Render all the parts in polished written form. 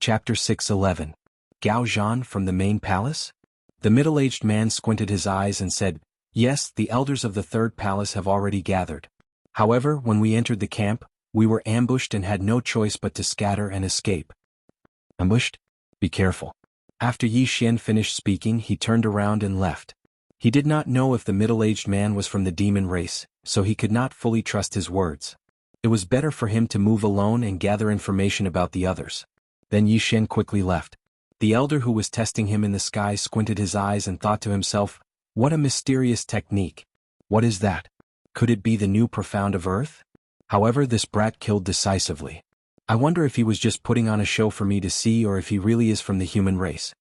Chapter 611. Gao Zhan from the main palace? The middle-aged man squinted his eyes and said, "Yes, the elders of the third palace have already gathered. However, when we entered the camp, we were ambushed and had no choice but to scatter and escape." Ambushed? Be careful. After Yi Xian finished speaking, he turned around and left. He did not know if the middle-aged man was from the demon race, so he could not fully trust his words. It was better for him to move alone and gather information about the others. Then Yi Xian quickly left. The elder who was testing him in the sky squinted his eyes and thought to himself, "What a mysterious technique. What is that? Could it be the new profound of Earth? However, this brat killed decisively. I wonder if he was just putting on a show for me to see or if he really is from the human race."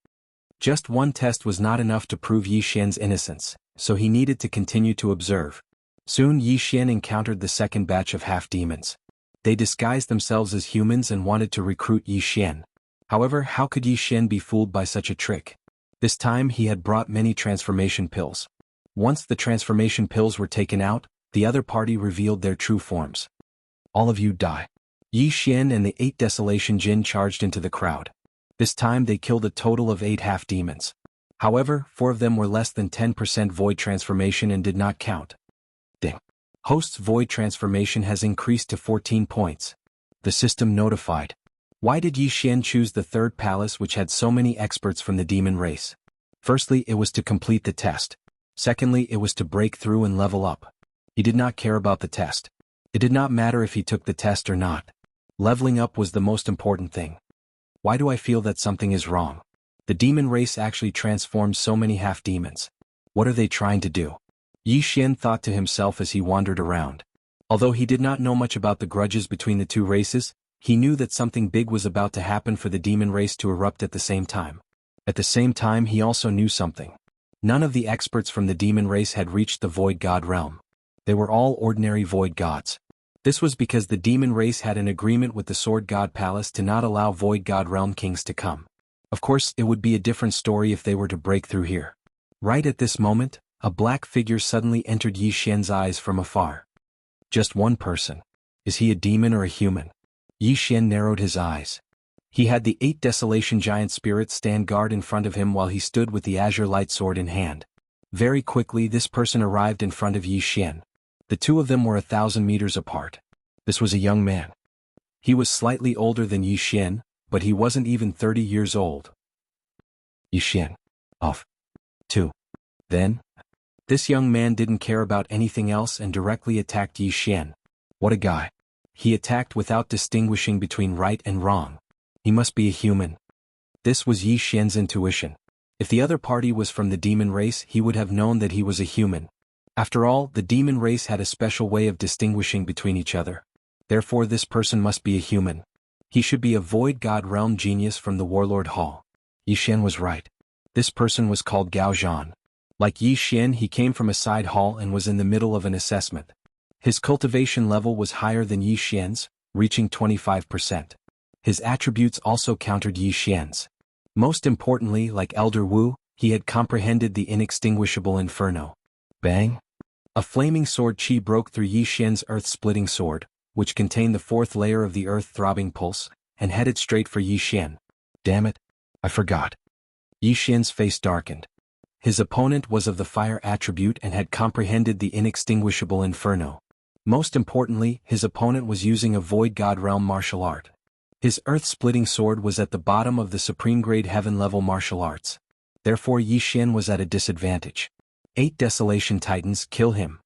Just one test was not enough to prove Yi Xian's innocence, so he needed to continue to observe. Soon Yi Xian encountered the second batch of half-demons. They disguised themselves as humans and wanted to recruit Yi Xian. However, how could Yi Xian be fooled by such a trick? This time he had brought many transformation pills. Once the transformation pills were taken out, the other party revealed their true forms. "All of you die." Yi Xian and the 8 Desolation Jin charged into the crowd. This time they killed a total of 8 half-demons. However, 4 of them were less than 10% void transformation and did not count. Ding. Host's void transformation has increased to 14 points. The system notified. Why did Yi Xian choose the third palace which had so many experts from the demon race? Firstly, it was to complete the test. Secondly, it was to break through and level up. He did not care about the test. It did not matter if he took the test or not. Leveling up was the most important thing. Why do I feel that something is wrong? The demon race actually transformed so many half-demons. What are they trying to do? Yi Xian thought to himself as he wandered around. Although he did not know much about the grudges between the two races, he knew that something big was about to happen for the demon race to erupt at the same time. At the same time, he also knew something. None of the experts from the demon race had reached the void god realm. They were all ordinary void gods. This was because the demon race had an agreement with the sword god palace to not allow void god realm kings to come. Of course, it would be a different story if they were to break through here. Right at this moment, a black figure suddenly entered Yi Xian's eyes from afar. Just one person. Is he a demon or a human? Yi Xian narrowed his eyes. He had the 8 Desolation Giant spirits stand guard in front of him while he stood with the azure light sword in hand. Very quickly this person arrived in front of Yi Xian. The two of them were 1,000 meters apart. This was a young man. He was slightly older than Yi Xian, but he wasn't even 30 years old. Yi Xian. Off. 2. Then? This young man didn't care about anything else and directly attacked Yi Xian. What a guy. He attacked without distinguishing between right and wrong. He must be a human. This was Yi Xian's intuition. If the other party was from the demon race, he would have known that he was a human. After all, the demon race had a special way of distinguishing between each other. Therefore this person must be a human. He should be a void god realm genius from the Warlord Hall. Yi Xian was right. This person was called Gao Zhan. Like Yi Xian, he came from a side hall and was in the middle of an assessment. His cultivation level was higher than Yi Xian's, reaching 25%. His attributes also countered Yi Xian's. Most importantly, like Elder Wu, he had comprehended the inextinguishable inferno. Bang! A flaming sword chi broke through Yi Xian's earth-splitting sword, which contained the 4th layer of the earth-throbbing pulse, and headed straight for Yi Xian. Damn it! I forgot. Yi Xian's face darkened. His opponent was of the fire attribute and had comprehended the inextinguishable inferno. Most importantly, his opponent was using a void god realm martial art. His earth-splitting sword was at the bottom of the supreme grade heaven-level martial arts. Therefore Yi Xian was at a disadvantage. 8 Desolation Titans, kill him.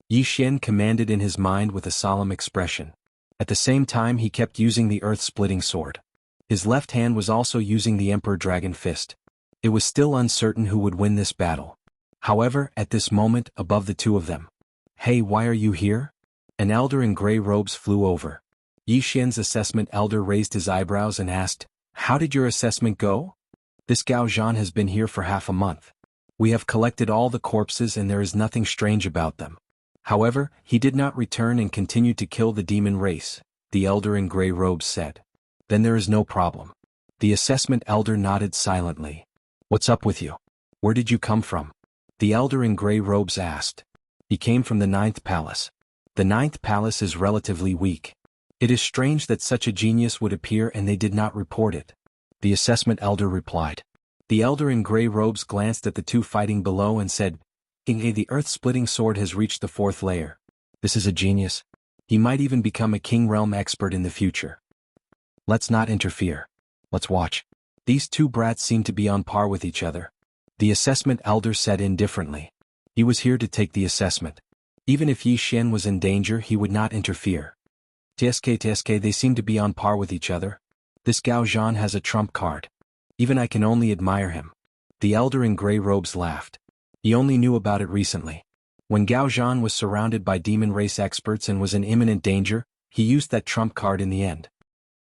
Yi Xian commanded in his mind with a solemn expression. At the same time he kept using the earth-splitting sword. His left hand was also using the Emperor Dragon Fist. It was still uncertain who would win this battle. However, at this moment, above the two of them. "Hey, why are you here?" An elder in gray robes flew over. Yi Xian's assessment elder raised his eyebrows and asked, "How did your assessment go?" "This Gao Zhan has been here for half a month. We have collected all the corpses and there is nothing strange about them. However, he did not return and continued to kill the demon race," the elder in gray robes said. "Then there is no problem." The assessment elder nodded silently. "What's up with you? Where did you come from?" the elder in gray robes asked. "He came from the 9th palace. The 9th palace is relatively weak. It is strange that such a genius would appear and they did not report it. the assessment elder replied. The elder in gray robes glanced at the two fighting below and said, the earth-splitting sword has reached the 4th layer. This is a genius. He might even become a king realm expert in the future. Let's not interfere. Let's watch. These two brats seem to be on par with each other. The assessment elder said indifferently. He was here to take the assessment. Even if Yi Xian was in danger, he would not interfere. TSK, they seem to be on par with each other. This Gao Zhan has a trump card. Even I can only admire him. The elder in gray robes laughed. He only knew about it recently. When Gao Zhan was surrounded by demon race experts and was in imminent danger, he used that trump card in the end.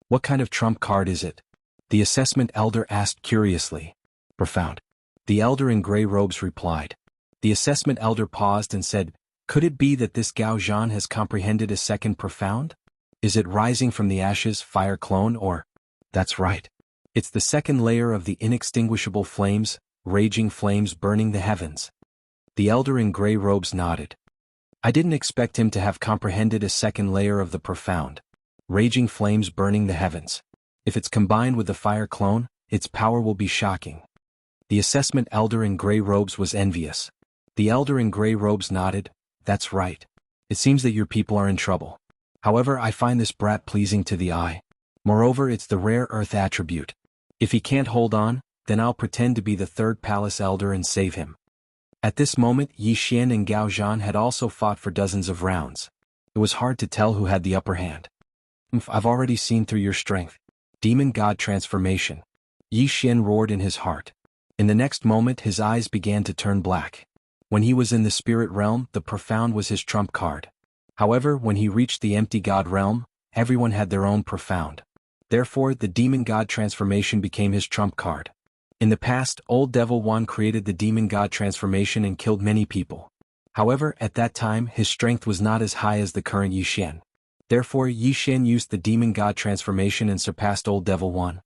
What kind of trump card is it? The assessment elder asked curiously. Profound. The elder in gray robes replied. The assessment elder paused and said, could it be that this Gao Zhan has comprehended a second profound? Is it rising from the ashes, fire clone, or? That's right. It's the second layer of the inextinguishable flames, raging flames burning the heavens. The elder in gray robes nodded. I didn't expect him to have comprehended a second layer of the profound. Raging flames burning the heavens. If it's combined with the fire clone, its power will be shocking. The assessment elder in gray robes was envious. The elder in gray robes nodded. That's right. It seems that your people are in trouble. However, I find this brat pleasing to the eye. Moreover, it's the rare earth attribute. If he can't hold on, then I'll pretend to be the 3rd palace elder and save him. At this moment, Yi Xian and Gao Zhan had also fought for dozens of rounds. It was hard to tell who had the upper hand. I've already seen through your strength. Demon God transformation. Yi Xian roared in his heart. In the next moment his eyes began to turn black. When he was in the spirit realm, the profound was his trump card. However, when he reached the empty God realm, everyone had their own profound. Therefore, the demon God transformation became his trump card. In the past, Old Devil One created the demon God transformation and killed many people. However, at that time his strength was not as high as the current Yi Xian. Therefore, Yi Xian used the demon God transformation and surpassed Old Devil One.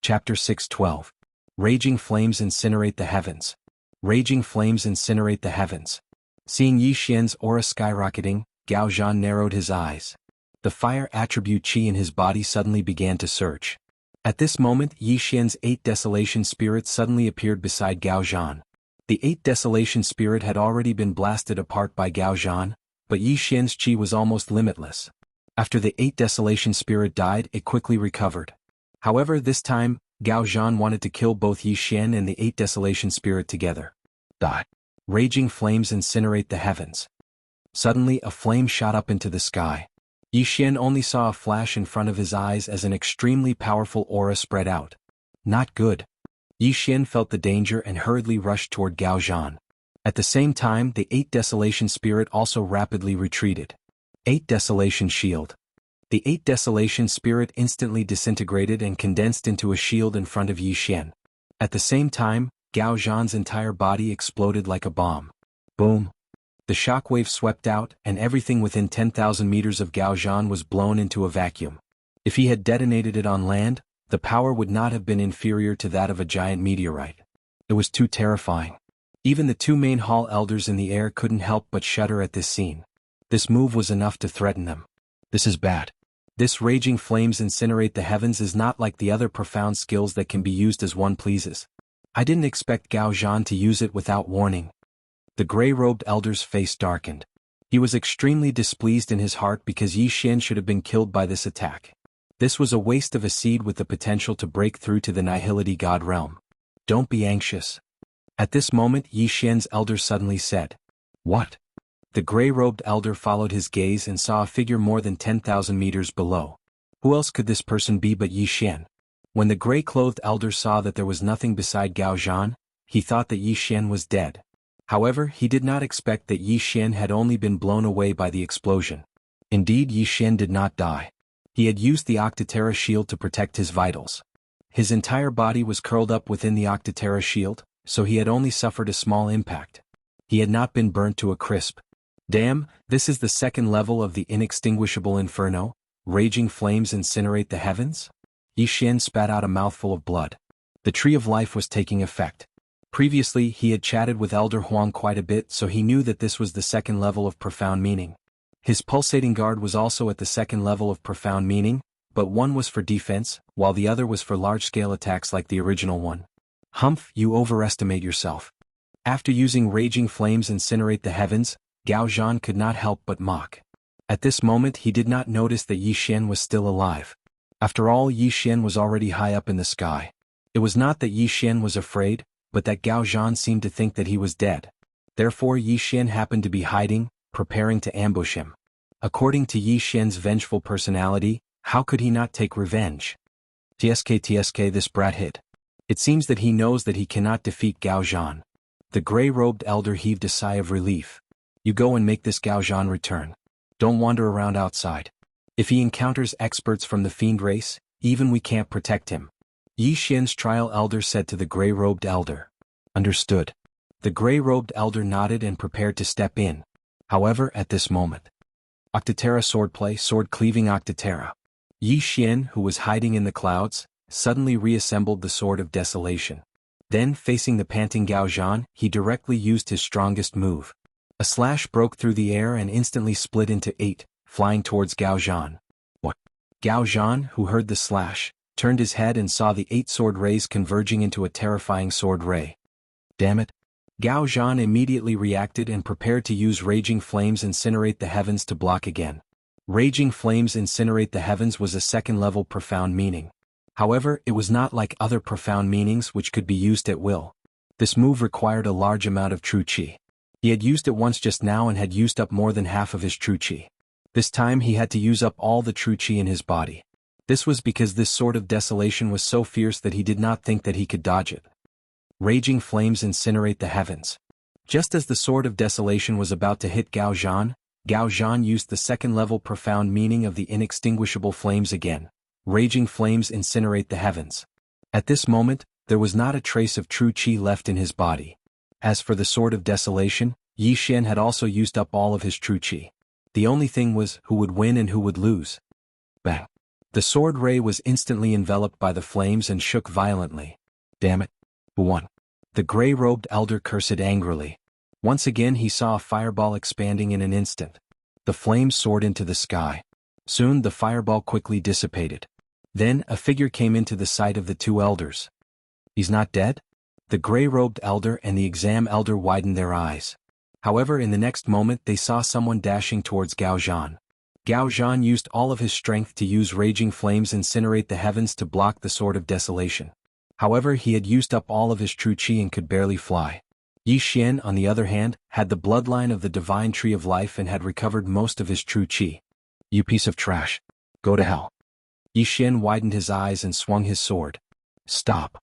Chapter 6:12. Raging flames incinerate the heavens. Raging flames incinerate the heavens. Seeing Yi Xian's aura skyrocketing, Gao Zhan narrowed his eyes. The fire attribute qi in his body suddenly began to surge. At this moment, Yi Xian's 8 desolation spirit suddenly appeared beside Gao Zhan. The 8 desolation spirit had already been blasted apart by Gao Zhan, but Yi Xian's qi was almost limitless. After the 8 desolation spirit died, it quickly recovered. However, this time, Gao Zhan wanted to kill both Yi Xian and the 8 desolation spirit together. Raging flames incinerate the heavens. Suddenly a flame shot up into the sky. Yi Xian only saw a flash in front of his eyes as an extremely powerful aura spread out. Not good. Yi Xian felt the danger and hurriedly rushed toward Gao Zhan. At the same time, the 8 desolation spirit also rapidly retreated. 8 desolation shield. The 8 desolation spirit instantly disintegrated and condensed into a shield in front of Yi Xian. At the same time, Gao Zhan's entire body exploded like a bomb. Boom. The shockwave swept out, and everything within 10,000 meters of Gao Zhan was blown into a vacuum. If he had detonated it on land, the power would not have been inferior to that of a giant meteorite. It was too terrifying. Even the 2 main hall elders in the air couldn't help but shudder at this scene. This move was enough to threaten them. This is bad. This raging flames incinerate the heavens is not like the other profound skills that can be used as one pleases. I didn't expect Gao Zhan to use it without warning. The gray-robed elder's face darkened. He was extremely displeased in his heart because Yi Xian should have been killed by this attack. This was a waste of a seed with the potential to break through to the Nihility God realm. Don't be anxious. At this moment Yi Xian's elder suddenly said, What? The gray-robed elder followed his gaze and saw a figure more than 10,000 meters below. Who else could this person be but Yi Xian? When the gray-clothed elder saw that there was nothing beside Gao Zhan, he thought that Yi Xian was dead. However, he did not expect that Yi Xian had only been blown away by the explosion. Indeed, Yi Xian did not die. He had used the Octotera shield to protect his vitals. His entire body was curled up within the Octotera shield, so he had only suffered a small impact. He had not been burnt to a crisp. Damn, this is the second level of the inextinguishable inferno. Raging flames incinerate the heavens? Yi Xian spat out a mouthful of blood. The tree of life was taking effect. Previously, he had chatted with Elder Huang quite a bit, so he knew that this was the second level of profound meaning. His pulsating guard was also at the second level of profound meaning, but one was for defense, while the other was for large-scale attacks like the original one. Humph, you overestimate yourself. After using raging flames incinerate the heavens, Gao Zhan could not help but mock. At this moment he did not notice that Yi Xian was still alive. After all, Yi Xian was already high up in the sky. It was not that Yi Xian was afraid, but that Gao Zhan seemed to think that he was dead. Therefore Yi Xian happened to be hiding, preparing to ambush him. According to Yi Xian's vengeful personality, how could he not take revenge? TSK this brat hit. It seems that he knows that he cannot defeat Gao Zhan. The gray-robed elder heaved a sigh of relief. You go and make this Gao Zhan return. Don't wander around outside. If he encounters experts from the fiend race, even we can't protect him. Yi Xian's trial elder said to the gray-robed elder. Understood. The gray-robed elder nodded and prepared to step in. However, at this moment, Octotera swordplay, sword-cleaving Octotera. Yi Xian, who was hiding in the clouds, suddenly reassembled the Sword of Desolation. Then, facing the panting Gao Zhan, he directly used his strongest move. A slash broke through the air and instantly split into 8, flying towards Gao Zhan. What? Gao Zhan, who heard the slash, turned his head and saw the 8 sword rays converging into a terrifying sword ray. Damn it. Gao Zhan immediately reacted and prepared to use Raging Flames incinerate the heavens to block again. Raging Flames incinerate the heavens was a second-level profound meaning. However, it was not like other profound meanings which could be used at will. This move required a large amount of true qi. He had used it once just now and had used up more than half of his true qi. This time he had to use up all the true qi in his body. This was because this Sword of Desolation was so fierce that he did not think that he could dodge it. Raging Flames incinerate the heavens. Just as the Sword of Desolation was about to hit Gao Zhan used the second-level profound meaning of the inextinguishable flames again. Raging Flames incinerate the heavens. At this moment, there was not a trace of true qi left in his body. As for the Sword of Desolation, Yi Xian had also used up all of his true qi. The only thing was who would win and who would lose. Bang! The sword ray was instantly enveloped by the flames and shook violently. Damn it! Who won? The gray-robed elder cursed angrily. Once again he saw a fireball expanding in an instant. The flames soared into the sky. Soon the fireball quickly dissipated. Then a figure came into the sight of the 2 elders. He's not dead? The gray-robed elder and the exam elder widened their eyes. However, in the next moment they saw someone dashing towards Gao Zhan. Gao Zhan used all of his strength to use Raging Flames incinerate the heavens to block the Sword of Desolation. However, he had used up all of his true qi and could barely fly. Yi Xian, on the other hand, had the bloodline of the Divine Tree of Life and had recovered most of his true qi. You piece of trash. Go to hell. Yi Xian widened his eyes and swung his sword. Stop.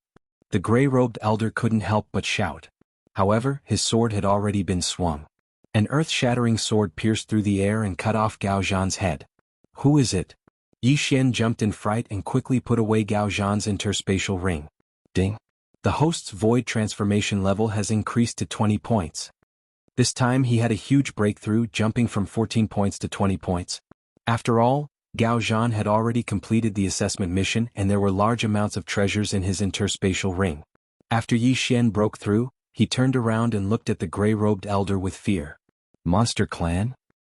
The gray-robed elder couldn't help but shout. However, his sword had already been swung. An earth-shattering sword pierced through the air and cut off Gao Zhan's head. Who is it? Yi Xian jumped in fright and quickly put away Gao Zhan's interspatial ring. Ding. The host's void transformation level has increased to 20 points. This time he had a huge breakthrough, jumping from 14 points to 20 points. After all, Gao Zhan had already completed the assessment mission and there were large amounts of treasures in his interspatial ring. After Yi Xian broke through, he turned around and looked at the gray-robed elder with fear. Monster clan?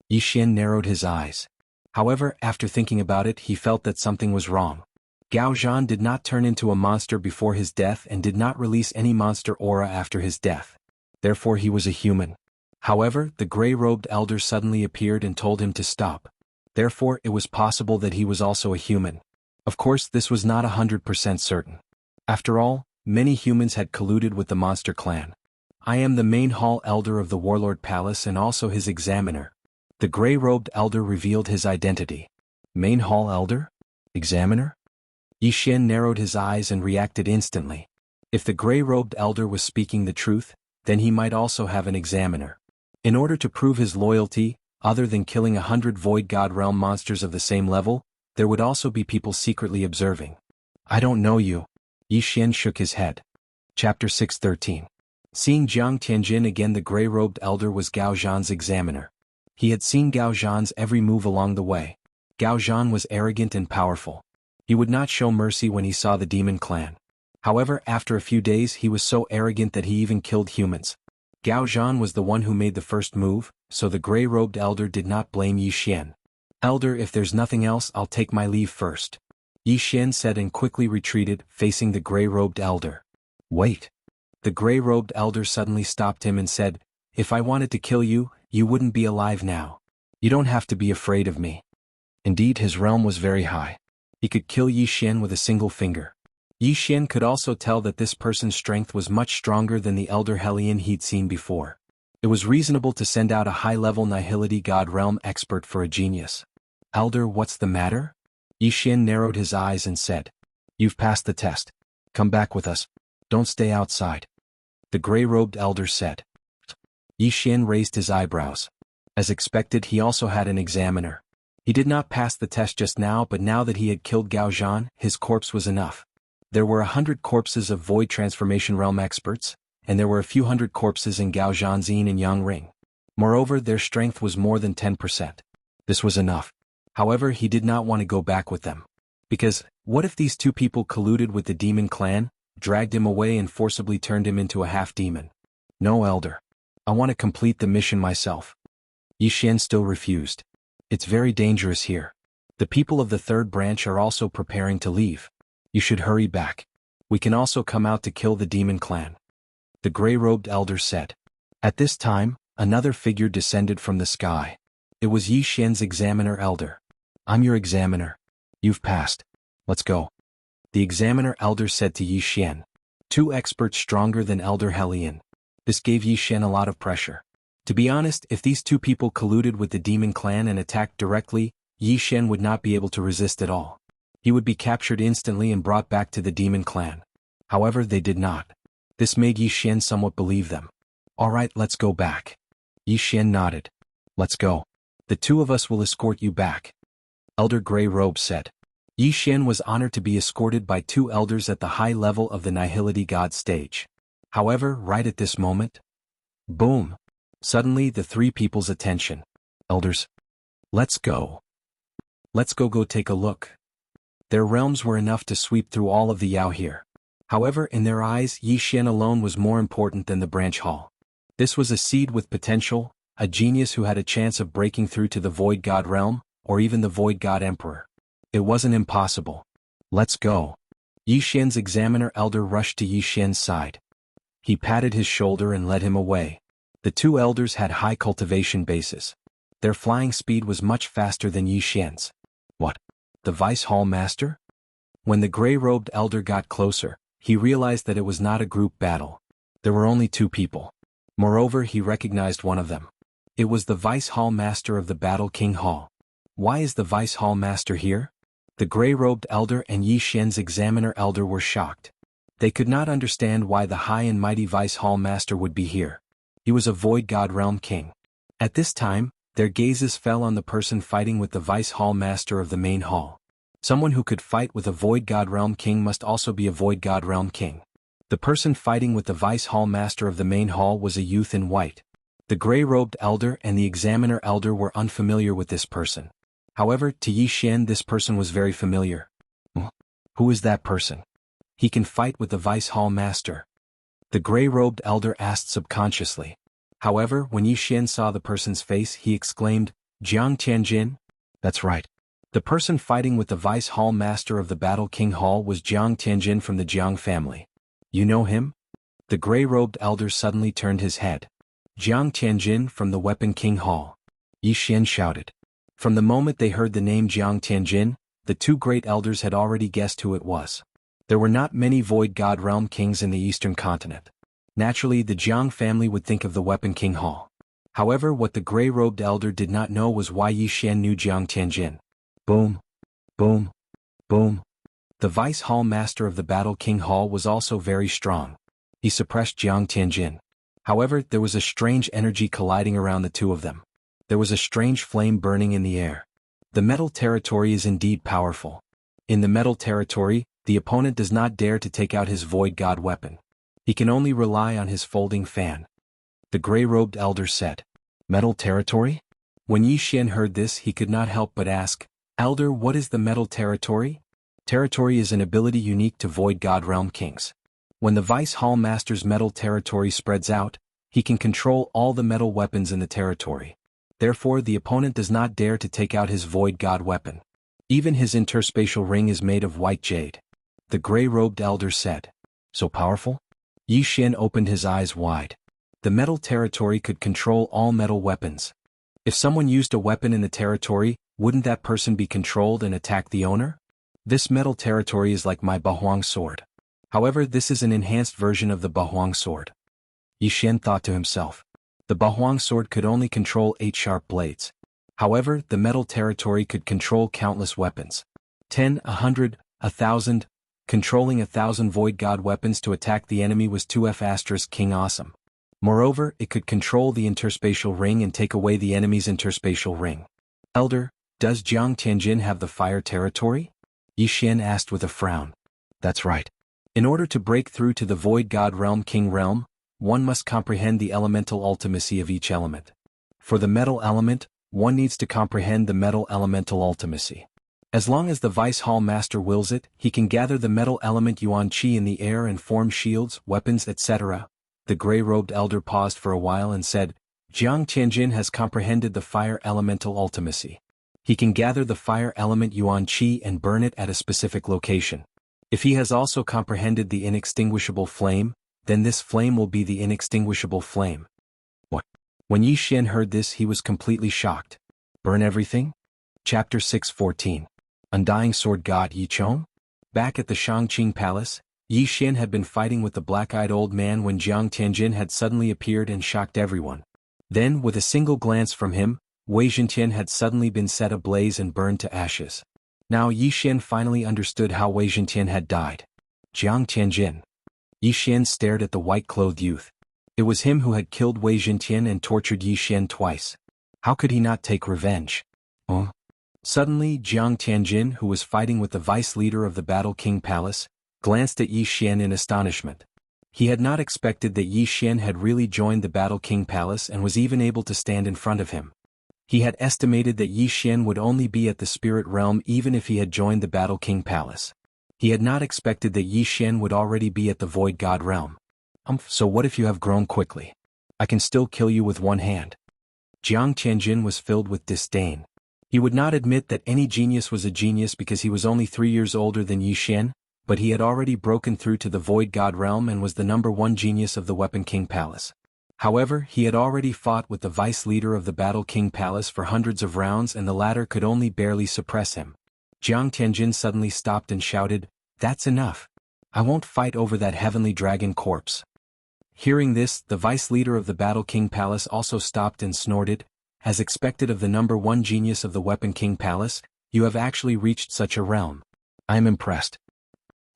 Yi Xian narrowed his eyes. However, after thinking about it he felt that something was wrong. Gao Zhan did not turn into a monster before his death and did not release any monster aura after his death. Therefore he was a human. However, the gray-robed elder suddenly appeared and told him to stop. Therefore, it was possible that he was also a human. Of course, this was not 100% certain. After all, many humans had colluded with the monster clan. I am the main hall elder of the Warlord Palace and also his examiner. The gray-robed elder revealed his identity. Main hall elder? Examiner? Yi Xian narrowed his eyes and reacted instantly. If the gray-robed elder was speaking the truth, then he might also have an examiner. In order to prove his loyalty, other than killing 100 Void God Realm monsters of the same level, there would also be people secretly observing. I don't know you. Yi Xian shook his head. Chapter 613. Seeing Jiang Tianjin again, the gray-robed elder was Gao Zhan's examiner. He had seen Gao Zhan's every move along the way. Gao Zhan was arrogant and powerful. He would not show mercy when he saw the demon clan. However, after a few days he was so arrogant that he even killed humans. Gao Zhan was the one who made the first move, so the gray-robed elder did not blame Yi Xian. Elder, if there's nothing else, I'll take my leave first. Yi Xian said and quickly retreated, facing the gray-robed elder. Wait. The gray-robed elder suddenly stopped him and said, if I wanted to kill you, you wouldn't be alive now. You don't have to be afraid of me. Indeed, his realm was very high. He could kill Yi Xian with a single finger. Yi Xian could also tell that this person's strength was much stronger than the elder Hellion he'd seen before. It was reasonable to send out a high-level Nihility God realm expert for a genius. Elder, what's the matter? Yi Xian narrowed his eyes and said, you've passed the test. Come back with us. Don't stay outside. The gray-robed elder said. Yi Xian raised his eyebrows. As expected, he also had an examiner. He did not pass the test just now, but now that he had killed Gao Zhan, his corpse was enough. There were 100 corpses of void transformation realm experts, and there were a few hundred corpses in Gao Zhan's Yin and Yang ring. Moreover, their strength was more than 10%. This was enough. However, he did not want to go back with them. Because, what if these two people colluded with the demon clan, dragged him away and forcibly turned him into a half-demon? No, elder. I want to complete the mission myself. Yi Xian still refused. It's very dangerous here. The people of the third branch are also preparing to leave. You should hurry back. We can also come out to kill the demon clan. The gray-robed elder said. At this time, another figure descended from the sky. It was Yi Xian's examiner elder. I'm your examiner. You've passed. Let's go. The examiner elder said to Yi Xian. Two experts stronger than Elder Hellion. This gave Yi Xian a lot of pressure. To be honest, if these two people colluded with the demon clan and attacked directly, Yi Xian would not be able to resist at all. He would be captured instantly and brought back to the demon clan. However, they did not. This made Yi Xian somewhat believe them. Alright, let's go back. Yi Xian nodded. Let's go. The two of us will escort you back. Elder Grey Robe said. Yi Xian was honored to be escorted by two elders at the high level of the Nihility God stage. However, right at this moment, boom! Suddenly the three people's attention. Elders. Let's go. Let's go take a look. Their realms were enough to sweep through all of the Yao here. However, in their eyes, Yi Xian alone was more important than the branch hall. This was a seed with potential, a genius who had a chance of breaking through to the Void God realm, or even the Void God Emperor. It wasn't impossible. Let's go. Yi Xian's examiner elder rushed to Yi Xian's side. He patted his shoulder and led him away. The two elders had high cultivation bases. Their flying speed was much faster than Yi Xian's. What? The Vice Hall Master? When the gray-robed elder got closer, he realized that it was not a group battle. There were only two people. Moreover, he recognized one of them. It was the Vice Hall Master of the Battle King Hall. Why is the Vice Hall Master here? The gray-robed elder and Yi Xian's examiner elder were shocked. They could not understand why the high and mighty Vice Hall Master would be here. He was a Void God Realm King. At this time, their gazes fell on the person fighting with the Vice Hall Master of the main hall. Someone who could fight with a Void God Realm King must also be a Void God Realm King. The person fighting with the Vice Hall Master of the main hall was a youth in white. The gray-robed elder and the examiner elder were unfamiliar with this person. However, to Yi Xian this person was very familiar. Who is that person? He can fight with the Vice Hall Master. The gray-robed elder asked subconsciously. However, when Yi Xian saw the person's face, he exclaimed, Jiang Tianjin? That's right. The person fighting with the Vice Hall Master of the Battle King Hall was Jiang Tianjin from the Jiang family. You know him? The gray-robed elder suddenly turned his head. Jiang Tianjin from the Weapon King Hall. Yi Xian shouted. From the moment they heard the name Jiang Tianjin, the two great elders had already guessed who it was. There were not many Void God Realm Kings in the Eastern Continent. Naturally, the Jiang family would think of the Weapon King Hall. However, what the gray-robed elder did not know was why Yi Xian knew Jiang Tianjin. Boom. Boom. Boom. The Vice Hall Master of the Battle King Hall was also very strong. He suppressed Jiang Tianjin. However, there was a strange energy colliding around the two of them. There was a strange flame burning in the air. The metal territory is indeed powerful. In the metal territory, the opponent does not dare to take out his Void God weapon. He can only rely on his folding fan. The gray-robed elder said. Metal territory? When Yi Xian heard this, he could not help but ask, Elder, what is the metal territory? Territory is an ability unique to Void God Realm Kings. When the Vice Hall Master's metal territory spreads out, he can control all the metal weapons in the territory. Therefore, the opponent does not dare to take out his Void God weapon. Even his interspatial ring is made of white jade. The gray-robed elder said. So powerful? Yi Xian opened his eyes wide. The metal territory could control all metal weapons. If someone used a weapon in the territory, wouldn't that person be controlled and attack the owner? This metal territory is like my Bahuang sword. However, this is an enhanced version of the Bahuang sword. Yi Xian thought to himself. The Bahuang sword could only control 8 sharp blades. However, the metal territory could control countless weapons. 10, 100, 1,000. Controlling 1,000 void god weapons to attack the enemy was 2F** King awesome. Moreover, it could control the interspatial ring and take away the enemy's interspatial ring. Elder, does Jiang Tianjin have the fire territory? Yi Xian asked with a frown. That's right. In order to break through to the void god realm king realm, one must comprehend the elemental ultimacy of each element. For the metal element, one needs to comprehend the metal elemental ultimacy. As long as the Vice Hall Master wills it, he can gather the metal element Yuan Qi in the air and form shields, weapons, etc. The gray-robed elder paused for a while and said, Jiang Tianjin has comprehended the fire elemental ultimacy. He can gather the fire element Yuan Qi and burn it at a specific location. If he has also comprehended the inextinguishable flame, then this flame will be the inextinguishable flame. What? When Yi Xian heard this, he was completely shocked. Burn everything? Chapter 6:14. Undying Sword God Yi Chong? Back at the Shangqing Palace, Yi Xian had been fighting with the black-eyed old man when Jiang Tianjin had suddenly appeared and shocked everyone. Then, with a single glance from him, Wei Zhentian had suddenly been set ablaze and burned to ashes. Now Yi Xian finally understood how Wei Zhentian had died. Jiang Tianjin. Yi Xian stared at the white-clothed youth. It was him who had killed Wei Zhentian and tortured Yi Xian twice. How could he not take revenge? Suddenly, Jiang Tianjin, who was fighting with the vice leader of the Battle King Palace, glanced at Yi Xian in astonishment. He had not expected that Yi Xian had really joined the Battle King Palace and was even able to stand in front of him. He had estimated that Yi Xian would only be at the spirit realm even if he had joined the Battle King Palace. He had not expected that Yi Xian would already be at the Void God realm. So what if you have grown quickly? I can still kill you with one hand. Jiang Tianjin was filled with disdain. He would not admit that any genius was a genius because he was only 3 years older than Yi Xian, but he had already broken through to the Void God realm and was the #1 genius of the Weapon King Palace. However, he had already fought with the vice leader of the Battle King Palace for hundreds of rounds and the latter could only barely suppress him. Jiang Tianjin suddenly stopped and shouted, "That's enough. I won't fight over that heavenly dragon corpse." Hearing this, the vice leader of the Battle King Palace also stopped and snorted. As expected of the #1 genius of the Weapon King Palace, you have actually reached such a realm. I am impressed.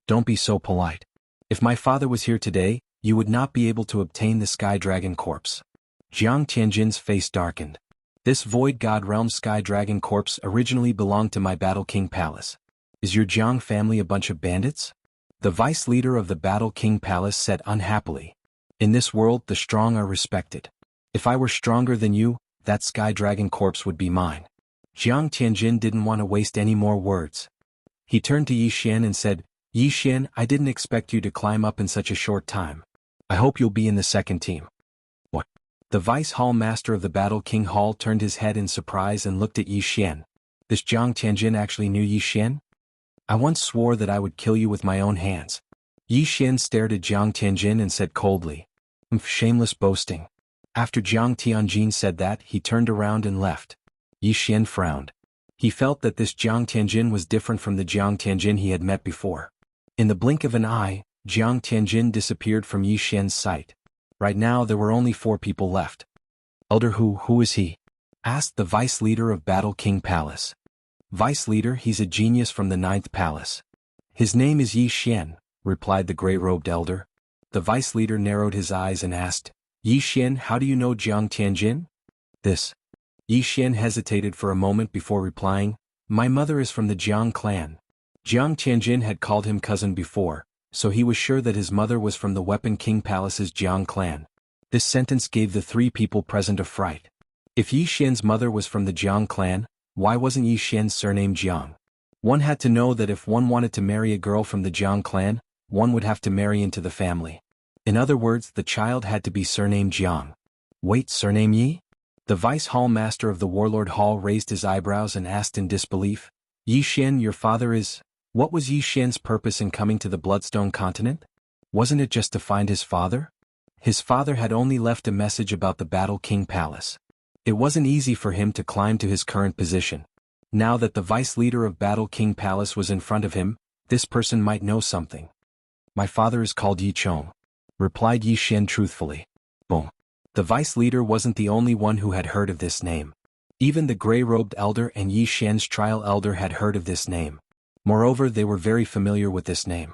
Don't be so polite. If my father was here today, you would not be able to obtain the Sky Dragon corpse. Jiang Tianjin's face darkened. This Void God Realm Sky Dragon corpse originally belonged to my Battle King Palace. Is your Jiang family a bunch of bandits? The vice leader of the Battle King Palace said unhappily. In this world, the strong are respected. If I were stronger than you, that Sky Dragon corpse would be mine. Jiang Tianjin didn't want to waste any more words. He turned to Yi Xian and said, Yi Xian, I didn't expect you to climb up in such a short time. I hope you'll be in the second team. What? The Vice Hall Master of the Battle King Hall turned his head in surprise and looked at Yi Xian. This Jiang Tianjin actually knew Yi Xian? I once swore that I would kill you with my own hands. Yi Xian stared at Jiang Tianjin and said coldly, shameless boasting. After Jiang Tianjin said that, he turned around and left. Yi Xian frowned. He felt that this Jiang Tianjin was different from the Jiang Tianjin he had met before. In the blink of an eye, Jiang Tianjin disappeared from Yi Xian's sight. Right now there were only 4 people left. Elder who is he? Asked the vice leader of Battle King Palace. Vice leader, he's a genius from the 9th palace. His name is Yi Xian, replied the gray-robed elder. The vice leader narrowed his eyes and asked, Yi Xian, how do you know Jiang Tianjin? This. Yi Xian hesitated for a moment before replying, my mother is from the Jiang clan. Jiang Tianjin had called him cousin before, so he was sure that his mother was from the Weapon King Palace's Jiang clan. This sentence gave the 3 people present a fright. If Yi Xian's mother was from the Jiang clan, why wasn't Yi Xian's surname Jiang? One had to know that if one wanted to marry a girl from the Jiang clan, one would have to marry into the family. In other words, the child had to be surnamed Jiang. Wait, surname Yi? The Vice Hall Master of the Warlord Hall raised his eyebrows and asked in disbelief. Yi Xian, your father is... What was Yi Xian's purpose in coming to the Bloodstone continent? Wasn't it just to find his father? His father had only left a message about the Battle King Palace. It wasn't easy for him to climb to his current position. Now that the vice leader of Battle King Palace was in front of him, this person might know something. My father is called Yi Chong, replied Yi Xian truthfully. Boom. The vice leader wasn't the only one who had heard of this name. Even the gray-robed elder and Yi Xian's trial elder had heard of this name. Moreover, they were very familiar with this name.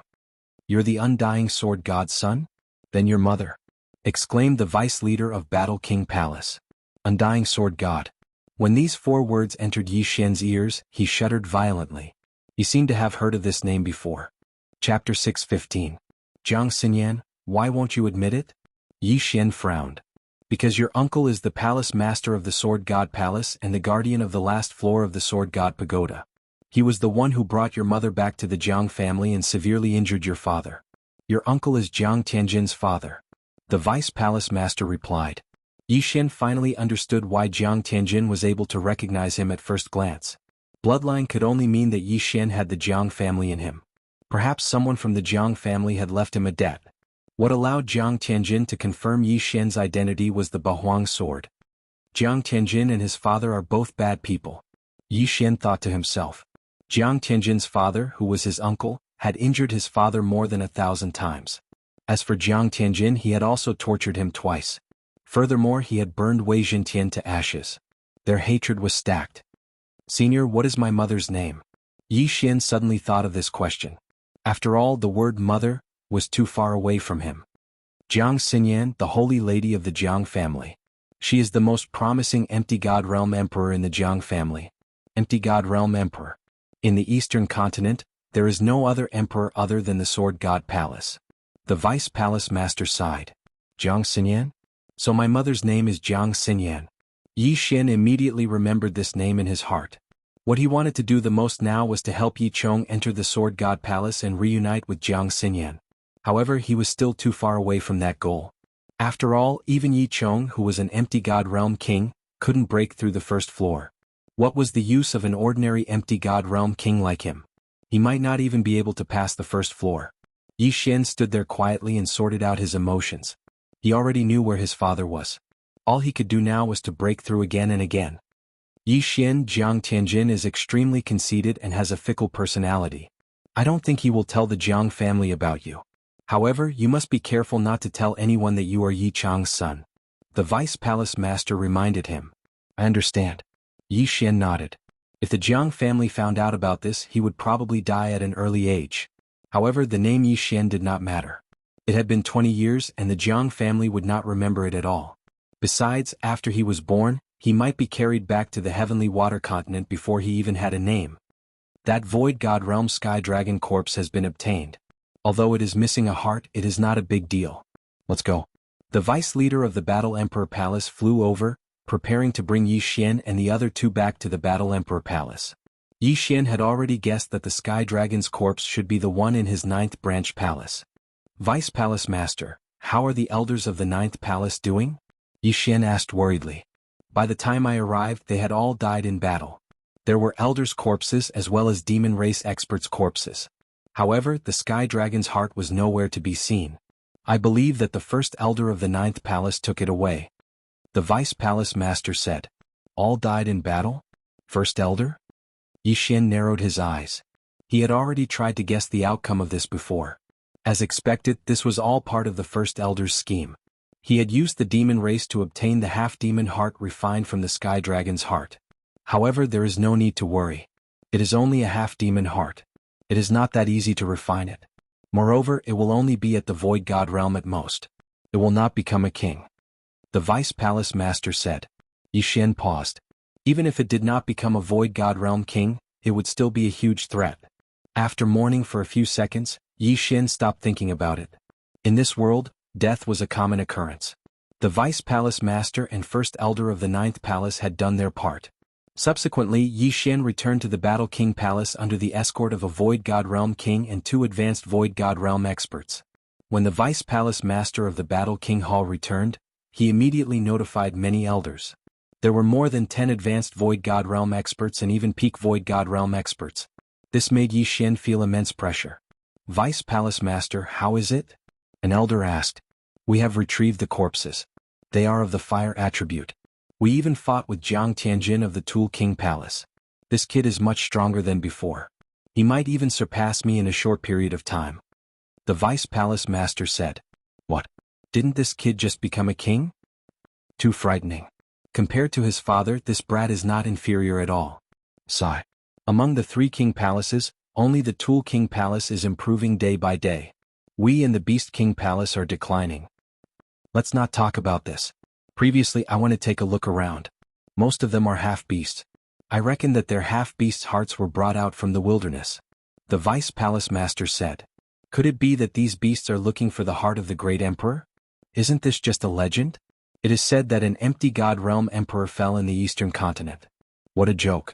You're the Undying Sword God's son? Then your mother, exclaimed the vice leader of Battle King Palace. Undying Sword God. When these 4 words entered Yi Xian's ears, he shuddered violently. He seemed to have heard of this name before. Chapter 6:15. Jiang Xinyan, why won't you admit it? Yi Xian frowned. Because your uncle is the palace master of the Sword God Palace and the guardian of the last floor of the Sword God Pagoda. He was the one who brought your mother back to the Jiang family and severely injured your father. Your uncle is Jiang Tianjin's father. The vice palace master replied. Yi Xian finally understood why Jiang Tianjin was able to recognize him at first glance. Bloodline could only mean that Yi Xian had the Jiang family in him. Perhaps someone from the Jiang family had left him a debt. What allowed Jiang Tianjin to confirm Yi Xian's identity was the Bahuang sword. Jiang Tianjin and his father are both bad people. Yi Xian thought to himself. Jiang Tianjin's father, who was his uncle, had injured his father more than 1,000 times. As for Jiang Tianjin, he had also tortured him twice. Furthermore, he had burned Wei Zhentian to ashes. Their hatred was stacked. Senior, what is my mother's name? Yi Xian suddenly thought of this question. After all, the word mother was too far away from him. Jiang Xinyan, the holy lady of the Jiang family. She is the most promising Empty God Realm Emperor in the Jiang family. Empty God Realm Emperor. In the Eastern continent, there is no other emperor other than the Sword God Palace. The Vice Palace Master sighed. Jiang Xinyan? So my mother's name is Jiang Xinyan. Yi Xian immediately remembered this name in his heart. What he wanted to do the most now was to help Yi Chong enter the Sword God Palace and reunite with Jiang Xinyan. However, he was still too far away from that goal. After all, even Yi Chong, who was an Empty God Realm king, couldn't break through the first floor. What was the use of an ordinary Empty God Realm king like him? He might not even be able to pass the first floor. Yi Xian stood there quietly and sorted out his emotions. He already knew where his father was. All he could do now was to break through again and again. Yi Xian, Jiang Tianjin is extremely conceited and has a fickle personality. I don't think he will tell the Jiang family about you. However, you must be careful not to tell anyone that you are Yi Chang's son. The Vice Palace Master reminded him. I understand. Yi Xian nodded. If the Jiang family found out about this, he would probably die at an early age. However, the name Yi Xian did not matter. It had been 20 years and the Jiang family would not remember it at all. Besides, after he was born, he might be carried back to the Heavenly Water Continent before he even had a name. That Void God Realm Sky Dragon corpse has been obtained. Although it is missing a heart, it is not a big deal. Let's go. The vice leader of the Battle Emperor Palace flew over, preparing to bring Yi Xian and the other 2 back to the Battle Emperor Palace. Yi Xian had already guessed that the Sky Dragon's corpse should be the one in his 9th branch palace. Vice Palace Master, how are the elders of the 9th palace doing? Yi Xian asked worriedly. By the time I arrived, they had all died in battle. There were elders' corpses as well as demon race experts' corpses. However, the Sky Dragon's heart was nowhere to be seen. I believe that the first elder of the 9th palace took it away. The Vice Palace Master said. All died in battle? First elder? Yi Xian narrowed his eyes. He had already tried to guess the outcome of this before. As expected, this was all part of the first elder's scheme. He had used the demon race to obtain the half-demon heart refined from the Sky Dragon's heart. However, there is no need to worry. It is only a half-demon heart. It is not that easy to refine it. Moreover, it will only be at the Void God Realm at most. It will not become a king. The Vice Palace Master said. Yi Xian paused. Even if it did not become a Void God Realm king, it would still be a huge threat. After mourning for a few seconds, Yi Xian stopped thinking about it. In this world, death was a common occurrence. The Vice Palace Master and First Elder of the 9th Palace had done their part. Subsequently, Yi Xian returned to the Battle King Palace under the escort of a Void God Realm king and 2 advanced Void God Realm experts. When the Vice Palace Master of the Battle King Hall returned, he immediately notified many elders. There were more than 10 advanced Void God Realm experts and even peak Void God Realm experts. This made Yixian feel immense pressure. Vice Palace Master, how is it? An elder asked. We have retrieved the corpses. They are of the fire attribute. We even fought with Jiang Tianjin of the Tool King Palace. This kid is much stronger than before. He might even surpass me in a short period of time. The Vice Palace Master said. What? Didn't this kid just become a king? Too frightening. Compared to his father, this brat is not inferior at all. Sigh. Among the 3 king palaces, only the Tool King Palace is improving day by day. We and the Beast King Palace are declining. Let's not talk about this. Previously, I want to take a look around. Most of them are half-beasts. I reckon that their half-beasts' hearts were brought out from the wilderness. The Vice Palace Master said. Could it be that these beasts are looking for the heart of the great emperor? Isn't this just a legend? It is said that an empty God Realm emperor fell in the eastern continent. What a joke.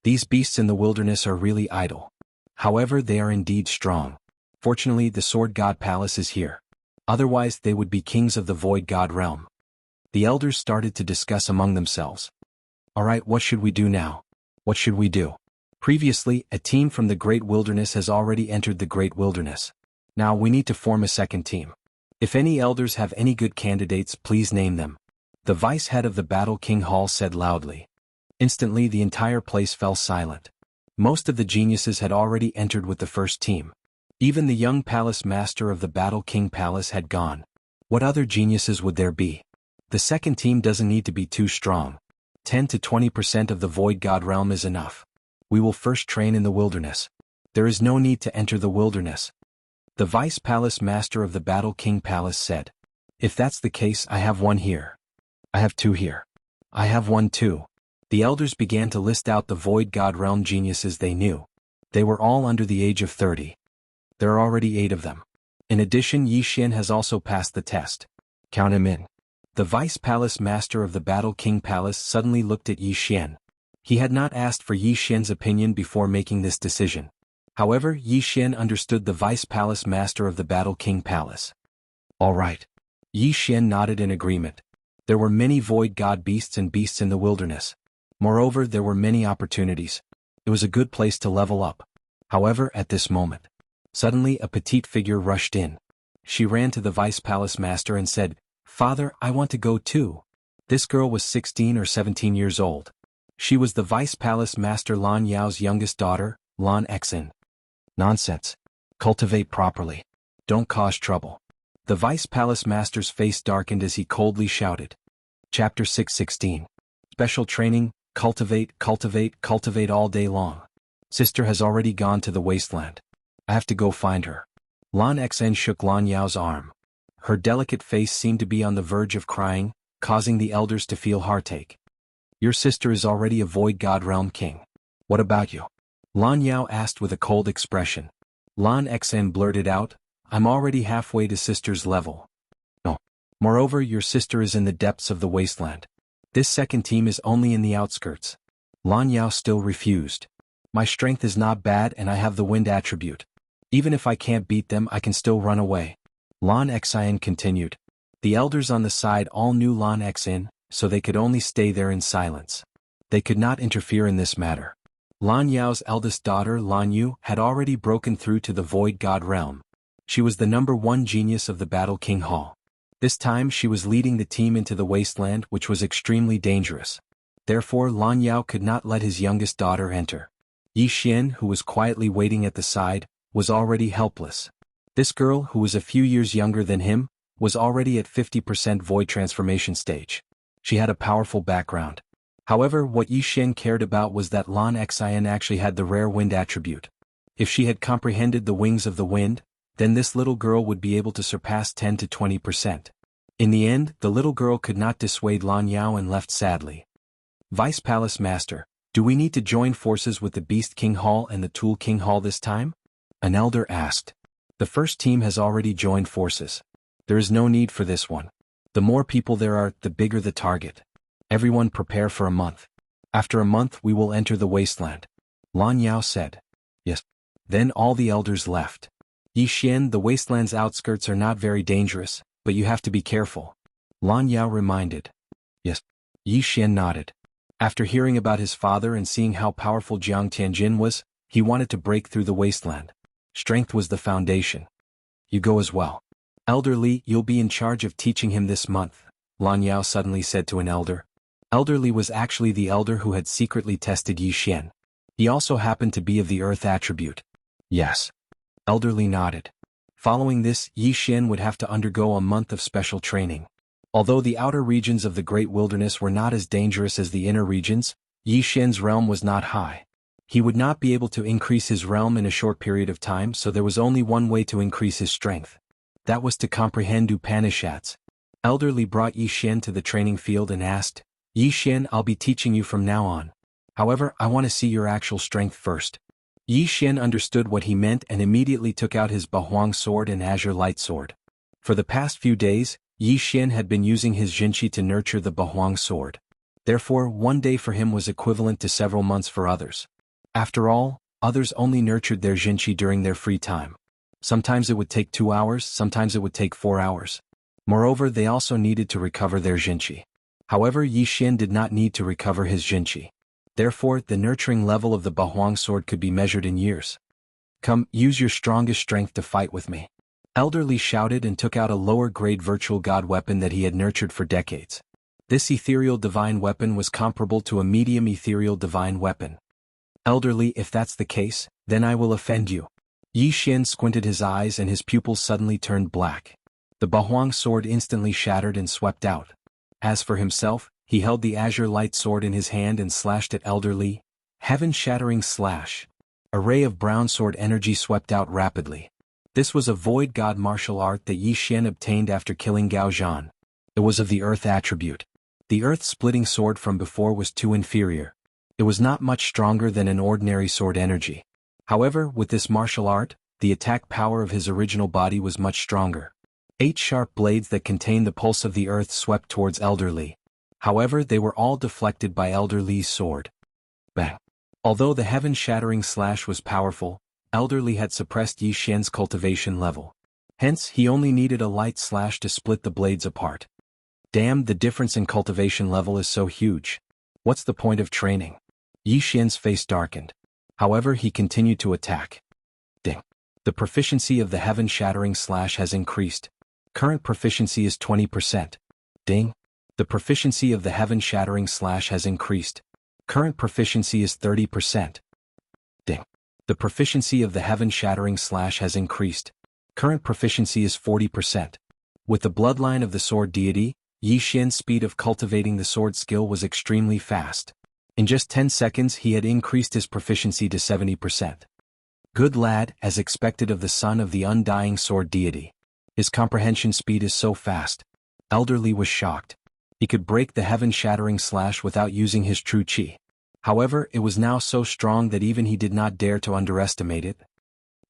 These beasts in the wilderness are really idle. However, they are indeed strong. Fortunately, the Sword God Palace is here. Otherwise, they would be kings of the Void God Realm. The elders started to discuss among themselves. Alright, what should we do now? What should we do? Previously, a team from the Great Wilderness has already entered the Great Wilderness. Now we need to form a second team. If any elders have any good candidates, please name them. The vice head of the Battle King Hall said loudly. Instantly, the entire place fell silent. Most of the geniuses had already entered with the first team. Even the young palace master of the Battle King Palace had gone. What other geniuses would there be? The second team doesn't need to be too strong. 10 to 20% of the Void God Realm is enough. We will first train in the wilderness. There is no need to enter the wilderness. The Vice Palace Master of the Battle King Palace said. If that's the case, I have one here. I have 2 here. I have 1 too. The elders began to list out the Void God Realm geniuses they knew. They were all under the age of 30. There are already 8 of them. In addition, Yixian has also passed the test. Count him in. The Vice Palace Master of the Battle King Palace suddenly looked at Yixian. He had not asked for Yixian's opinion before making this decision. However, Yixian understood the Vice Palace Master of the Battle King Palace. All right. Yixian nodded in agreement. There were many Void God beasts and beasts in the wilderness. Moreover, there were many opportunities. It was a good place to level up. However, at this moment, suddenly a petite figure rushed in. She ran to the Vice Palace Master and said, Father, I want to go too. This girl was 16 or 17 years old. She was the Vice Palace Master Lan Yao's youngest daughter, Lan Xin. Nonsense. Cultivate properly. Don't cause trouble. The Vice Palace Master's face darkened as he coldly shouted. Chapter 6:16. Special training, cultivate, cultivate, cultivate all day long. Sister has already gone to the wasteland. I have to go find her. Lan Xen shook Lan Yao's arm. Her delicate face seemed to be on the verge of crying, causing the elders to feel heartache. Your sister is already a Void God Realm king. What about you? Lan Yao asked with a cold expression. Lan Xen blurted out, I'm already halfway to sister's level. No. Moreover, your sister is in the depths of the wasteland. This second team is only in the outskirts. Lan Yao still refused. My strength is not bad and I have the wind attribute. Even if I can't beat them, I can still run away. Lan Xen continued. The elders on the side all knew Lan Xen, so they could only stay there in silence. They could not interfere in this matter. Lan Yao's eldest daughter, Lan Yu, had already broken through to the Void God Realm. She was the #1 genius of the Battle King Hall. This time she was leading the team into the wasteland, which was extremely dangerous. Therefore, Lan Yao could not let his youngest daughter enter. Yixian, who was quietly waiting at the side, was already helpless. This girl, who was a few years younger than him, was already at 50% void transformation stage. She had a powerful background. However, what Yixian cared about was that Lan Xen actually had the rare wind attribute. If she had comprehended the wings of the wind, then this little girl would be able to surpass 10 to 20%. In the end, the little girl could not dissuade Lan Yao and left sadly. Vice Palace Master, do we need to join forces with the Beast King Hall and the Tool King Hall this time? An elder asked. The first team has already joined forces. There is no need for this one. The more people there are, the bigger the target. Everyone prepare for a month. After a month we will enter the wasteland. Lan Yao said. Yes. Then all the elders left. Yixian, the wasteland's outskirts are not very dangerous, but you have to be careful. Lan Yao reminded. Yes. Yi Xian nodded. After hearing about his father and seeing how powerful Jiang Tianjin was, he wanted to break through the wasteland. Strength was the foundation. You go as well. Elder Li, you'll be in charge of teaching him this month, Lan Yao suddenly said to an elder. Elder Li was actually the elder who had secretly tested Yi Xian. He also happened to be of the earth attribute. Yes. Elder Li nodded. Following this, Yi Xian would have to undergo a month of special training. Although the outer regions of the Great Wilderness were not as dangerous as the inner regions, Yi Xian's realm was not high. He would not be able to increase his realm in a short period of time, so there was only one way to increase his strength. That was to comprehend Upanishads. Elder Li brought Yi Xian to the training field and asked, Yi Xian, I'll be teaching you from now on. However, I want to see your actual strength first. Yi Xian understood what he meant and immediately took out his Bahuang sword and azure light sword. For the past few days, Yi Xian had been using his Jinqi to nurture the Bahuang sword. Therefore, one day for him was equivalent to several months for others. After all, others only nurtured their Jinqi during their free time. Sometimes it would take 2 hours, sometimes it would take 4 hours. Moreover, they also needed to recover their Jinqi. However, Yi Xian did not need to recover his Jinqi. Therefore, the nurturing level of the Bahuang sword could be measured in years. Come, use your strongest strength to fight with me. Elder Li shouted and took out a lower-grade virtual god weapon that he had nurtured for decades. This ethereal divine weapon was comparable to a medium ethereal divine weapon. Elder Li, if that's the case, then I will offend you. Yi Xian squinted his eyes and his pupils suddenly turned black. The Bahuang sword instantly shattered and swept out. As for himself, he held the azure light sword in his hand and slashed at Elder Li. Heaven-shattering slash. A ray of brown sword energy swept out rapidly. This was a void god martial art that Yi Xian obtained after killing Gao Zhan. It was of the earth attribute. The earth-splitting sword from before was too inferior. It was not much stronger than an ordinary sword energy. However, with this martial art, the attack power of his original body was much stronger. 8 sharp blades that contained the pulse of the earth swept towards Elder Li. However, they were all deflected by Elder Li's sword. Bang! Although the heaven-shattering slash was powerful, Elder Li had suppressed Yi Xian's cultivation level. Hence, he only needed a light slash to split the blades apart. Damn, the difference in cultivation level is so huge. What's the point of training? Yi Xian's face darkened. However, he continued to attack. Ding. The proficiency of the heaven-shattering slash has increased. Current proficiency is 20%. Ding. The proficiency of the heaven-shattering slash has increased. Current proficiency is 30%. Ding. The proficiency of the heaven-shattering slash has increased. Current proficiency is 40%. With the bloodline of the sword deity, Yi Xian's speed of cultivating the sword skill was extremely fast. In just 10 seconds he had increased his proficiency to 70%. Good lad, as expected of the son of the undying sword deity. His comprehension speed is so fast. Elder Li was shocked. He could break the heaven-shattering slash without using his true qi. However, it was now so strong that even he did not dare to underestimate it.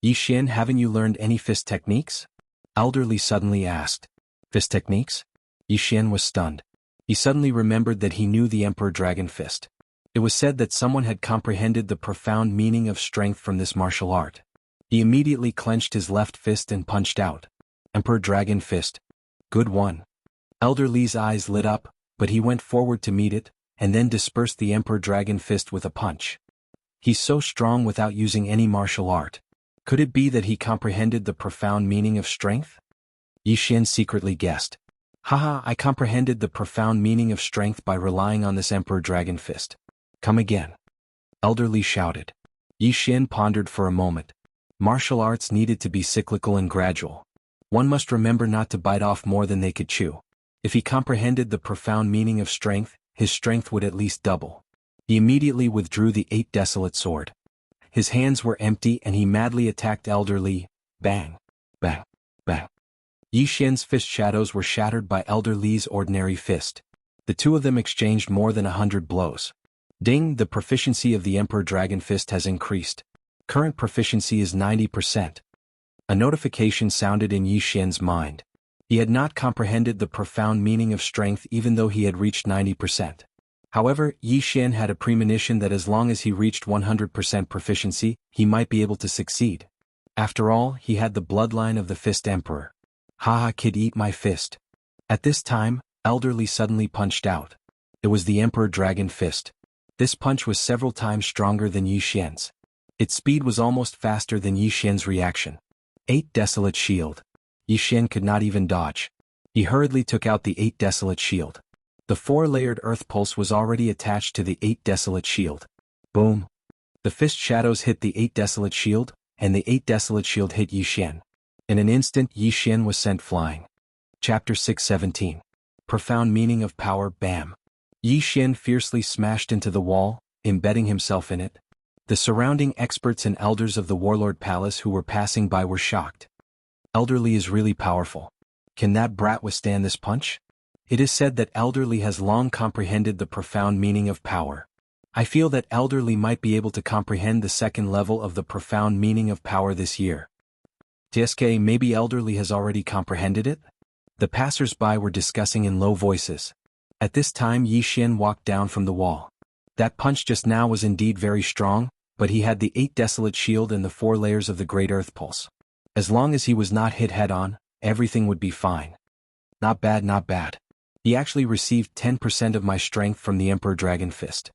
Yi Xian, haven't you learned any fist techniques? Elder Li suddenly asked. Fist techniques? Yi Xian was stunned. He suddenly remembered that he knew the Emperor Dragon Fist. It was said that someone had comprehended the profound meaning of strength from this martial art. He immediately clenched his left fist and punched out. Emperor Dragon Fist. Good one. Elder Li's eyes lit up, but he went forward to meet it, and then dispersed the Emperor Dragon Fist with a punch. He's so strong without using any martial art. Could it be that he comprehended the profound meaning of strength? Yi Xian secretly guessed. Haha, I comprehended the profound meaning of strength by relying on this Emperor Dragon Fist. Come again. Elder Li shouted. Yi Xian pondered for a moment. Martial arts needed to be cyclical and gradual. One must remember not to bite off more than they could chew. If he comprehended the profound meaning of strength, his strength would at least double. He immediately withdrew the 8 desolate sword. His hands were empty and he madly attacked Elder Li. Bang! Bang! Bang! Yi Xian's fist shadows were shattered by Elder Li's ordinary fist. The two of them exchanged more than 100 blows. Ding! The proficiency of the Emperor Dragon Fist has increased. Current proficiency is 90%. A notification sounded in Yi Xian's mind. He had not comprehended the profound meaning of strength even though he had reached 90%. However, Yi Xian had a premonition that as long as he reached 100% proficiency, he might be able to succeed. After all, he had the bloodline of the Fist Emperor. Haha, kid, eat my fist. At this time, Elder Li suddenly punched out. It was the Emperor Dragon Fist. This punch was several times stronger than Yi Xian's. Its speed was almost faster than Yi Xian's reaction. 8 Desolate Shield. Yi Xian could not even dodge. He hurriedly took out the 8 Desolate Shield. The 4-layered Earth Pulse was already attached to the 8 Desolate Shield. Boom. The fist shadows hit the 8 Desolate Shield, and the 8 Desolate Shield hit Yi Xian. In an instant Yi Xian was sent flying. Chapter 617. Profound Meaning of Power. Bam. Yi Xian fiercely smashed into the wall, embedding himself in it. The surrounding experts and elders of the Warlord Palace who were passing by were shocked. Elderly is really powerful. Can that brat withstand this punch? It is said that Elderly has long comprehended the profound meaning of power. I feel that Elderly might be able to comprehend the second level of the profound meaning of power this year. TSK, maybe Elderly has already comprehended it? The passers-by were discussing in low voices. At this time Yi Xian walked down from the wall. That punch just now was indeed very strong, but he had the 8 Desolate Shield and the 4 layers of the Great Earth Pulse. As long as he was not hit head-on, everything would be fine. Not bad, not bad. He actually received 10% of my strength from the Emperor Dragon Fist.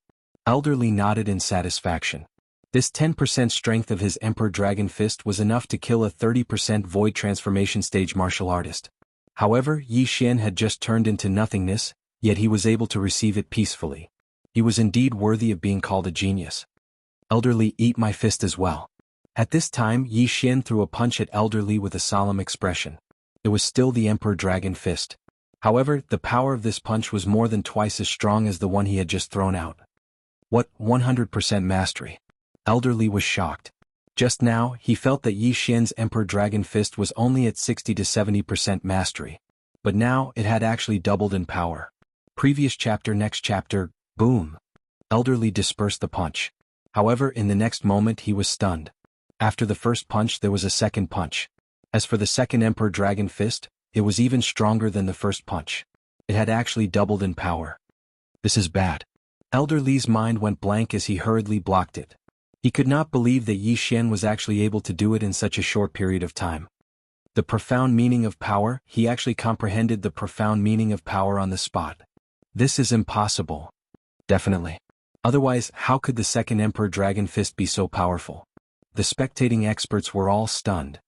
Elderly nodded in satisfaction. This 10% strength of his Emperor Dragon Fist was enough to kill a 30% Void Transformation stage martial artist. However, Yi Xian had just turned into nothingness, yet he was able to receive it peacefully. He was indeed worthy of being called a genius. Elderly, eat my fist as well. At this time Yi Xian threw a punch at Elderly with a solemn expression. It was still the Emperor Dragon Fist. However, the power of this punch was more than twice as strong as the one he had just thrown out. What, 100% mastery? Elderly was shocked. Just now, he felt that Yi Xian's Emperor Dragon Fist was only at 60 to 70% mastery. But now, it had actually doubled in power. Previous chapter, next chapter, boom. Elderly dispersed the punch. However, in the next moment he was stunned. After the first punch there was a second punch. As for the second Emperor Dragon Fist, it was even stronger than the first punch. It had actually doubled in power. This is bad. Elderly's mind went blank as he hurriedly blocked it. He could not believe that Yi Xian was actually able to do it in such a short period of time. The profound meaning of power, he actually comprehended the profound meaning of power on the spot. This is impossible. Definitely. Otherwise, how could the second Emperor Dragon Fist be so powerful? The spectating experts were all stunned.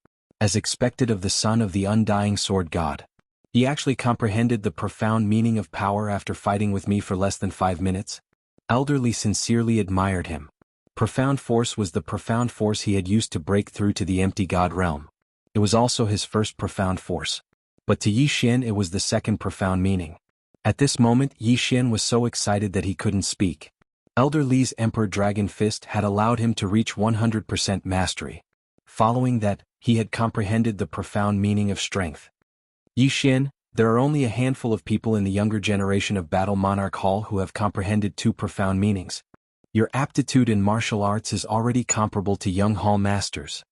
As expected of the son of the undying sword god. He actually comprehended the profound meaning of power after fighting with me for less than 5 minutes. Elderly sincerely admired him. Profound force was the profound force he had used to break through to the empty god realm. It was also his first profound force. But to Yi Xian it was the second profound meaning. At this moment Yi Xian was so excited that he couldn't speak. Elderly's Emperor Dragon Fist had allowed him to reach 100% mastery. Following that, he had comprehended the profound meaning of strength. Yi Xian, there are only a handful of people in the younger generation of Battle Monarch Hall who have comprehended 2 profound meanings. Your aptitude in martial arts is already comparable to young hall masters.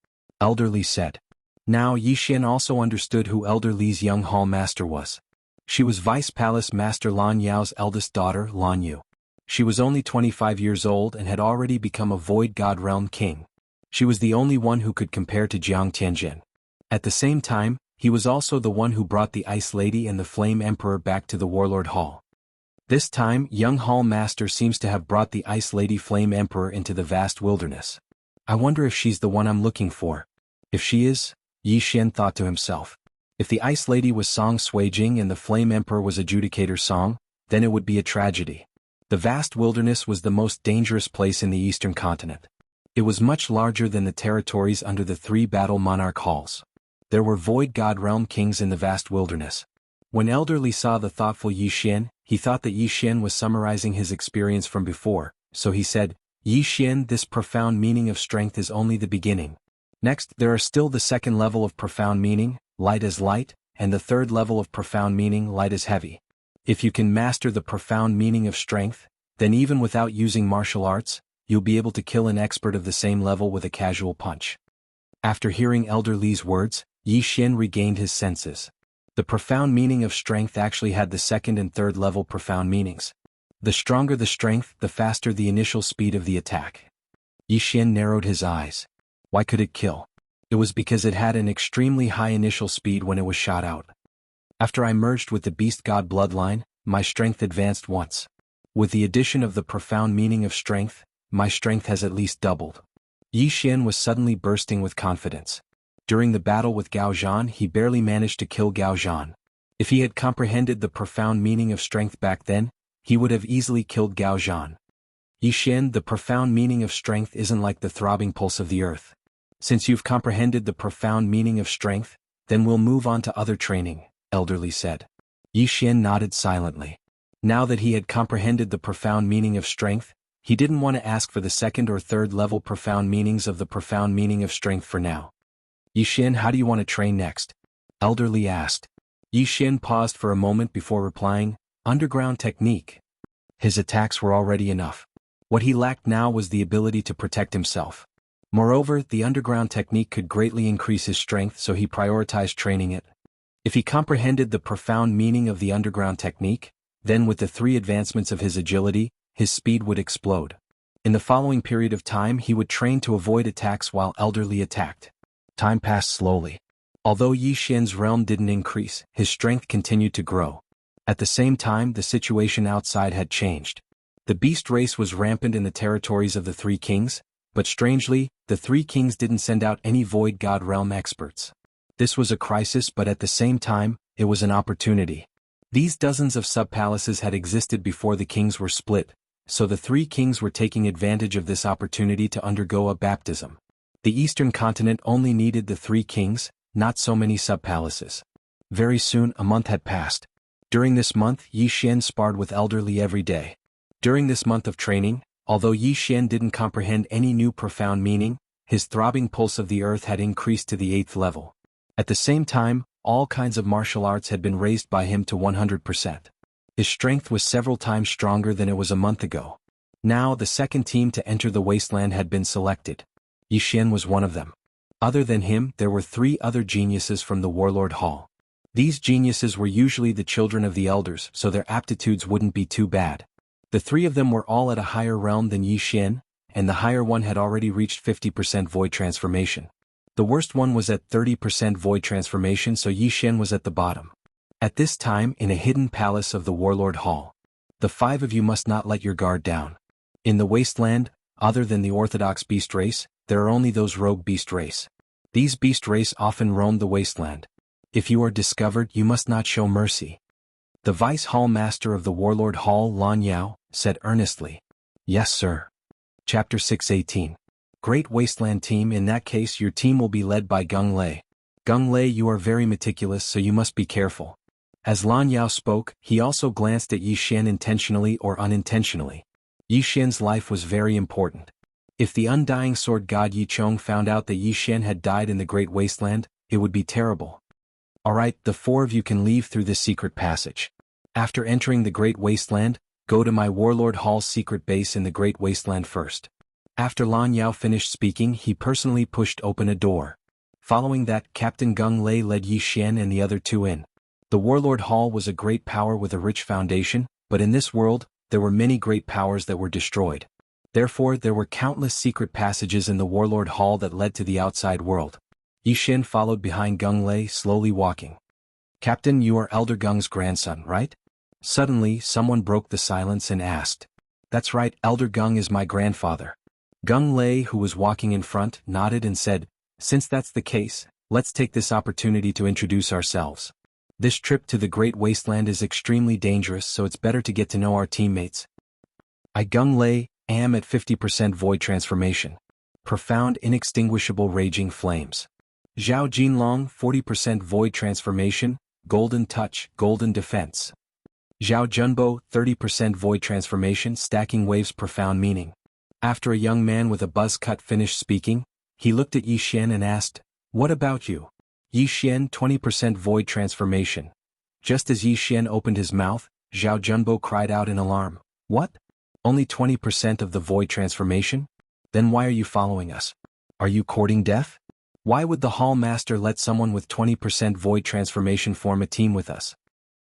Elderly said. Now Yi Xian also understood who Elderly's young hall master was. She was Vice Palace Master Lan Yao's eldest daughter, Lan Yu. She was only 25 years old and had already become a Void God Realm king. She was the only one who could compare to Jiang Tianjin. At the same time, he was also the one who brought the Ice Lady and the Flame Emperor back to the Warlord Hall. This time, young Hall Master seems to have brought the Ice Lady Flame Emperor into the vast wilderness. I wonder if she's the one I'm looking for. If she is, Yi Xian thought to himself. If the Ice Lady was Song Suijing and the Flame Emperor was Adjudicator Song, then it would be a tragedy. The vast wilderness was the most dangerous place in the eastern continent. It was much larger than the territories under the 3 Battle Monarch Halls. There were Void God Realm kings in the vast wilderness. When Elderly saw the thoughtful Yi Xian, he thought that Yi Xian was summarizing his experience from before, so he said, Yi Xian, this profound meaning of strength is only the beginning. Next, there are still the second level of profound meaning, light as light, and the third level of profound meaning, light as heavy. If you can master the profound meaning of strength, then even without using martial arts, you'll be able to kill an expert of the same level with a casual punch. After hearing Elderly's words, Yi Xian regained his senses. The profound meaning of strength actually had the second and third level profound meanings. The stronger the strength, the faster the initial speed of the attack. Yi Xian narrowed his eyes. Why could it kill? It was because it had an extremely high initial speed when it was shot out. After I merged with the Beast God bloodline, my strength advanced once. With the addition of the profound meaning of strength, my strength has at least doubled. Yi Xian was suddenly bursting with confidence. During the battle with Gao Zhan, he barely managed to kill Gao Zhan. If he had comprehended the profound meaning of strength back then, he would have easily killed Gao Zhan. Yi Xian, the profound meaning of strength isn't like the throbbing pulse of the earth. Since you've comprehended the profound meaning of strength, then we'll move on to other training, Elderly said. Yi Xian nodded silently. Now that he had comprehended the profound meaning of strength, he didn't want to ask for the second or third level profound meanings of the profound meaning of strength for now. Yi Xian, how do you want to train next? Elderly asked. Yi Xian paused for a moment before replying, underground technique. His attacks were already enough. What he lacked now was the ability to protect himself. Moreover, the underground technique could greatly increase his strength, so he prioritized training it. If he comprehended the profound meaning of the underground technique, then with the 3 advancements of his agility, his speed would explode. In the following period of time he would train to avoid attacks while Elderly attacked. Time passed slowly. Although Yi Xian's realm didn't increase, his strength continued to grow. At the same time, the situation outside had changed. The beast race was rampant in the territories of the 3 kings, but strangely, the 3 kings didn't send out any Void God realm experts. This was a crisis, but at the same time, it was an opportunity. These dozens of sub-palaces had existed before the kings were split, so the 3 kings were taking advantage of this opportunity to undergo a baptism. The eastern continent only needed the 3 kings, not so many sub-palaces. Very soon a month had passed. During this month Yi Xian sparred with Elderly every day. During this month of training, although Yi Xian didn't comprehend any new profound meaning, his throbbing pulse of the earth had increased to the 8th level. At the same time, all kinds of martial arts had been raised by him to 100%. His strength was several times stronger than it was a month ago. Now the second team to enter the wasteland had been selected. Yi Xian was one of them. Other than him, there were 3 other geniuses from the Warlord Hall. These geniuses were usually the children of the elders, so their aptitudes wouldn't be too bad. The 3 of them were all at a higher realm than Yi Xian, and the higher one had already reached 50% void transformation. The worst one was at 30% void transformation, so Yi Xian was at the bottom. At this time, in a hidden palace of the Warlord Hall, the 5 of you must not let your guard down. In the wasteland, other than the orthodox beast race, there are only those rogue beast race. These beast race often roam the wasteland. If you are discovered, you must not show mercy. The Vice Hall Master of the Warlord Hall, Lan Yao, said earnestly. Yes, sir. Chapter 618. Great Wasteland Team. In that case, your team will be led by Gung Lei. Gung Lei, you are very meticulous, so you must be careful. As Lan Yao spoke, he also glanced at Yi Xian intentionally or unintentionally. Yi Xian's life was very important. If the undying sword god Yi Chong found out that Yi Xian had died in the Great Wasteland, it would be terrible. Alright, the 4 of you can leave through this secret passage. After entering the Great Wasteland, go to my Warlord Hall's secret base in the Great Wasteland first. After Lan Yao finished speaking, he personally pushed open a door. Following that, Captain Gung Lei led Yi Xian and the other 2 in. The Warlord Hall was a great power with a rich foundation, but in this world, there were many great powers that were destroyed. Therefore, there were countless secret passages in the Warlord Hall that led to the outside world. Yi Xian followed behind Gung Lei, slowly walking. Captain, you are Elder Gung's grandson, right? Suddenly, someone broke the silence and asked. That's right, Elder Gung is my grandfather. Gung Lei, who was walking in front, nodded and said, since that's the case, let's take this opportunity to introduce ourselves. This trip to the Great Wasteland is extremely dangerous, so it's better to get to know our teammates. I, Gung Lei, am at 50% void transformation. Profound inextinguishable raging flames. Zhao Jinlong 40% void transformation, golden touch, golden defense. Zhao Junbo 30% void transformation, stacking waves, profound meaning. After a young man with a buzz cut finished speaking, he looked at Yi Xian and asked, what about you? Yi Xian 20% void transformation. Just as Yi Xian opened his mouth, Zhao Junbo cried out in alarm. What? Only 20% of the void transformation? Then why are you following us? Are you courting death? Why would the Hall Master let someone with 20% void transformation form a team with us?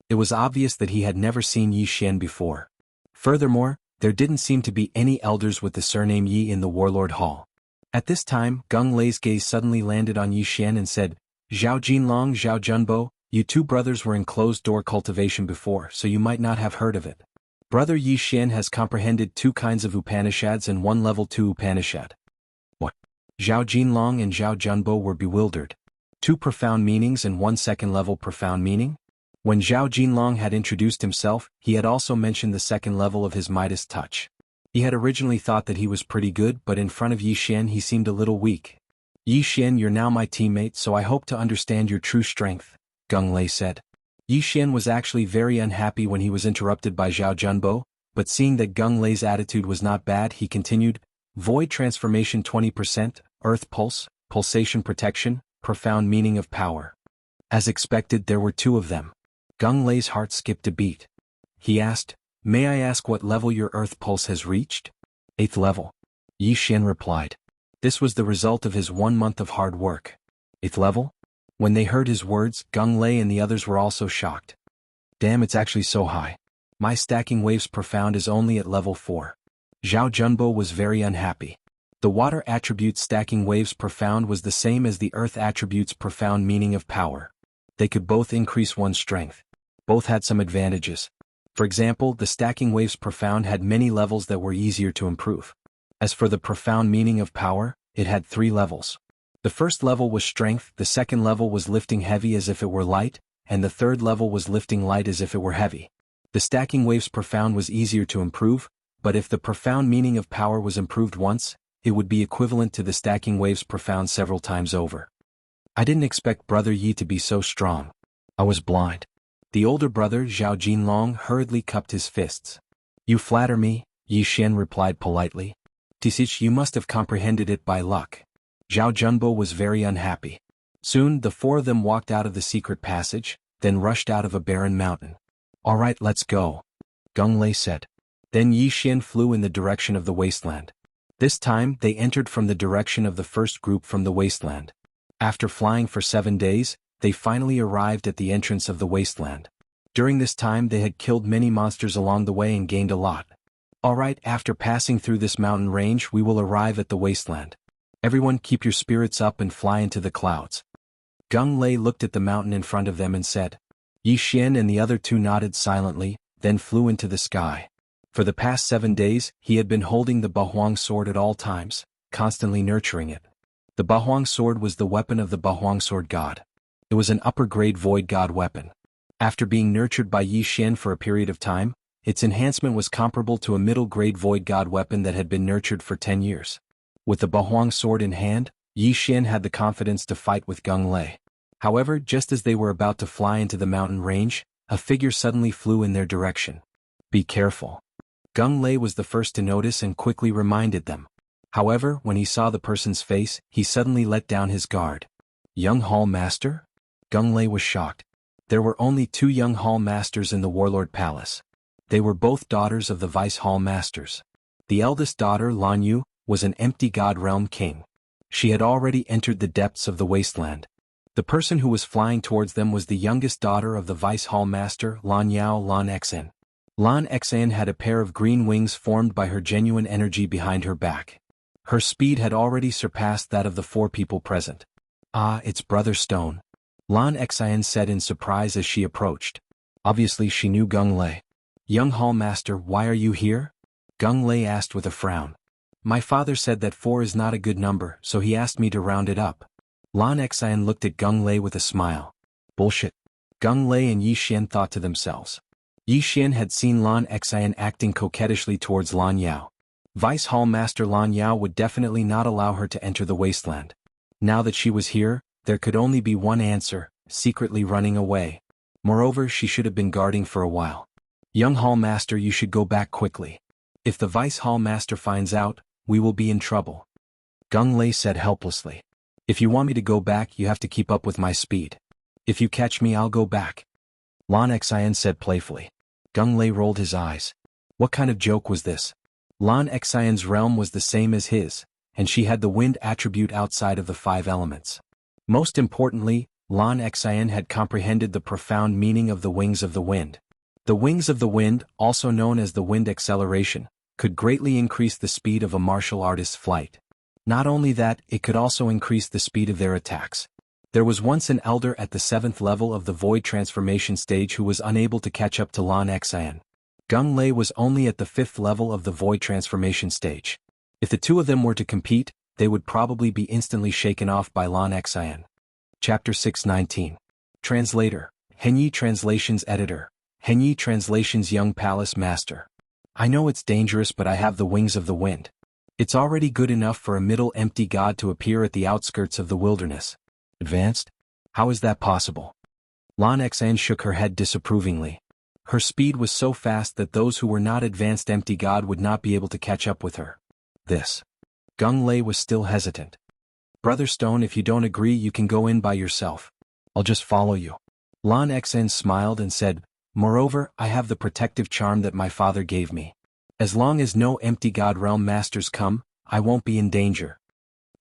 It was obvious that he had never seen Yi Xian before. Furthermore, there didn't seem to be any elders with the surname Yi in the Warlord Hall. At this time, Gung Lei's gaze suddenly landed on Yi Xian and said, Zhao Jinlong, Zhao Junbo, you 2 brothers were in closed-door cultivation before, so you might not have heard of it. Brother Yi Xian has comprehended 2 kinds of Upanishads and 1 level 2 Upanishad. What? Zhao Jinlong and Zhao Junbo were bewildered. 2 profound meanings and 1 second-level profound meaning? When Zhao Jinlong had introduced himself, he had also mentioned the second level of his Midas touch. He had originally thought that he was pretty good, but in front of Yi Xian he seemed a little weak. Yi Xian, you're now my teammate, so I hope to understand your true strength, Gung Lei said. Yi Xian was actually very unhappy when he was interrupted by Zhao Junbo, but seeing that Gung Lei's attitude was not bad, he continued, Void transformation 20%, Earth pulse, pulsation protection, profound meaning of power. As expected, there were 2 of them. Gung Lei's heart skipped a beat. He asked, May I ask what level your Earth pulse has reached? 8th level. Yi Xian replied. This was the result of his 1 month of hard work. 8th level? When they heard his words, Gung Lei and the others were also shocked. Damn, it's actually so high. My stacking waves profound is only at level 4. Zhao Junbo was very unhappy. The water attribute's stacking waves profound was the same as the earth attribute's profound meaning of power. They could both increase one's strength. Both had some advantages. For example, the stacking waves profound had many levels that were easier to improve. As for the profound meaning of power, it had 3 levels. The first level was strength, the second level was lifting heavy as if it were light, and the third level was lifting light as if it were heavy. The stacking waves profound was easier to improve, but if the profound meaning of power was improved once, it would be equivalent to the stacking waves profound several times over. I didn't expect Brother Yi to be so strong. I was blind. The older brother, Zhao Jinlong, hurriedly cupped his fists. You flatter me, Yi Xian replied politely. Tisich, you must have comprehended it by luck. Zhao Junbo was very unhappy. Soon, the 4 of them walked out of the secret passage, then rushed out of a barren mountain. All right, let's go, Gung Lei said. Then Yi Xian flew in the direction of the wasteland. This time, they entered from the direction of the first group from the wasteland. After flying for 7 days, they finally arrived at the entrance of the wasteland. During this time, they had killed many monsters along the way and gained a lot. All right, after passing through this mountain range, we will arrive at the wasteland. Everyone keep your spirits up and fly into the clouds. Gung Lei looked at the mountain in front of them and said. Yi Xian and the other 2 nodded silently, then flew into the sky. For the past 7 days, he had been holding the Bahuang sword at all times, constantly nurturing it. The Bahuang sword was the weapon of the Bahuang sword god. It was an upper-grade void god weapon. After being nurtured by Yi Xian for a period of time, its enhancement was comparable to a middle-grade void god weapon that had been nurtured for 10 years. With the Bahuang sword in hand, Yi Xian had the confidence to fight with Gung Lei. However, just as they were about to fly into the mountain range, a figure suddenly flew in their direction. Be careful. Gung Lei was the first to notice and quickly reminded them. However, when he saw the person's face, he suddenly let down his guard. Young Hall Master? Gung Lei was shocked. There were only 2 young Hall Masters in the Warlord Palace. They were both daughters of the Vice Hall Masters. The eldest daughter, Lan Yu, was an empty god realm king. She had already entered the depths of the wasteland. The person who was flying towards them was the youngest daughter of the Vice Hall Master, Lan Yao Lan Xen. Lan Xen had a pair of green wings formed by her genuine energy behind her back. Her speed had already surpassed that of the 4 people present. Ah, it's Brother Stone. Lan Xen said in surprise as she approached. Obviously she knew Gung Lei. Young Hall Master, why are you here? Gung Lei asked with a frown. My father said that 4 is not a good number, so he asked me to round it up. Lan Xen looked at Gung Lei with a smile. Bullshit. Gung Lei and Yi Xian thought to themselves. Yi Xian had seen Lan Xen acting coquettishly towards Lan Yao. Vice Hall Master Lan Yao would definitely not allow her to enter the wasteland. Now that she was here, there could only be one answer, secretly running away. Moreover, she should have been guarding for a while. Young Hall Master, you should go back quickly. If the Vice Hall Master finds out, we will be in trouble. Gung Lei said helplessly. If you want me to go back, you have to keep up with my speed. If you catch me, I'll go back. Lan Xen said playfully. Gung Lei rolled his eyes. What kind of joke was this? Lan Xen's realm was the same as his, and she had the wind attribute outside of the 5 elements. Most importantly, Lan Xen had comprehended the profound meaning of the wings of the wind. The wings of the wind, also known as the wind acceleration, could greatly increase the speed of a martial artist's flight. Not only that, it could also increase the speed of their attacks. There was once an elder at the 7th level of the void transformation stage who was unable to catch up to Lan Xen. Gung Lei was only at the 5th level of the void transformation stage. If the two of them were to compete, they would probably be instantly shaken off by Lan Xian. Chapter 619. Translator, Henyi Translations Editor, Henyi Translations Young Palace Master. I know it's dangerous, but I have the wings of the wind. It's already good enough for a middle empty god to appear at the outskirts of the wilderness. Advanced? How is that possible? Lan Xian shook her head disapprovingly. Her speed was so fast that those who were not advanced empty god would not be able to catch up with her. Gung Lei was still hesitant. Brother Stone, if you don't agree, you can go in by yourself. I'll just follow you. Lan Xian smiled and said, moreover, I have the protective charm that my father gave me. As long as no empty god realm masters come, I won't be in danger.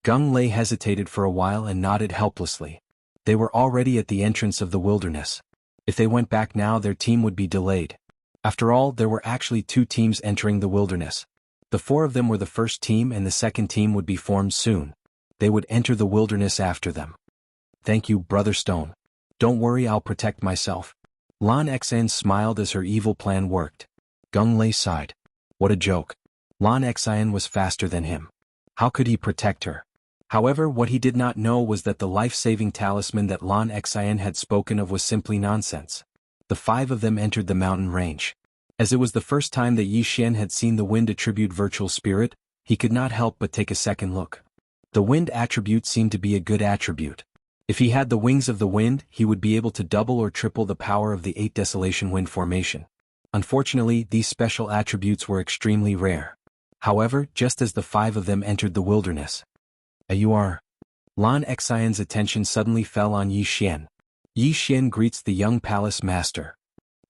Gung Lei hesitated for a while and nodded helplessly. They were already at the entrance of the wilderness. If they went back now, their team would be delayed. After all, there were actually 2 teams entering the wilderness. The 4 of them were the first team and the second team would be formed soon. They would enter the wilderness after them. Thank you, Brother Stone. Don't worry, I'll protect myself. Lan Xian smiled as her evil plan worked. Gung Lei sighed. What a joke. Lan Xian was faster than him. How could he protect her? However, what he did not know was that the life-saving talisman that Lan Xian had spoken of was simply nonsense. The 5 of them entered the mountain range. As it was the first time that Yi Xian had seen the wind attribute virtual spirit, he could not help but take a second look. The wind attribute seemed to be a good attribute. If he had the wings of the wind, he would be able to double or triple the power of the 8 Desolation Wind formation. Unfortunately, these special attributes were extremely rare. However, just as the 5 of them entered the wilderness. You are. Lan Xian's attention suddenly fell on Yi Xian. Yi Xian greets the young palace master.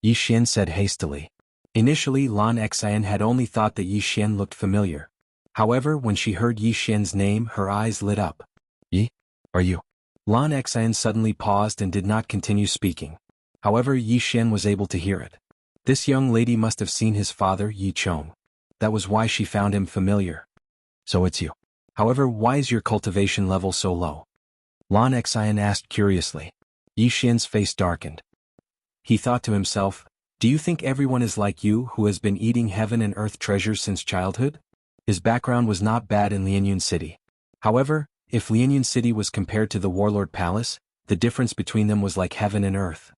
Yi Xian said hastily. Initially, Lan Xian had only thought that Yi Xian looked familiar. However, when she heard Yi Xian's name, her eyes lit up. Yi? Are you? Lan Xian suddenly paused and did not continue speaking. However, Yi Xian was able to hear it. This young lady must have seen his father, Yi Chong. That was why she found him familiar. So it's you. However, why is your cultivation level so low? Lan Xian asked curiously. Yi Xian's face darkened. He thought to himself, do you think everyone is like you who has been eating heaven and earth treasures since childhood? His background was not bad in Lianyun City. However, if Lianyun City was compared to the Warlord Palace, the difference between them was like heaven and earth.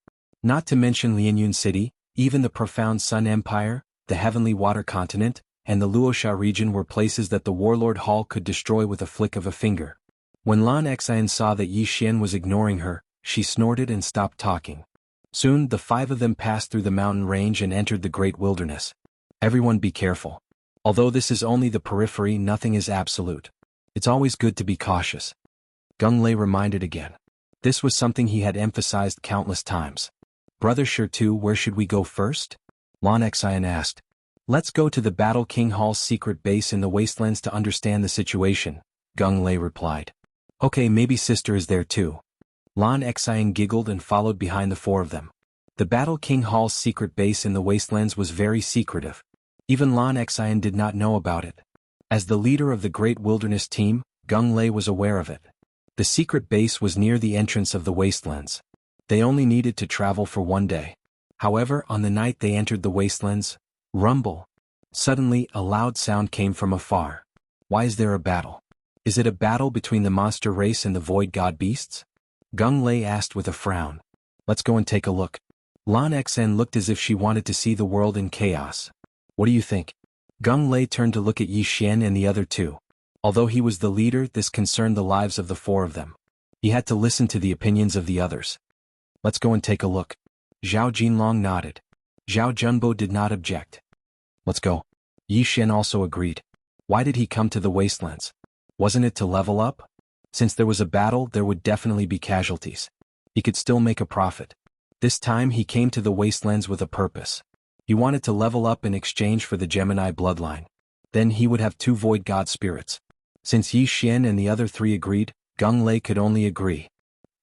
Not to mention Lianyun City, even the profound Sun Empire, the Heavenly Water Continent, and the Luosha region were places that the Warlord Hall could destroy with a flick of a finger. When Lan Xian saw that Yi Xian was ignoring her, she snorted and stopped talking. Soon, the 5 of them passed through the mountain range and entered the great wilderness. Everyone be careful. Although this is only the periphery, nothing is absolute. It's always good to be cautious. Gung Lei reminded again. This was something he had emphasized countless times. Brother Shirtu, where should we go first? Lan Xian asked. Let's go to the Battle King Hall's secret base in the wastelands to understand the situation, Gung Lei replied. Okay, maybe sister is there too. Lan Xian giggled and followed behind the 4 of them. The Battle King Hall's secret base in the wastelands was very secretive. Even Lan Xian did not know about it. As the leader of the Great Wilderness team, Gung Lei was aware of it. The secret base was near the entrance of the wastelands. They only needed to travel for 1 day. However, on the night they entered the wastelands, rumble. Suddenly, a loud sound came from afar. Why is there a battle? Is it a battle between the monster race and the void god beasts? Gung Lei asked with a frown. Let's go and take a look. Lan Xian looked as if she wanted to see the world in chaos. What do you think? Gung Lei turned to look at Yi Xian and the other 2. Although he was the leader, this concerned the lives of the 4 of them. He had to listen to the opinions of the others. Let's go and take a look. Zhao Jinlong nodded. Zhao Junbo did not object. Let's go. Yi Xian also agreed. Why did he come to the wastelands? Wasn't it to level up? Since there was a battle, there would definitely be casualties. He could still make a profit. This time he came to the wastelands with a purpose. He wanted to level up in exchange for the Gemini bloodline. Then he would have 2 void god spirits. Since Yi Xian and the other 3 agreed, Gung Lei could only agree.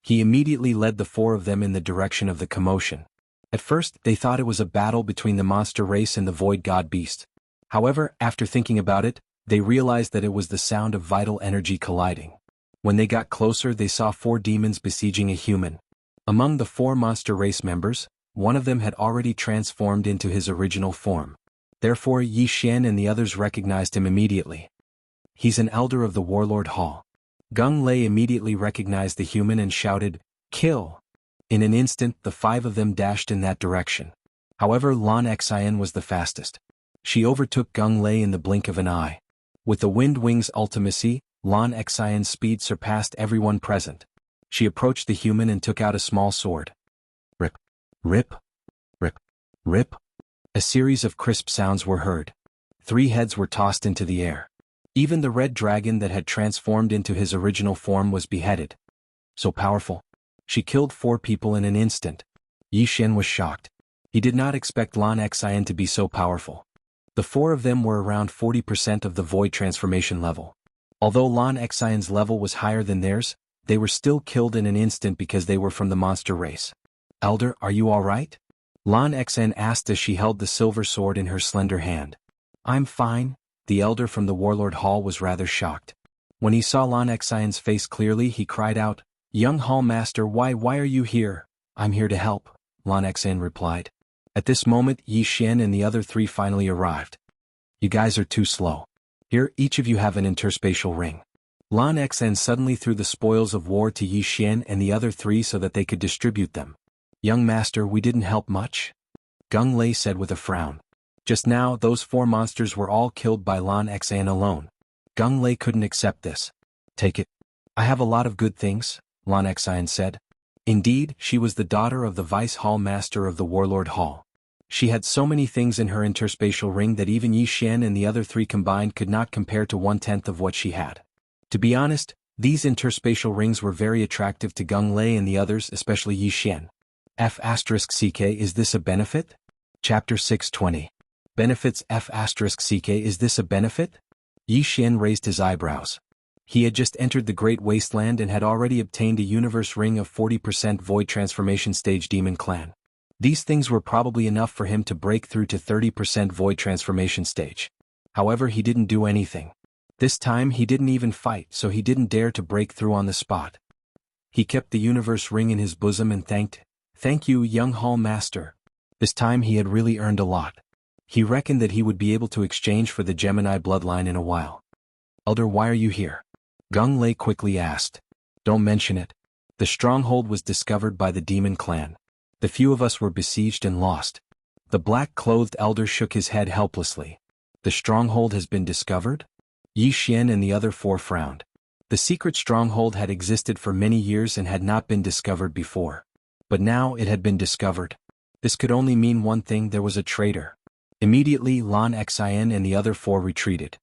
He immediately led the 4 of them in the direction of the commotion. At first, they thought it was a battle between the monster race and the void god beast. However, after thinking about it, they realized that it was the sound of vital energy colliding. When they got closer, they saw 4 demons besieging a human. Among the 4 monster race members, one of them had already transformed into his original form. Therefore Yi Xian and the others recognized him immediately. He's an elder of the Warlord Hall. Gung Lei immediately recognized the human and shouted, "Kill!" In an instant the 5 of them dashed in that direction. However, Lan Xian was the fastest. She overtook Gung Lei in the blink of an eye. With the Wind Wings ultimacy, Lan Xian's speed surpassed everyone present. She approached the human and took out a small sword. Rip, rip, rip, rip. A series of crisp sounds were heard. 3 heads were tossed into the air. Even the red dragon that had transformed into his original form was beheaded. So powerful. She killed 4 people in an instant. Yi Xian was shocked. He did not expect Lan Xian to be so powerful. The 4 of them were around 40% of the void transformation level. Although Lan Xian's level was higher than theirs, they were still killed in an instant because they were from the monster race. "Elder, are you alright?" Lan Xian asked as she held the silver sword in her slender hand. "I'm fine." The elder from the Warlord Hall was rather shocked. When he saw Lan Xian's face clearly, he cried out, "Young Hall Master, why are you here?" "I'm here to help," Lan Xian replied. At this moment Yi Xian and the other 3 finally arrived. "You guys are too slow. Here, each of you have an interspatial ring." Lan Xian suddenly threw the spoils of war to Yi Xian and the other 3 so that they could distribute them. "Young master, we didn't help much," Gung Lei said with a frown. Just now those 4 monsters were all killed by Lan Xian alone. Gung Lei couldn't accept this. "Take it. I have a lot of good things," Lan Xian said. Indeed, she was the daughter of the Vice Hall Master of the Warlord Hall. She had so many things in her interspatial ring that even Yi Xian and the other 3 combined could not compare to 1/10 of what she had. To be honest, these interspatial rings were very attractive to Gung Lei and the others, especially Yi Xian. F***ck, is this a benefit? Chapter 620. Benefits F***ck, is this a benefit? Yi Xian raised his eyebrows. He had just entered the Great Wasteland and had already obtained a universe ring of 40% void transformation stage demon clan. These things were probably enough for him to break through to 30% void transformation stage. However, he didn't do anything. This time he didn't even fight, so he didn't dare to break through on the spot. He kept the universe ring in his bosom and "Thank you, young Hall Master." This time he had really earned a lot. He reckoned that he would be able to exchange for the Gemini bloodline in a while. "Elder, why are you here?" Gung Lei quickly asked. "Don't mention it. The stronghold was discovered by the demon clan. The few of us were besieged and lost." The black-clothed elder shook his head helplessly. "The stronghold has been discovered?" Yi Xian and the other 4 frowned. The secret stronghold had existed for many years and had not been discovered before. But now it had been discovered. This could only mean one thing: there was a traitor. Immediately Lan Xian and the other 4 retreated.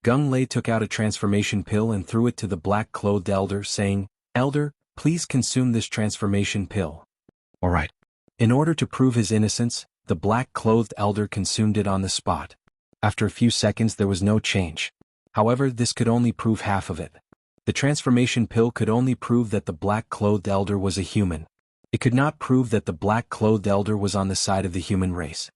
Gung Lei took out a transformation pill and threw it to the black-clothed elder, saying, "Elder, please consume this transformation pill." "Alright." In order to prove his innocence, the black-clothed elder consumed it on the spot. After a few seconds there was no change. However, this could only prove half of it. The transformation pill could only prove that the black-clothed elder was a human. It could not prove that the black-clothed elder was on the side of the human race.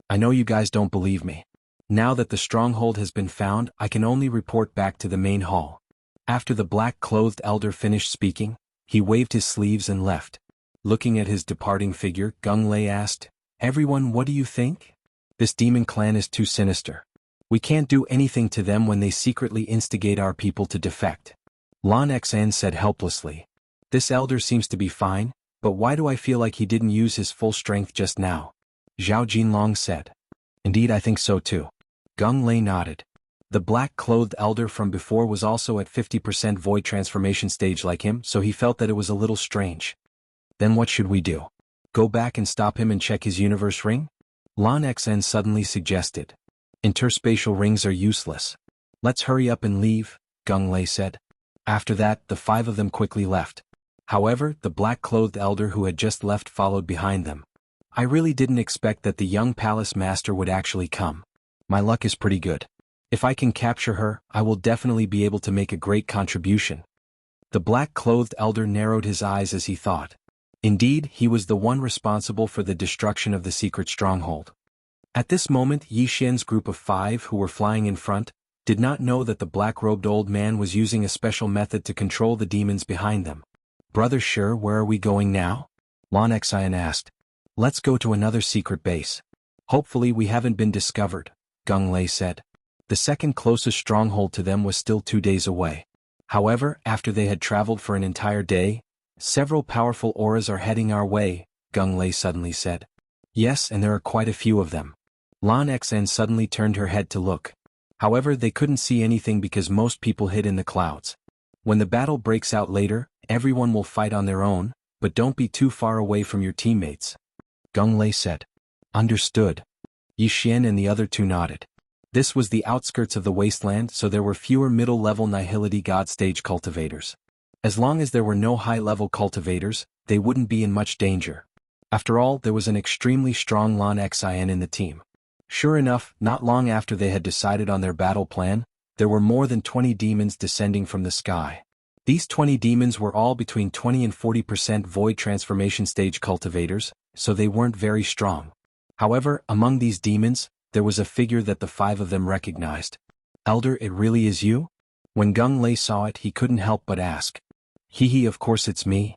"I know you guys don't believe me. Now that the stronghold has been found, I can only report back to the main hall." After the black-clothed elder finished speaking, he waved his sleeves and left. Looking at his departing figure, Gung Lei asked, "Everyone, what do you think? This demon clan is too sinister. We can't do anything to them when they secretly instigate our people to defect." Lan Xian said helplessly, "This elder seems to be fine, but why do I feel like he didn't use his full strength just now?" Zhao Jinlong said. "Indeed, I think so too." Gung Lei nodded. The black-clothed elder from before was also at 50% void transformation stage like him, so he felt that it was a little strange. "Then what should we do? Go back and stop him and check his universe ring?" Lan Xian suddenly suggested. "Interspatial rings are useless. Let's hurry up and leave," Gung Lei said. After that, the 5 of them quickly left. However, the black-clothed elder who had just left followed behind them. "I really didn't expect that the young palace master would actually come. My luck is pretty good. If I can capture her, I will definitely be able to make a great contribution." The black-clothed elder narrowed his eyes as he thought. Indeed, he was the one responsible for the destruction of the secret stronghold. At this moment, Yi Xian's group of 5 who were flying in front did not know that the black-robed old man was using a special method to control the demons behind them. "Brother Shi, where are we going now?" Lan Xian asked. Let's go to another secret base. Hopefully we haven't been discovered, Gung Lei said. The second closest stronghold to them was still 2 days away. However, after they had traveled for an entire day, several powerful auras are heading our way, Gung Lei suddenly said. Yes, and there are quite a few of them. Lan Xen suddenly turned her head to look. However, they couldn't see anything because most people hid in the clouds. When the battle breaks out later, everyone will fight on their own, but don't be too far away from your teammates, Gung Lei said. Understood. Yi Xian and the other two nodded. This was the outskirts of the wasteland, so there were fewer middle-level Nihility God stage cultivators. As long as there were no high-level cultivators, they wouldn't be in much danger. After all, there was an extremely strong Lan Xian in the team. Sure enough, not long after they had decided on their battle plan, there were more than 20 demons descending from the sky. These 20 demons were all between 20 and 40% void transformation stage cultivators, so they weren't very strong. However, among these demons, there was a figure that the 5 of them recognized. Elder, it really is you? When Gung Lei saw it, he couldn't help but ask. Hee, of course it's me.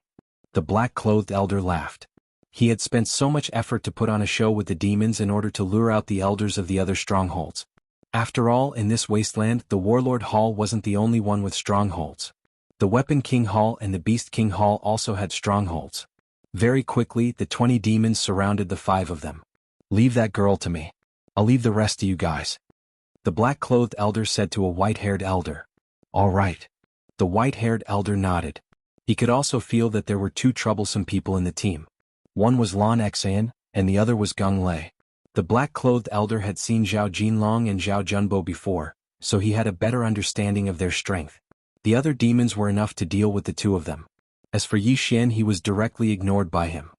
The black-clothed elder laughed. He had spent so much effort to put on a show with the demons in order to lure out the elders of the other strongholds. After all, in this wasteland, the Warlord Hall wasn't the only one with strongholds. The Weapon King Hall and the Beast King Hall also had strongholds. Very quickly, the 20 demons surrounded the 5 of them. Leave that girl to me. I'll leave the rest to you guys. The black-clothed elder said to a white-haired elder. All right. The white-haired elder nodded. He could also feel that there were 2 troublesome people in the team. One was Lan Xan, and the other was Gung Lei. The black-clothed elder had seen Zhao Jinlong and Zhao Junbo before, so he had a better understanding of their strength. The other demons were enough to deal with the 2 of them. As for Yi Xian, he was directly ignored by him.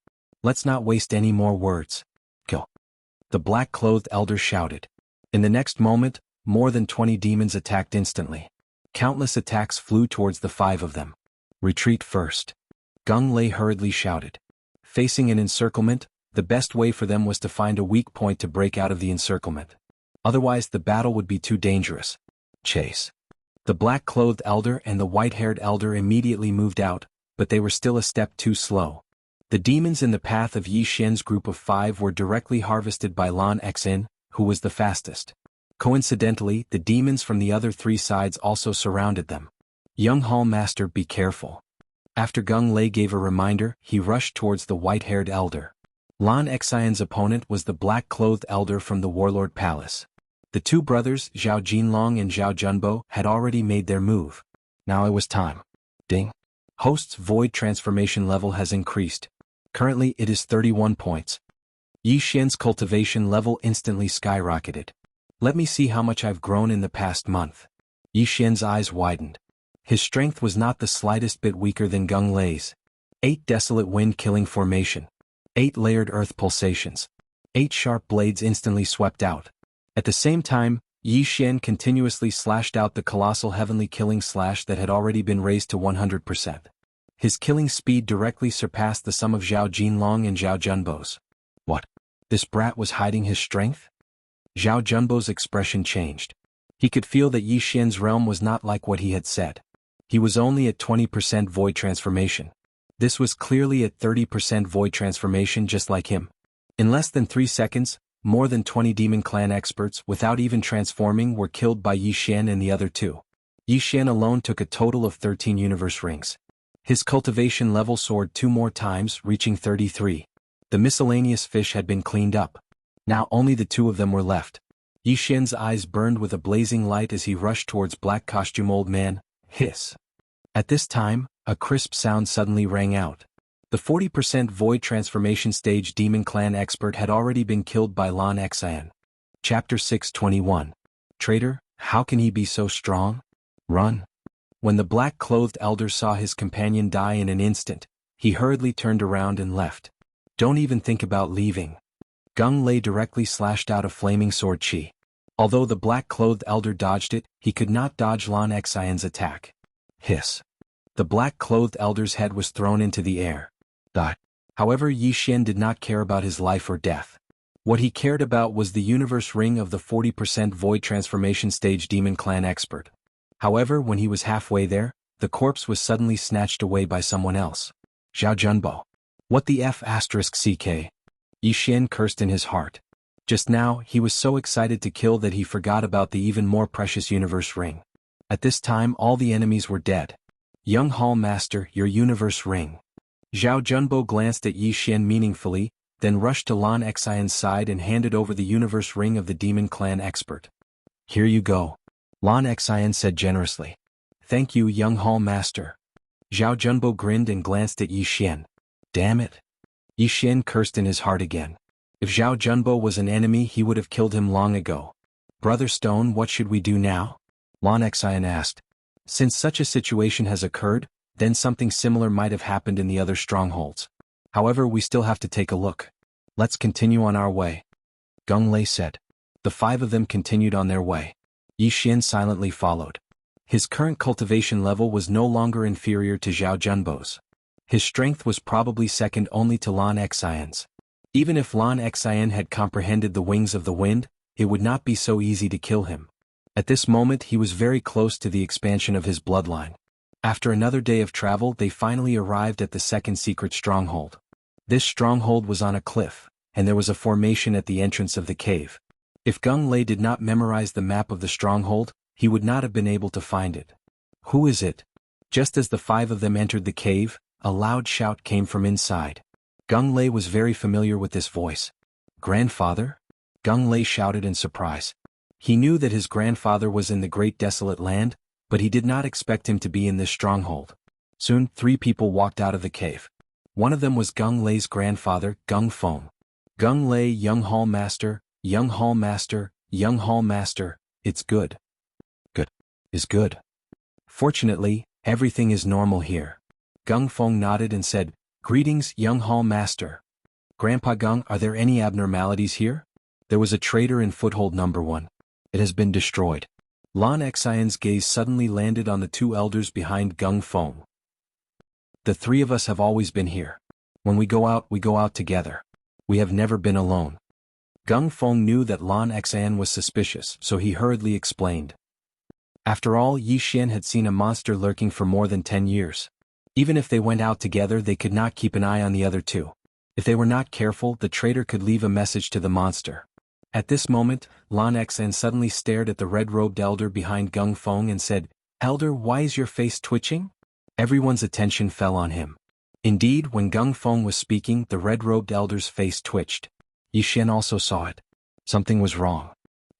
Let's not waste any more words. Kill. The black-clothed elder shouted. In the next moment, more than 20 demons attacked instantly. Countless attacks flew towards the 5 of them. Retreat first. Gung Lei hurriedly shouted. Facing an encirclement, the best way for them was to find a weak point to break out of the encirclement. Otherwise the battle would be too dangerous. Chase. The black-clothed elder and the white-haired elder immediately moved out, but they were still a step too slow. The demons in the path of Yi Xian's group of 5 were directly harvested by Lan Xen, who was the fastest. Coincidentally, the demons from the other 3 sides also surrounded them. Young Hall Master, be careful. After Gung Lei gave a reminder, he rushed towards the white-haired elder. Lan Xian's opponent was the black-clothed elder from the Warlord Palace. The 2 brothers, Zhao Jinlong and Zhao Junbo, had already made their move. Now it was time. Ding. Host's void transformation level has increased. Currently it is 31 points. Yi Xian's cultivation level instantly skyrocketed. Let me see how much I've grown in the past month. Yi Xian's eyes widened. His strength was not the slightest bit weaker than Gung Lei's. 8 desolate wind-killing formation. 8 layered earth pulsations. 8 sharp blades instantly swept out. At the same time, Yi Xian continuously slashed out the colossal heavenly killing slash that had already been raised to 100%. His killing speed directly surpassed the sum of Zhao Jinlong and Zhao Junbo's. What? This brat was hiding his strength? Zhao Junbo's expression changed. He could feel that Yi Xian's realm was not like what he had said. He was only at 20% void transformation. This was clearly at 30% void transformation just like him. In less than 3 seconds, more than 20 Demon Clan experts without even transforming were killed by Yi Xian and the other 2. Yi Xian alone took a total of 13 universe rings. His cultivation level soared 2 more times, reaching 33. The miscellaneous fish had been cleaned up. Now only the 2 of them were left. Yi Xian's eyes burned with a blazing light as he rushed towards Black Costume Old Man. Hiss. At this time, a crisp sound suddenly rang out. The 40% void transformation stage Demon Clan expert had already been killed by Lan Xian. Chapter 621. Traitor, how can he be so strong? Run. When the black-clothed elder saw his companion die in an instant, he hurriedly turned around and left. Don't even think about leaving. Gung Lei directly slashed out a flaming sword chi. Although the black-clothed elder dodged it, he could not dodge Lan Xian's attack. Hiss. The black-clothed elder's head was thrown into the air. Die. However, Yi Xian did not care about his life or death. What he cared about was the universe ring of the 40% void transformation stage Demon Clan expert. However, when he was halfway there, the corpse was suddenly snatched away by someone else. Zhao Junbo. What the F***ck? Yi Xian cursed in his heart. Just now, he was so excited to kill that he forgot about the even more precious universe ring. At this time all the enemies were dead. Young Hall Master, your universe ring. Zhao Junbo glanced at Yi Xian meaningfully, then rushed to Lan Xian's side and handed over the universe ring of the demon clan expert. Here you go. Lan Xian said generously. Thank you, young Hall Master. Zhao Junbo grinned and glanced at Yi Xian. Damn it. Yi Xian cursed in his heart again. If Zhao Junbo was an enemy he would have killed him long ago. Brother Stone, what should we do now? Lan Xian asked. Since such a situation has occurred, then something similar might have happened in the other strongholds. However, we still have to take a look. Let's continue on our way. Gung Lei said. The 5 of them continued on their way. Yi Xian silently followed. His current cultivation level was no longer inferior to Zhao Junbo's. His strength was probably second only to Lan Xian's. Even if Lan Xian had comprehended the wings of the wind, it would not be so easy to kill him. At this moment he was very close to the expansion of his bloodline. After another day of travel they finally arrived at the second secret stronghold. This stronghold was on a cliff, and there was a formation at the entrance of the cave. If Gung Lei did not memorize the map of the stronghold, he would not have been able to find it. Who is it? Just as the 5 of them entered the cave, a loud shout came from inside. Gung Lei was very familiar with this voice. Grandfather? Gung Lei shouted in surprise. He knew that his grandfather was in the great desolate land, but he did not expect him to be in this stronghold. Soon 3 people walked out of the cave. One of them was Gung Lei's grandfather, Gung Feng. Gung Lei, young Hall Master, young Hall Master, young Hall Master, it's good. Good. Is good. Fortunately, everything is normal here. Gung Feng nodded and said, Greetings, young Hall Master. Grandpa Gung, are there any abnormalities here? There was a traitor in foothold number 1. It has been destroyed. Lan Xian's gaze suddenly landed on the 2 elders behind Gung Feng. The 3 of us have always been here. When we go out together. We have never been alone. Gung Feng knew that Lan Xian was suspicious, so he hurriedly explained. After all, Yi Xian had seen a monster lurking for more than 10 years. Even if they went out together they could not keep an eye on the other 2. If they were not careful, the traitor could leave a message to the monster. At this moment, Lan Xian suddenly stared at the red-robed elder behind Gung Feng and said, Elder, why is your face twitching? Everyone's attention fell on him. Indeed, when Gung Feng was speaking, the red-robed elder's face twitched. Yi Xian also saw it. Something was wrong.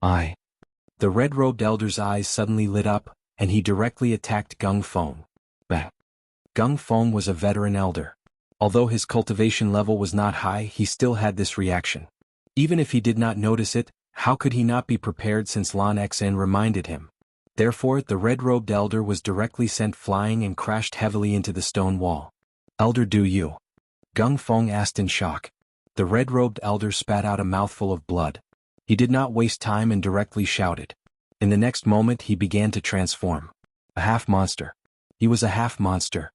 The red-robed elder's eyes suddenly lit up, and he directly attacked Gung Feng. Bang. Gung Feng was a veteran elder. Although his cultivation level was not high, he still had this reaction. Even if he did not notice it, how could he not be prepared since Lan Xian reminded him? Therefore, the red-robed elder was directly sent flying and crashed heavily into the stone wall. Elder, do you? Gung Feng asked in shock. The red-robed elder spat out a mouthful of blood. He did not waste time and directly shouted. In the next moment he began to transform. A half-monster. He was a half-monster.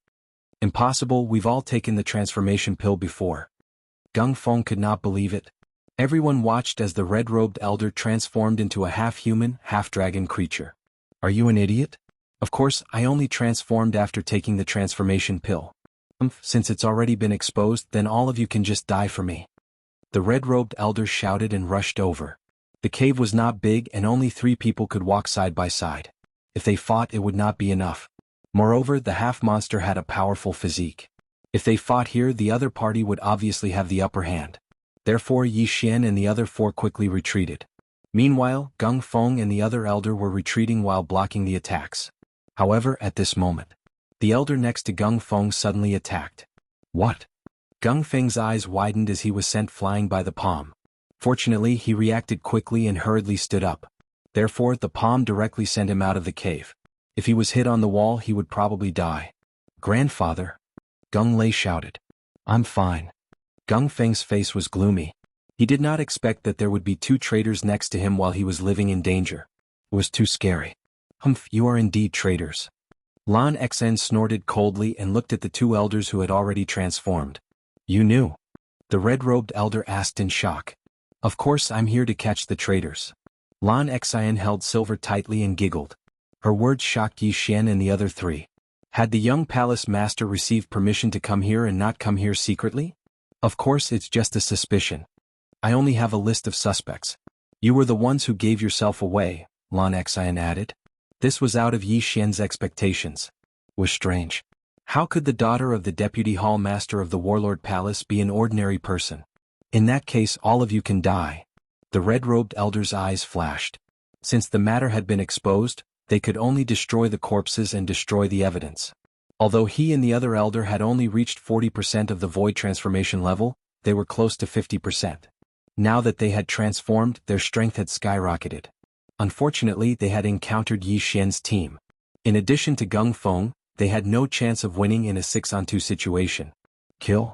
Impossible, we've all taken the transformation pill before. Gung Feng could not believe it. Everyone watched as the red-robed elder transformed into a half-human, half-dragon creature. Are you an idiot? Of course, I only transformed after taking the transformation pill. Since it's already been exposed, then all of you can just die for me. The red-robed elder shouted and rushed over. The cave was not big and only 3 people could walk side by side. If they fought, it would not be enough. Moreover, the half-monster had a powerful physique. If they fought here, the other party would obviously have the upper hand. Therefore Yi Xian and the other 4 quickly retreated. Meanwhile, Gung Feng and the other elder were retreating while blocking the attacks. However, at this moment, the elder next to Gung Feng suddenly attacked. What? Gung Feng's eyes widened as he was sent flying by the palm. Fortunately, he reacted quickly and hurriedly stood up. Therefore, the palm directly sent him out of the cave. If he was hit on the wall, he would probably die. Grandfather? Gung Lei shouted. I'm fine. Gung Feng's face was gloomy. He did not expect that there would be 2 traitors next to him while he was living in danger. It was too scary. Humph, you are indeed traitors. Lan Xian snorted coldly and looked at the 2 elders who had already transformed. You knew? The red-robed elder asked in shock. Of course, I'm here to catch the traitors. Lan Xian held Silver tightly and giggled. Her words shocked Yi Xian and the other 3. Had the young palace master received permission to come here and not come here secretly? Of course, it's just a suspicion. I only have a list of suspects. You were the ones who gave yourself away, Lan Xian added. This was out of Yi Xian's expectations. Was strange. How could the daughter of the deputy hall master of the warlord palace be an ordinary person? In that case all of you can die. The red-robed elder's eyes flashed. Since the matter had been exposed, they could only destroy the corpses and destroy the evidence. Although he and the other elder had only reached 40% of the void transformation level, they were close to 50%. Now that they had transformed, their strength had skyrocketed. Unfortunately, they had encountered Yi Xian's team. In addition to Gung Feng, they had no chance of winning in a 6-on-2 situation. Kill?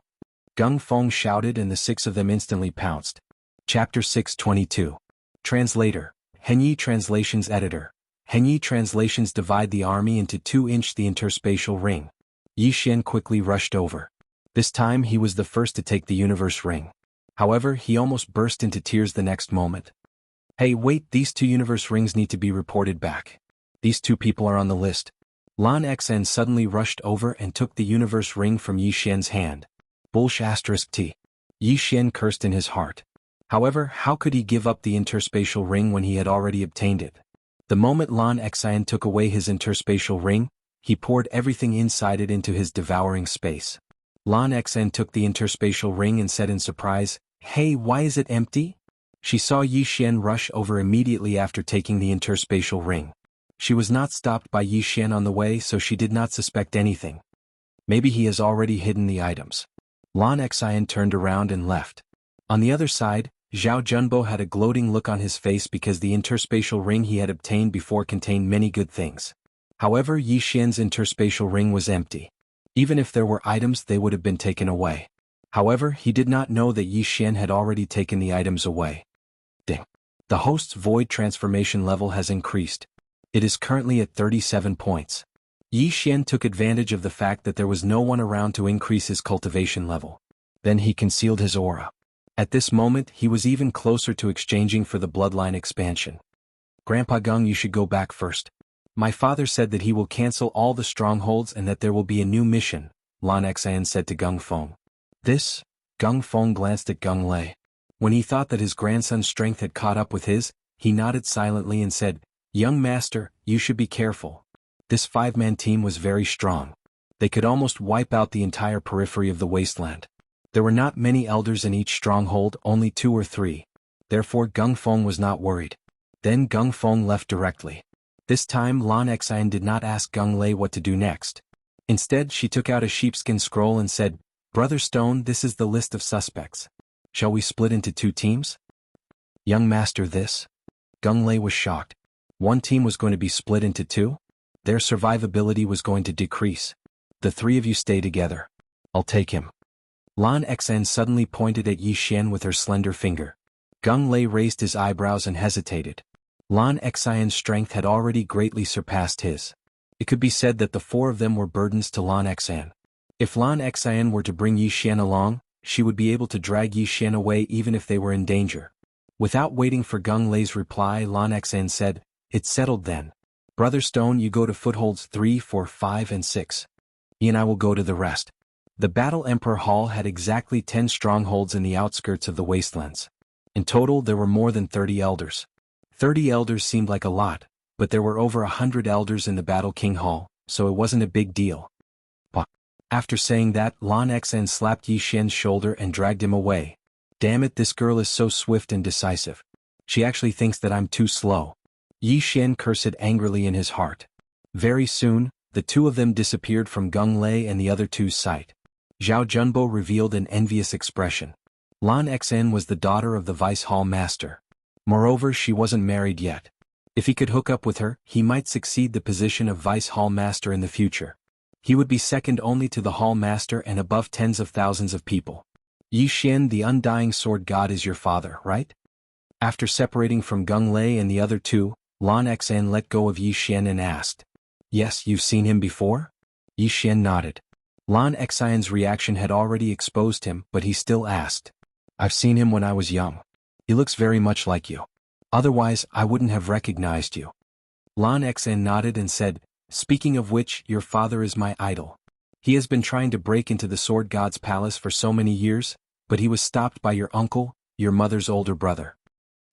Gung Feng shouted and the 6 of them instantly pounced. Chapter 622. Translator. Henyi Translations Editor. Henyi Translations divide the army into 2-inch the interspatial ring. Yi Xian quickly rushed over. This time he was the first to take the universe ring. However, he almost burst into tears the next moment. Hey wait, these 2 universe rings need to be reported back. These 2 people are on the list. Lan Xian suddenly rushed over and took the universe ring from Yi Xian's hand. T. Yi Xian cursed in his heart. However, how could he give up the interspatial ring when he had already obtained it? The moment Lan Xian took away his interspatial ring, he poured everything inside it into his devouring space. Lan Xian took the interspatial ring and said in surprise, "Hey, why is it empty?" She saw Yi Xian rush over immediately after taking the interspatial ring. She was not stopped by Yi Xian on the way, so she did not suspect anything. Maybe he has already hidden the items. Lan Xian turned around and left. On the other side, Zhao Junbo had a gloating look on his face because the interspatial ring he had obtained before contained many good things. However, Yi Xian's interspatial ring was empty. Even if there were items, they would have been taken away. However, he did not know that Yi Xian had already taken the items away. Ding. The host's void transformation level has increased. It is currently at 37 points. Yi Xian took advantage of the fact that there was no one around to increase his cultivation level. Then he concealed his aura. At this moment, he was even closer to exchanging for the bloodline expansion. Grandpa Gung, you should go back first. My father said that he will cancel all the strongholds and that there will be a new mission, Lan Xian said to Gung Feng. This? Gung Feng glanced at Gung Lei. When he thought that his grandson's strength had caught up with his, he nodded silently and said, "Young master, you should be careful." This 5-man team was very strong. They could almost wipe out the entire periphery of the wasteland. There were not many elders in each stronghold, only 2 or 3. Therefore Gung Feng was not worried. Then Gung Feng left directly. This time Lan Xian did not ask Gung Lei what to do next. Instead she took out a sheepskin scroll and said, "Brother Stone, this is the list of suspects. Shall we split into 2 teams?" Young master, this? Gung Lei was shocked. One team was going to be split into 2? Their survivability was going to decrease. The 3 of you stay together. I'll take him. Lan Xian suddenly pointed at Yi Xian with her slender finger. Gung Lei raised his eyebrows and hesitated. Lan Xian's strength had already greatly surpassed his. It could be said that the 4 of them were burdens to Lan Xian. If Lan Xian were to bring Yi Xian along, she would be able to drag Yi Xian away even if they were in danger. Without waiting for Gung Lei's reply, Lan Xian said, "It's settled then. Brother Stone, you go to footholds 3, 4, 5 and 6. He and I will go to the rest." The Battle Emperor Hall had exactly 10 strongholds in the outskirts of the wastelands. In total there were more than 30 elders. 30 elders seemed like a lot, but there were over 100 elders in the Battle King Hall, so it wasn't a big deal. But after saying that, Lan Xian slapped Yi Xian's shoulder and dragged him away. Damn it, this girl is so swift and decisive. She actually thinks that I'm too slow. Yi Xian cursed angrily in his heart. Very soon, the 2 of them disappeared from Gung Lei and the other 2's sight. Zhao Junbo revealed an envious expression. Lan Xian was the daughter of the Vice Hall Master. Moreover, she wasn't married yet. If he could hook up with her, he might succeed the position of Vice Hall Master in the future. He would be second only to the Hall Master and above tens of thousands of people. Yi Xian, the undying sword god, is your father, right? After separating from Gung Lei and the other 2, Lan Xian let go of Yi Xian and asked, "Yes, you've seen him before?" Yi Xian nodded. Lan Xian's reaction had already exposed him, but he still asked, "I've seen him when I was young. He looks very much like you. Otherwise, I wouldn't have recognized you." Lan Xian nodded and said, "Speaking of which, your father is my idol. He has been trying to break into the Sword God's palace for so many years, but he was stopped by your uncle, your mother's older brother.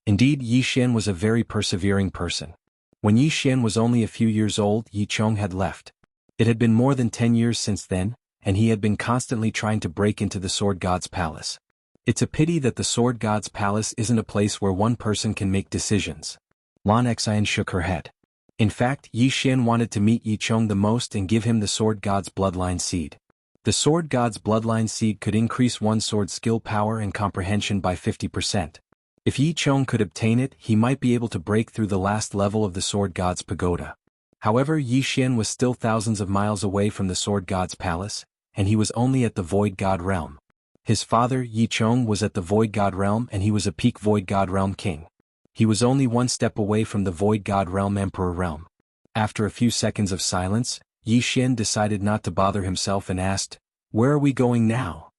Indeed, Yi Xian was a very persevering person. When Yi Xian was only a few years old, Yi Chong had left. It had been more than 10 years since then, and he had been constantly trying to break into the Sword God's palace. It's a pity that the Sword God's palace isn't a place where one person can make decisions. Lan Xian shook her head. In fact, Yi Xian wanted to meet Yi Chong the most and give him the Sword God's bloodline seed. The Sword God's bloodline seed could increase one's sword skill power and comprehension by 50%. If Yi Chong could obtain it, he might be able to break through the last level of the Sword God's pagoda. However, Yi Xian was still thousands of miles away from the Sword God's palace, and he was only at the Void God realm. His father, Yi Chong, was at the Void God realm and he was a peak Void God realm king. He was only one step away from the Void God realm Emperor realm. After a few seconds of silence, Yi Xian decided not to bother himself and asked, "Where are we going now?"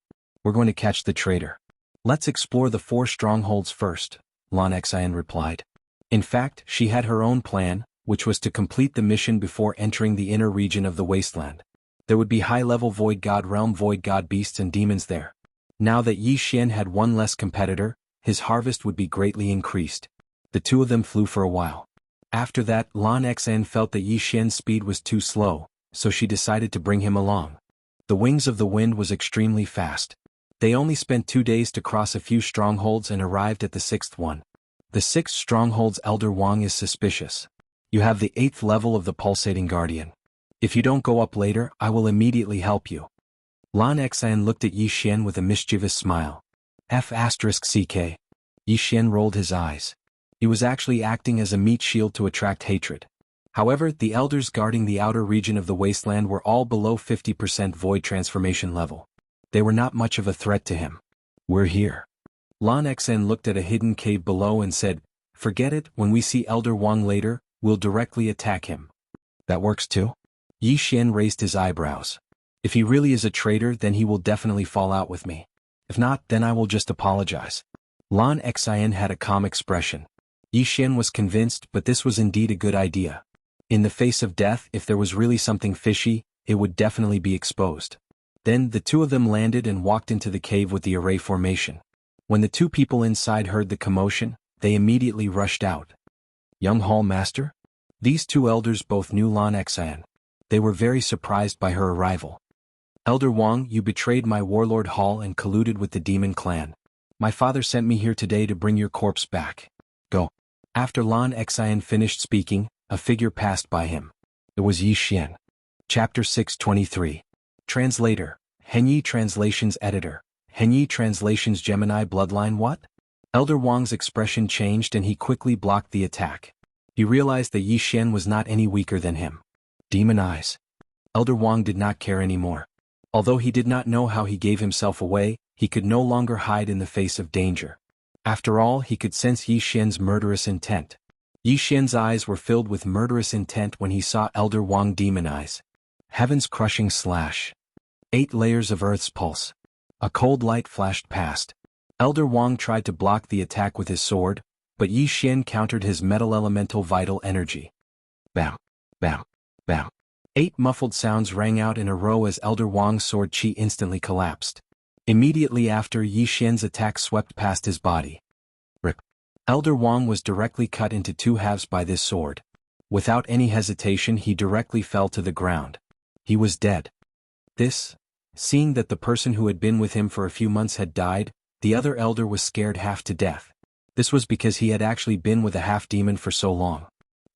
"We're going to catch the traitor. Let's explore the 4 strongholds first," Lan Xian replied. In fact, she had her own plan, which was to complete the mission before entering the inner region of the wasteland. There would be high-level Void God realm Void God beasts and demons there. Now that Yi Xian had one less competitor, his harvest would be greatly increased. The two of them flew for a while. After that, Lan Xian felt that Yi Xian's speed was too slow, so she decided to bring him along. The Wings of the Wind was extremely fast. They only spent 2 days to cross a few strongholds and arrived at the 6th one. The 6th stronghold's Elder Wang is suspicious. You have the 8th level of the Pulsating Guardian. If you don't go up later, I will immediately help you. Lan Xian looked at Yi Xian with a mischievous smile. F***ck. Yi Xian rolled his eyes. He was actually acting as a meat shield to attract hatred. However, the elders guarding the outer region of the wasteland were all below 50% void transformation level. They were not much of a threat to him. "We're here." Lan Xian looked at a hidden cave below and said, "Forget it, when we see Elder Wang later, we'll directly attack him." "That works too?" Yi Xian raised his eyebrows. "If he really is a traitor, then he will definitely fall out with me. If not, then I will just apologize." Lan Xian had a calm expression. Yi Xian was convinced, but this was indeed a good idea. In the face of death, if there was really something fishy, it would definitely be exposed. Then the two of them landed and walked into the cave with the array formation. When the two people inside heard the commotion, they immediately rushed out. "Young Hall Master?" These two elders both knew Lan Xian. They were very surprised by her arrival. "Elder Wang, you betrayed my warlord Hall and colluded with the demon clan. My father sent me here today to bring your corpse back. Go." After Lan Xian finished speaking, a figure passed by him. It was Yi Xian. Chapter 623. Translator, Henyi Translations Editor, Henyi Translations Gemini Bloodline. What? Elder Wang's expression changed and he quickly blocked the attack. He realized that Yi Xian was not any weaker than him. Demon eyes. Elder Wang did not care anymore. Although he did not know how he gave himself away, he could no longer hide in the face of danger. After all, he could sense Yi Xian's murderous intent. Yi Xian's eyes were filled with murderous intent when he saw Elder Wang demon eyes. Heaven's crushing slash. 8 layers of Earth's pulse. A cold light flashed past. Elder Wang tried to block the attack with his sword, but Yi Xian countered his metal elemental vital energy. Bam, bam, bam. 8 muffled sounds rang out in a row as Elder Wang's sword chi instantly collapsed. Immediately after, Yi Xian's attack swept past his body. Rip. Elder Wang was directly cut into 2 halves by this sword. Without any hesitation, he directly fell to the ground. He was dead. Seeing that the person who had been with him for a few months had died, the other elder was scared half to death. This was because he had actually been with a half-demon for so long.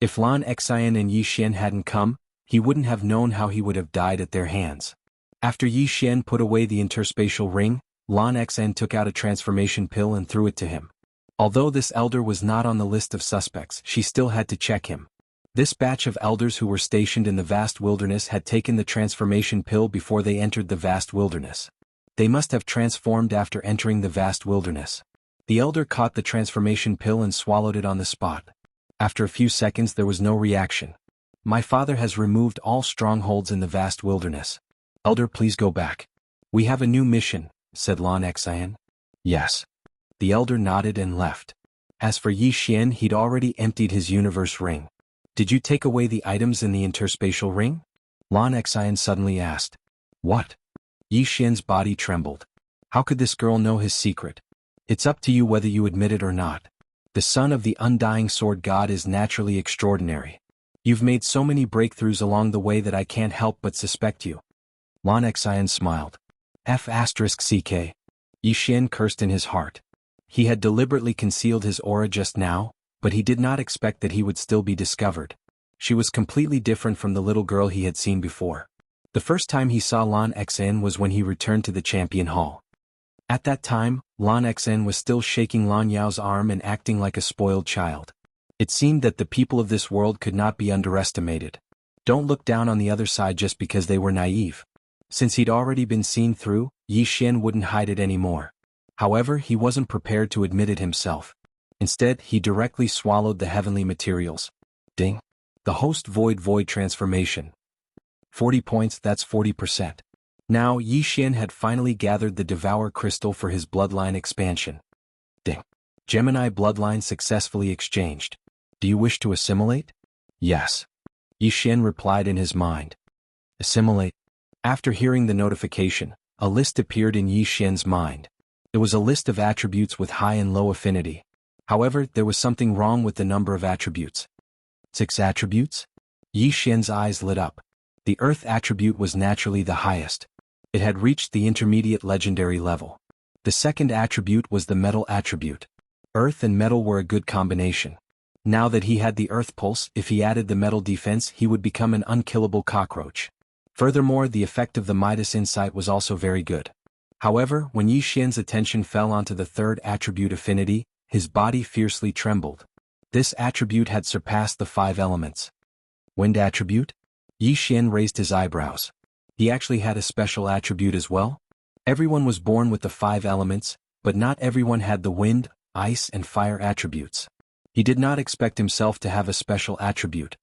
If Lan Xian and Yi Xian hadn't come, he wouldn't have known how he would have died at their hands. After Yi Xian put away the interspatial ring, Lan Xian took out a transformation pill and threw it to him. Although this elder was not on the list of suspects, she still had to check him. This batch of elders who were stationed in the vast wilderness had taken the transformation pill before they entered the vast wilderness. They must have transformed after entering the vast wilderness. The elder caught the transformation pill and swallowed it on the spot. After a few seconds there was no reaction. "My father has removed all strongholds in the vast wilderness. Elder, please go back. We have a new mission," said Lan Xian. "Yes." The elder nodded and left. As for Yi Xian, he'd already emptied his universe ring. "Did you take away the items in the interspatial ring?" Lan Xian suddenly asked. "What?" Yi Xian's body trembled. How could this girl know his secret? It's up to you whether you admit it or not. The son of the undying sword god is naturally extraordinary. You've made so many breakthroughs along the way that I can't help but suspect you. Lan Xian smiled. F***ck. Yi Xian cursed in his heart. He had deliberately concealed his aura just now, but he did not expect that he would still be discovered. She was completely different from the little girl he had seen before. The first time he saw Lan Xian was when he returned to the Champion Hall. At that time, Lan Xian was still shaking Lan Yao's arm and acting like a spoiled child. It seemed that the people of this world could not be underestimated. Don't look down on the other side just because they were naive. Since he'd already been seen through, Yi Xian wouldn't hide it anymore. However, he wasn't prepared to admit it himself. Instead, he directly swallowed the heavenly materials. Ding. The host void transformation. 40 points, that's 40%. Now Yi Xian had finally gathered the Devour Crystal for his bloodline expansion. Ding. Gemini bloodline successfully exchanged. Do you wish to assimilate? Yes. Yi Xian replied in his mind. Assimilate. After hearing the notification, a list appeared in Yi Xian's mind. It was a list of attributes with high and low affinity. However, there was something wrong with the number of attributes. 6 attributes? Yi Xian's eyes lit up. The Earth attribute was naturally the highest. It had reached the intermediate legendary level. The second attribute was the Metal attribute. Earth and metal were a good combination. Now that he had the Earth pulse, if he added the metal defense, he would become an unkillable cockroach. Furthermore, the effect of the Midas insight was also very good. However, when Yi Xian's attention fell onto the third attribute affinity, his body fiercely trembled. This attribute had surpassed the 5 elements. Wind attribute? Yi Xian raised his eyebrows. He actually had a special attribute as well? Everyone was born with the 5 elements, but not everyone had the wind, ice and fire attributes. He did not expect himself to have a special attribute.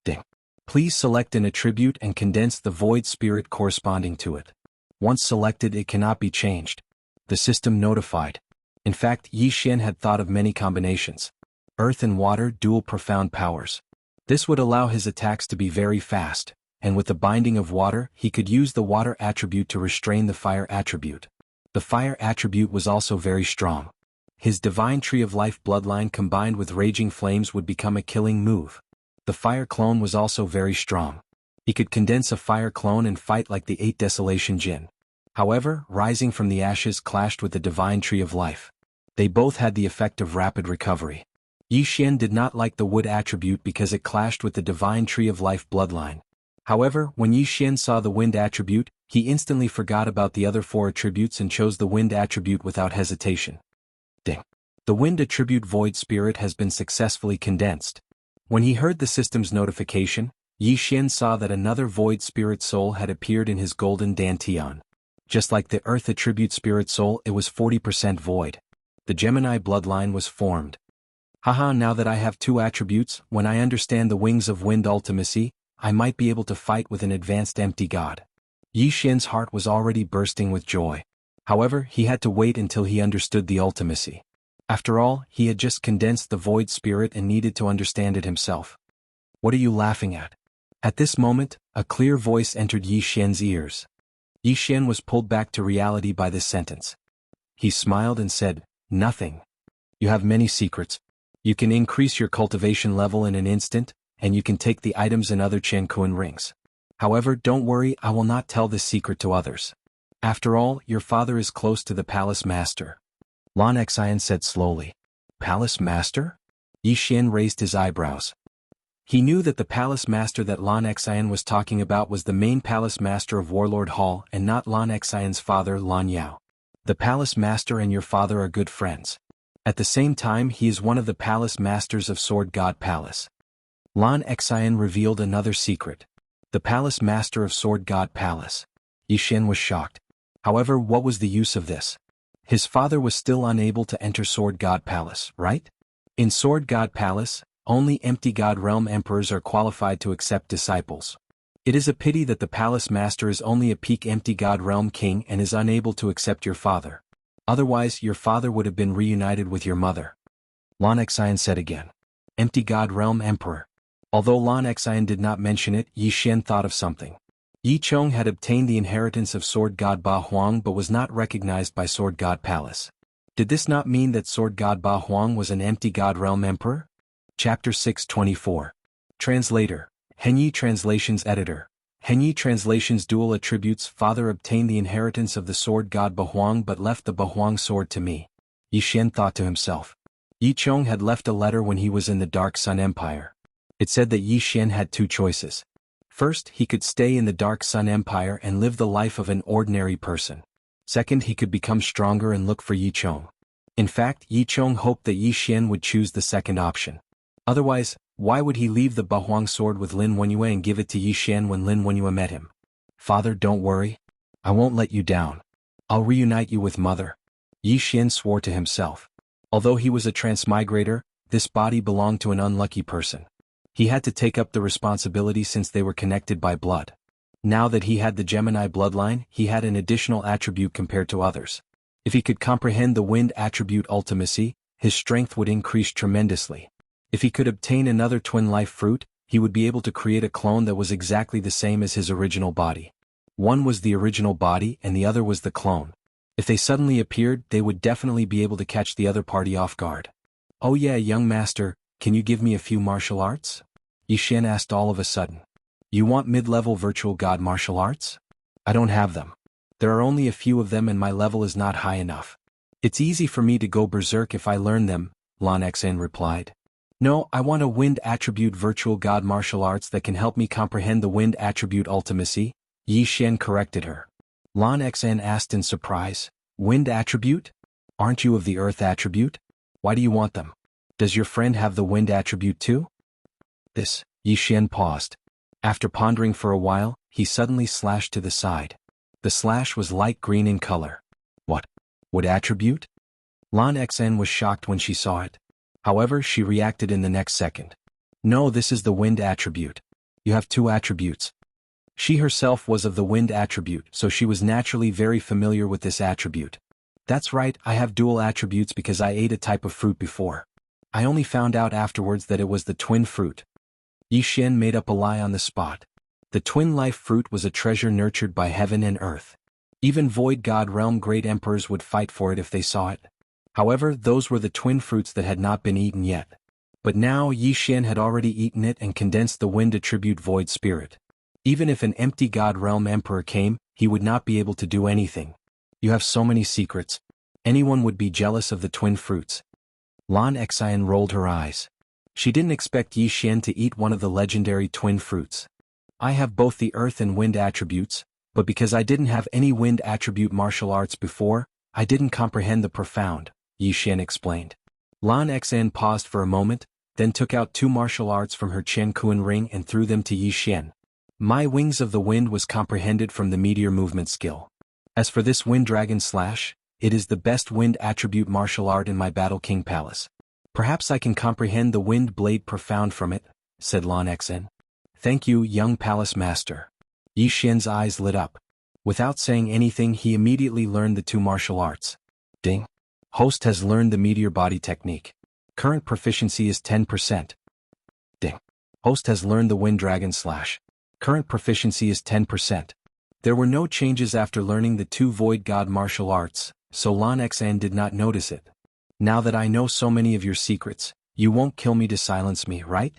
Ding. Please select an attribute and condense the void spirit corresponding to it. Once selected, it cannot be changed. The system notified. In fact, Yi Xian had thought of many combinations. Earth and water dual profound powers. This would allow his attacks to be very fast, and with the binding of water, he could use the water attribute to restrain the fire attribute. The fire attribute was also very strong. His divine tree of life bloodline combined with raging flames would become a killing move. The fire clone was also very strong. He could condense a fire clone and fight like the 8 Desolation Jinn. However, rising from the ashes clashed with the divine tree of life. They both had the effect of rapid recovery. Yi Xian did not like the wood attribute because it clashed with the divine tree of life bloodline. However, when Yi Xian saw the wind attribute, he instantly forgot about the other 4 attributes and chose the wind attribute without hesitation. Ding. The wind attribute void spirit has been successfully condensed. When he heard the system's notification, Yi Xian saw that another void spirit soul had appeared in his golden dantian. Just like the earth attribute spirit soul, it was 40% void. The Gemini bloodline was formed. Haha, now that I have 2 attributes, when I understand the wings of wind ultimacy, I might be able to fight with an advanced empty god. Yi Xian's heart was already bursting with joy. However, he had to wait until he understood the ultimacy. After all, he had just condensed the void spirit and needed to understand it himself. What are you laughing at? At this moment, a clear voice entered Yi Xian's ears. Yi Xian was pulled back to reality by this sentence. He smiled and said, "Nothing. You have many secrets. You can increase your cultivation level in an instant, and you can take the items and other Qianquan rings. However, don't worry, I will not tell this secret to others. After all, your father is close to the palace master." Lan Xian said slowly. Palace master? Yi Xian raised his eyebrows. He knew that the palace master that Lan Xian was talking about was the main palace master of Warlord Hall and not Lan Xian's father Lan Yao. The palace master and your father are good friends. At the same time, he is one of the palace masters of Sword God Palace. Lan Xian revealed another secret. The palace master of Sword God Palace. Yi Xian was shocked. However, what was the use of this? His father was still unable to enter Sword God Palace, right? In Sword God Palace, only empty God Realm emperors are qualified to accept disciples. It is a pity that the palace master is only a peak empty God Realm king and is unable to accept your father. Otherwise, your father would have been reunited with your mother. Lan Xian said again. Empty God Realm Emperor. Although Lan Xian did not mention it, Yi Xian thought of something. Yi Chong had obtained the inheritance of Sword God Ba Huang but was not recognized by Sword God Palace. Did this not mean that Sword God Ba Huang was an empty God Realm Emperor? Chapter 624. Translator. Henyi Translations Editor. Henyi Translations Dual Attributes. Father obtained the inheritance of the Sword God Ba Huang but left the Ba Huang sword to me. Yi Xian thought to himself. Yi Chong had left a letter when he was in the Dark Sun Empire. It said that Yi Xian had two choices. First, he could stay in the Dark Sun Empire and live the life of an ordinary person. Second, he could become stronger and look for Yi Chong. In fact, Yi Chong hoped that Yi Xian would choose the second option. Otherwise, why would he leave the Ba Huang sword with Lin Wenyue and give it to Yi Xian when Lin Wenyue met him? Father, don't worry. I won't let you down. I'll reunite you with Mother. Yi Xian swore to himself. Although he was a transmigrator, this body belonged to an unlucky person. He had to take up the responsibility since they were connected by blood. Now that he had the Gemini bloodline, he had an additional attribute compared to others. If he could comprehend the wind attribute ultimacy, his strength would increase tremendously. If he could obtain another twin life fruit, he would be able to create a clone that was exactly the same as his original body. One was the original body and the other was the clone. If they suddenly appeared, they would definitely be able to catch the other party off guard. Oh yeah, young master, can you give me a few martial arts? Yi Xian asked all of a sudden. You want mid-level virtual god martial arts? I don't have them. There are only a few of them and my level is not high enough. It's easy for me to go berserk if I learn them, Lan Xen replied. No, I want a wind attribute virtual god martial arts that can help me comprehend the wind attribute ultimacy, Yi Xian corrected her. Lan Xen asked in surprise, wind attribute? Aren't you of the earth attribute? Why do you want them? Does your friend have the wind attribute too? Yi Xian paused. After pondering for a while, he suddenly slashed to the side. The slash was light green in color. What? What attribute? Lan Xen was shocked when she saw it. However, she reacted in the next second. No, this is the wind attribute. You have two attributes. She herself was of the wind attribute, so she was naturally very familiar with this attribute. That's right, I have dual attributes because I ate a type of fruit before. I only found out afterwards that it was the twin fruit. Yi Xian made up a lie on the spot. The twin life fruit was a treasure nurtured by heaven and earth. Even Void God Realm great emperors would fight for it if they saw it. However, those were the twin fruits that had not been eaten yet. But now Yi Xian had already eaten it and condensed the wind attribute void spirit. Even if an empty God Realm Emperor came, he would not be able to do anything. You have so many secrets. Anyone would be jealous of the twin fruits. Lan Xen rolled her eyes. She didn't expect Yi Xian to eat one of the legendary twin fruits. I have both the earth and wind attributes, but because I didn't have any wind attribute martial arts before, I didn't comprehend the profound, Yi Xian explained. Lan Xen paused for a moment, then took out two martial arts from her Chen Kuan ring and threw them to Yi Xian. My Wings of the Wind was comprehended from the meteor movement skill. As for this Wind Dragon Slash, it is the best wind attribute martial art in my Battle King Palace. Perhaps I can comprehend the Wind Blade Profound from it, said Lan Xen. Thank you, young Palace Master. Yi Xian's eyes lit up. Without saying anything, he immediately learned the two martial arts. Ding. Host has learned the Meteor Body technique. Current proficiency is 10%. Ding. Host has learned the Wind Dragon Slash. Current proficiency is 10%. There were no changes after learning the two Void God martial arts, so Lan Xen did not notice it. Now that I know so many of your secrets, you won't kill me to silence me, right?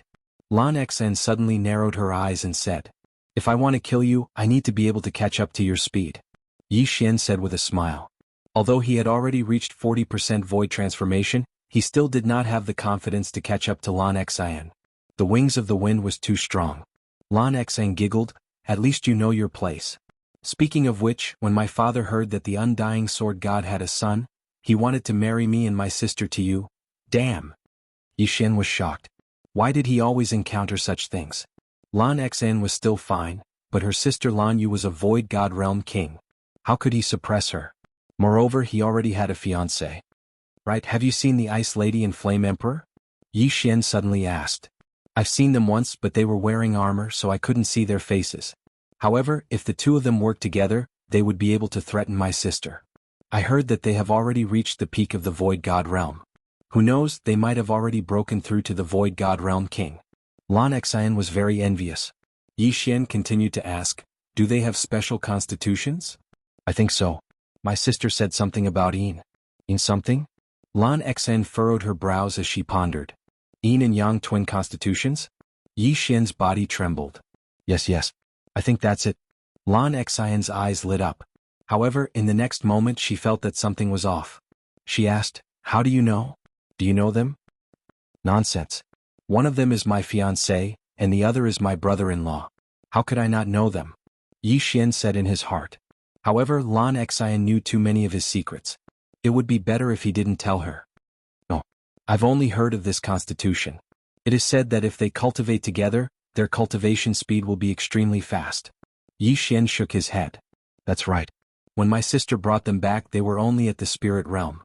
Lan Xen suddenly narrowed her eyes and said, If I want to kill you, I need to be able to catch up to your speed. Yi Xian said with a smile. Although he had already reached 40% void transformation, he still did not have the confidence to catch up to Lan Xen. The Wings of the Wind was too strong. Lan Xen giggled, At least you know your place. Speaking of which, when my father heard that the Undying Sword God had a son, he wanted to marry me and my sister to you. Damn! Yi Xian was shocked. Why did he always encounter such things? Lan Xen was still fine, but her sister Lan Yu was a Void God Realm king. How could he suppress her? Moreover, he already had a fiancée. Right, have you seen the Ice Lady and Flame Emperor? Yi Xian suddenly asked. I've seen them once, but they were wearing armor so I couldn't see their faces. However, if the two of them worked together, they would be able to threaten my sister. I heard that they have already reached the peak of the Void God Realm. Who knows, they might have already broken through to the Void God Realm King. Lan Xen was very envious. Yi Xian continued to ask, Do they have special constitutions? I think so. My sister said something about Yin. In something? Lan Xan furrowed her brows as she pondered. Yin and Yang twin constitutions? Yi Xian's body trembled. Yes. I think that's it. Lan Xian's eyes lit up. However, in the next moment she felt that something was off. She asked, "How do you know? Do you know them?" Nonsense. One of them is my fiancé, and the other is my brother-in-law. How could I not know them? Yi Xian said in his heart. However, Lan Xian knew too many of his secrets. It would be better if he didn't tell her. No. I've only heard of this constitution. It is said that if they cultivate together, their cultivation speed will be extremely fast. Yi Xian shook his head. That's right. When my sister brought them back they were only at the spirit realm.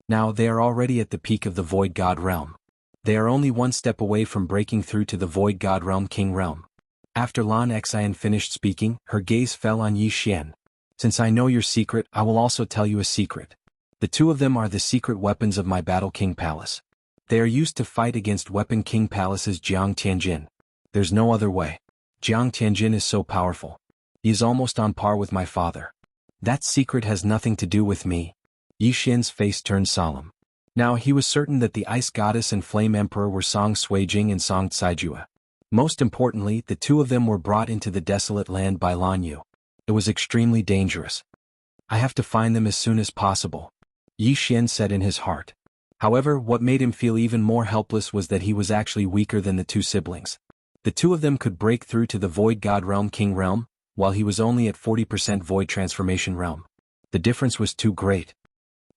Now they are already at the peak of the void god realm. They are only one step away from breaking through to the void god realm king realm. After Lan Xian finished speaking, her gaze fell on Yi Xian. Since I know your secret, I will also tell you a secret. The two of them are the secret weapons of my Battle King Palace. They are used to fight against Weapon King Palace's Jiang Tianjin. There's no other way. Jiang Tianjin is so powerful. He is almost on par with my father. That secret has nothing to do with me. Yi Xian's face turned solemn. Now he was certain that the Ice Goddess and Flame Emperor were Song Suijing and Song Caijua. Most importantly, the two of them were brought into the desolate land by Lan Yu. It was extremely dangerous. I have to find them as soon as possible, Yi Xian said in his heart. However, what made him feel even more helpless was that he was actually weaker than the two siblings. The two of them could break through to the Void God Realm King Realm, while he was only at 40% Void Transformation Realm. The difference was too great.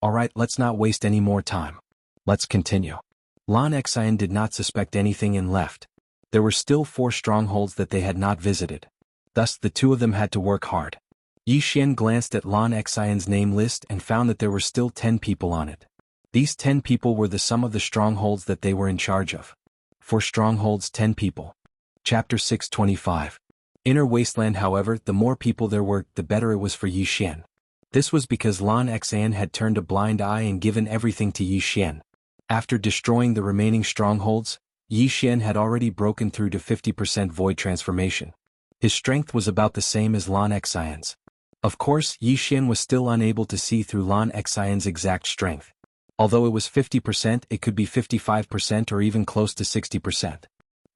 Alright, let's not waste any more time. Let's continue. Lan Xian did not suspect anything and left. There were still 4 strongholds that they had not visited. Thus the two of them had to work hard. Yi Xian glanced at Lan Xian's name list and found that there were still 10 people on it. These 10 people were the sum of the strongholds that they were in charge of. 4 strongholds, 10 people. Chapter 625. Inner Wasteland. However, the more people there were, the better it was for Yi Xian. This was because Lan Xian had turned a blind eye and given everything to Yi Xian. After destroying the remaining strongholds, Yi Xian had already broken through to 50% void transformation. His strength was about the same as Lan Xian's. Of course, Yi Xian was still unable to see through Lan Xian's exact strength. Although it was 50%, it could be 55% or even close to 60%.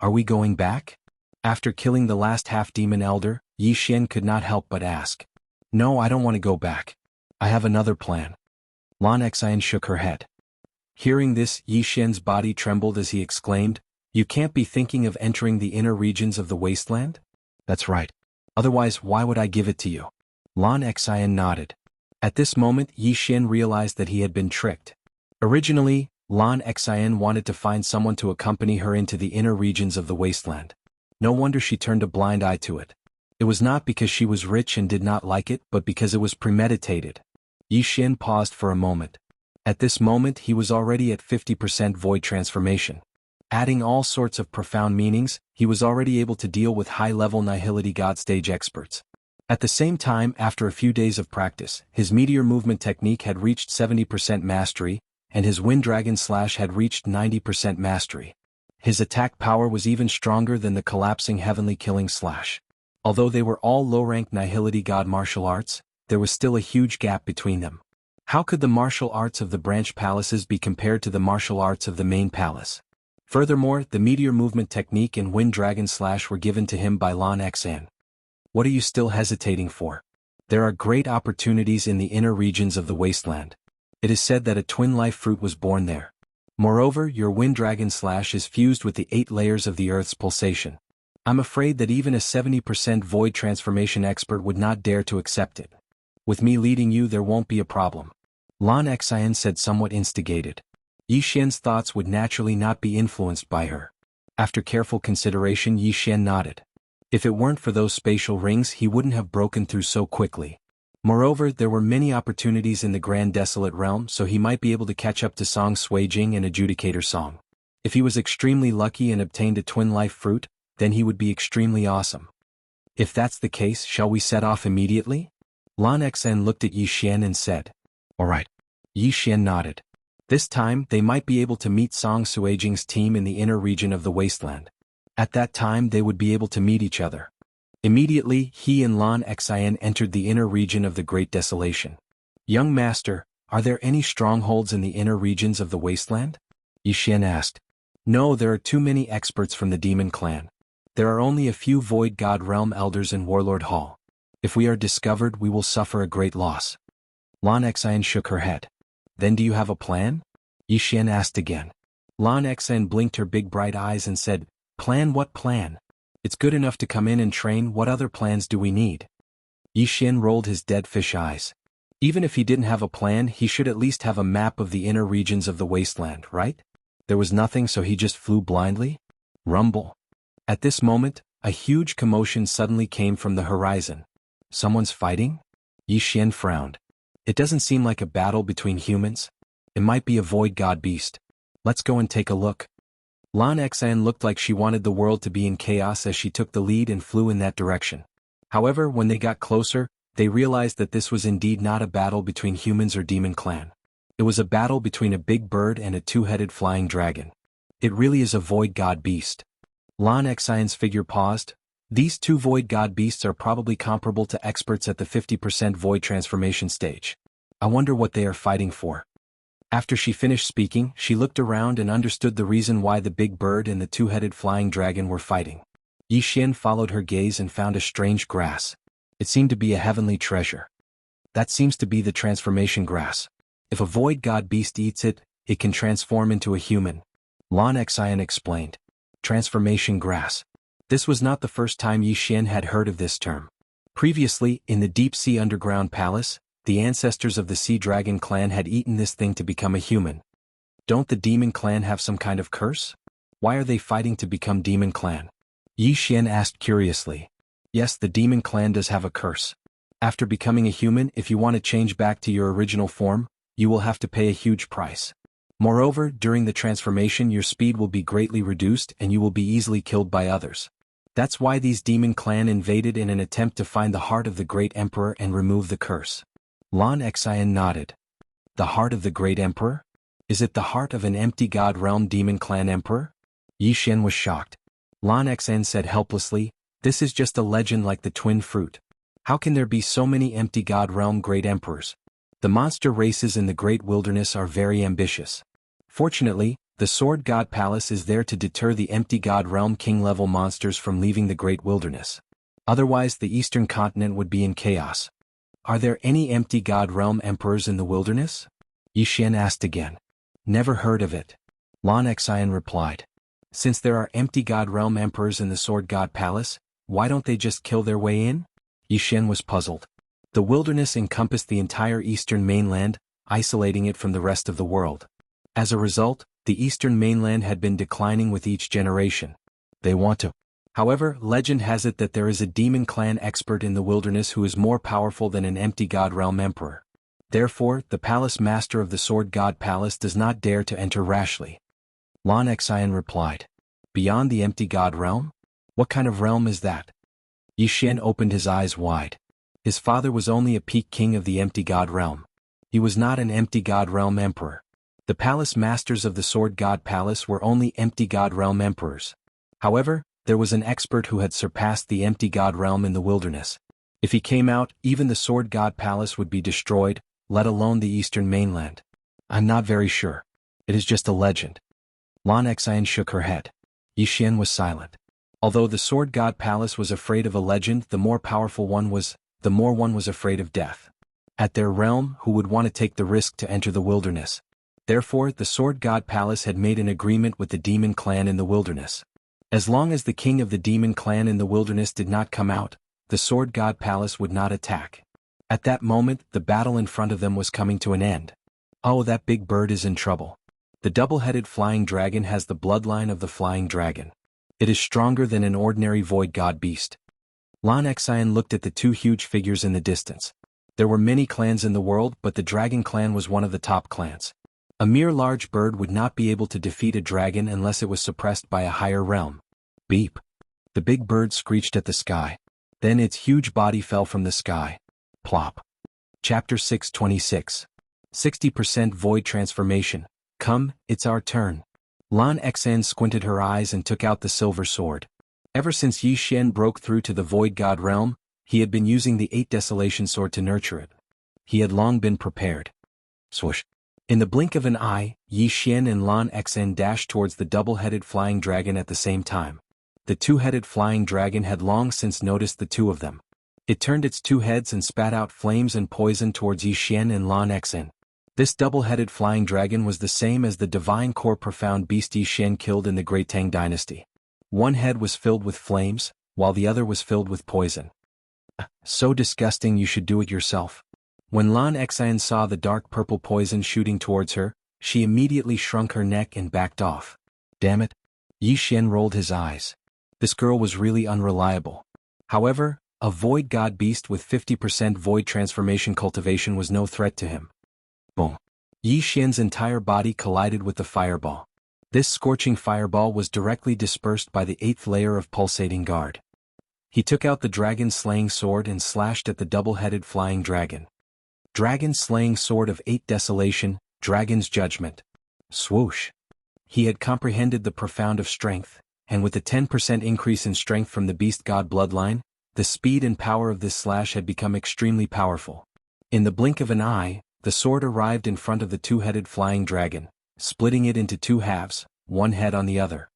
Are we going back? After killing the last half-demon elder, Yi Xian could not help but ask. No, I don't want to go back. I have another plan. Lan Xian shook her head. Hearing this, Yi Xian's body trembled as he exclaimed, You can't be thinking of entering the inner regions of the wasteland? That's right. Otherwise, why would I give it to you? Lan Xian nodded. At this moment, Yi Xian realized that he had been tricked. Originally, Lan Xian wanted to find someone to accompany her into the inner regions of the wasteland. No wonder she turned a blind eye to it. It was not because she was rich and did not like it, but because it was premeditated. Yi Xian paused for a moment. At this moment he was already at 50% void transformation. Adding all sorts of profound meanings, he was already able to deal with high-level Nihility God stage experts. At the same time, after a few days of practice, his meteor movement technique had reached 70% mastery, and his Wind Dragon Slash had reached 90% mastery. His attack power was even stronger than the collapsing Heavenly Killing Slash. Although they were all low-rank Nihility God martial arts, there was still a huge gap between them. How could the martial arts of the branch palaces be compared to the martial arts of the main palace? Furthermore, the meteor movement technique and Wind Dragon Slash were given to him by Lan Xian. What are you still hesitating for? There are great opportunities in the inner regions of the wasteland. It is said that a twin life fruit was born there. Moreover, your Wind Dragon Slash is fused with the 8 layers of the Earth's pulsation. I'm afraid that even a 70% void transformation expert would not dare to accept it. With me leading you, there won't be a problem. Lan Xian said, somewhat instigated. Yi Xian's thoughts would naturally not be influenced by her. After careful consideration, Yi Xian nodded. If it weren't for those spatial rings, he wouldn't have broken through so quickly. Moreover, there were many opportunities in the Grand Desolate Realm, so he might be able to catch up to Song Suijing and Adjudicator Song. If he was extremely lucky and obtained a twin life fruit, then he would be extremely awesome. If that's the case, shall we set off immediately? Lan Xian looked at Yi Xian and said. Alright. Yi Xian nodded. This time, they might be able to meet Song Suijing's team in the inner region of the wasteland. At that time they would be able to meet each other. Immediately, he and Lan Xian entered the inner region of the Great Desolation. Young Master, Are there any strongholds in the inner regions of the wasteland? Yixian asked. No, there are too many experts from the demon clan. There are only a few Void God Realm elders in Warlord Hall. If we are discovered, we will suffer a great loss. Lan Xian shook her head. Then do you have a plan? Yixian asked again. Lan Xian blinked her big bright eyes and said, Plan what plan? It's good enough to come in and train, what other plans do we need? Yixian rolled his dead fish eyes. Even if he didn't have a plan, he should at least have a map of the inner regions of the wasteland, right? There was nothing, so he just flew blindly? Rumble. At this moment, a huge commotion suddenly came from the horizon. Someone's fighting? Yixian frowned. It doesn't seem like a battle between humans. It might be a void god beast. Let's go and take a look. Lan Xian looked like she wanted the world to be in chaos as she took the lead and flew in that direction. However, when they got closer, they realized that this was indeed not a battle between humans or demon clan. It was a battle between a big bird and a two-headed flying dragon. It really is a void god beast. Lan Xian's figure paused. These two void god beasts are probably comparable to experts at the 50% void transformation stage. I wonder what they are fighting for. After she finished speaking, she looked around and understood the reason why the big bird and the two-headed flying dragon were fighting. Yixian followed her gaze and found a strange grass. It seemed to be a heavenly treasure. That seems to be the transformation grass. If a void god beast eats it, it can transform into a human. Lan Xian explained. Transformation grass. This was not the first time Yixian had heard of this term. Previously, in the deep sea underground palace, the ancestors of the Sea Dragon clan had eaten this thing to become a human. Don't the demon clan have some kind of curse? Why are they fighting to become demon clan? Yixian asked curiously. Yes, the demon clan does have a curse. After becoming a human, if you want to change back to your original form, you will have to pay a huge price. Moreover, during the transformation your speed will be greatly reduced and you will be easily killed by others. That's why these demon clan invaded in an attempt to find the heart of the great emperor and remove the curse. Lan Xian nodded. The heart of the great emperor? Is it the heart of an empty god realm demon clan emperor? Yixian was shocked. Lan Xian said helplessly, this is just a legend like the twin fruit. How can there be so many empty god realm great emperors? The monster races in the great wilderness are very ambitious. Fortunately, the Sword God Palace is there to deter the empty god realm king-level monsters from leaving the great wilderness. Otherwise the eastern continent would be in chaos. Are there any empty god realm emperors in the wilderness? Yixian asked again. Never heard of it. Lan Xian replied. Since there are empty god realm emperors in the Sword God Palace, why don't they just kill their way in? Yixian was puzzled. The wilderness encompassed the entire eastern mainland, isolating it from the rest of the world. As a result, the eastern mainland had been declining with each generation. They want to. However, legend has it that there is a demon clan expert in the wilderness who is more powerful than an empty god realm emperor. Therefore, the palace master of the Sword God Palace does not dare to enter rashly. Lan Xian replied. Beyond the empty god realm? What kind of realm is that? Yixian opened his eyes wide. His father was only a peak king of the empty god realm. He was not an empty god realm emperor. The palace masters of the Sword God Palace were only empty god realm emperors. However, there was an expert who had surpassed the empty god realm in the wilderness. If he came out, even the Sword God Palace would be destroyed, let alone the eastern mainland. I'm not very sure. It is just a legend. Lan Xian shook her head. Yixian was silent. Although the Sword God Palace was afraid of a legend, the more one was afraid of death. At their realm, who would want to take the risk to enter the wilderness? Therefore, the Sword God Palace had made an agreement with the demon clan in the wilderness. As long as the king of the demon clan in the wilderness did not come out, the Sword God Palace would not attack. At that moment, the battle in front of them was coming to an end. Oh, that big bird is in trouble. The double-headed flying dragon has the bloodline of the flying dragon. It is stronger than an ordinary void god beast. Lan Xian looked at the two huge figures in the distance. There were many clans in the world, but the dragon clan was one of the top clans. A mere large bird would not be able to defeat a dragon unless it was suppressed by a higher realm. Beep. The big bird screeched at the sky. Then its huge body fell from the sky. Plop. Chapter 626. 60% Void Transformation. Come, it's our turn. Lan Xian squinted her eyes and took out the silver sword. Ever since Yixian broke through to the Void God realm, he had been using the 8 Desolation sword to nurture it. He had long been prepared. Swoosh. In the blink of an eye, Yi Xian and Lan Xen dashed towards the double-headed flying dragon at the same time. The two-headed flying dragon had long since noticed the two of them. It turned its two heads and spat out flames and poison towards Yi Xian and Lan Xen. This double-headed flying dragon was the same as the divine core profound beast Yi Xian killed in the Great Tang dynasty. One head was filled with flames, while the other was filled with poison. So disgusting, you should do it yourself. When Lan Xen saw the dark purple poison shooting towards her, she immediately shrunk her neck and backed off. Damn it. Yi Xian rolled his eyes. This girl was really unreliable. However, a void god beast with 50% void transformation cultivation was no threat to him. Boom. Yi Xian's entire body collided with the fireball. This scorching fireball was directly dispersed by the 8th layer of pulsating guard. He took out the dragon-slaying sword and slashed at the double-headed flying dragon. Dragon-slaying sword of 8 desolation, dragon's judgment. Swoosh. He had comprehended the profound of strength, and with a 10% increase in strength from the beast god bloodline, the speed and power of this slash had become extremely powerful. In the blink of an eye, the sword arrived in front of the two-headed flying dragon, splitting it into two halves, one head on the other.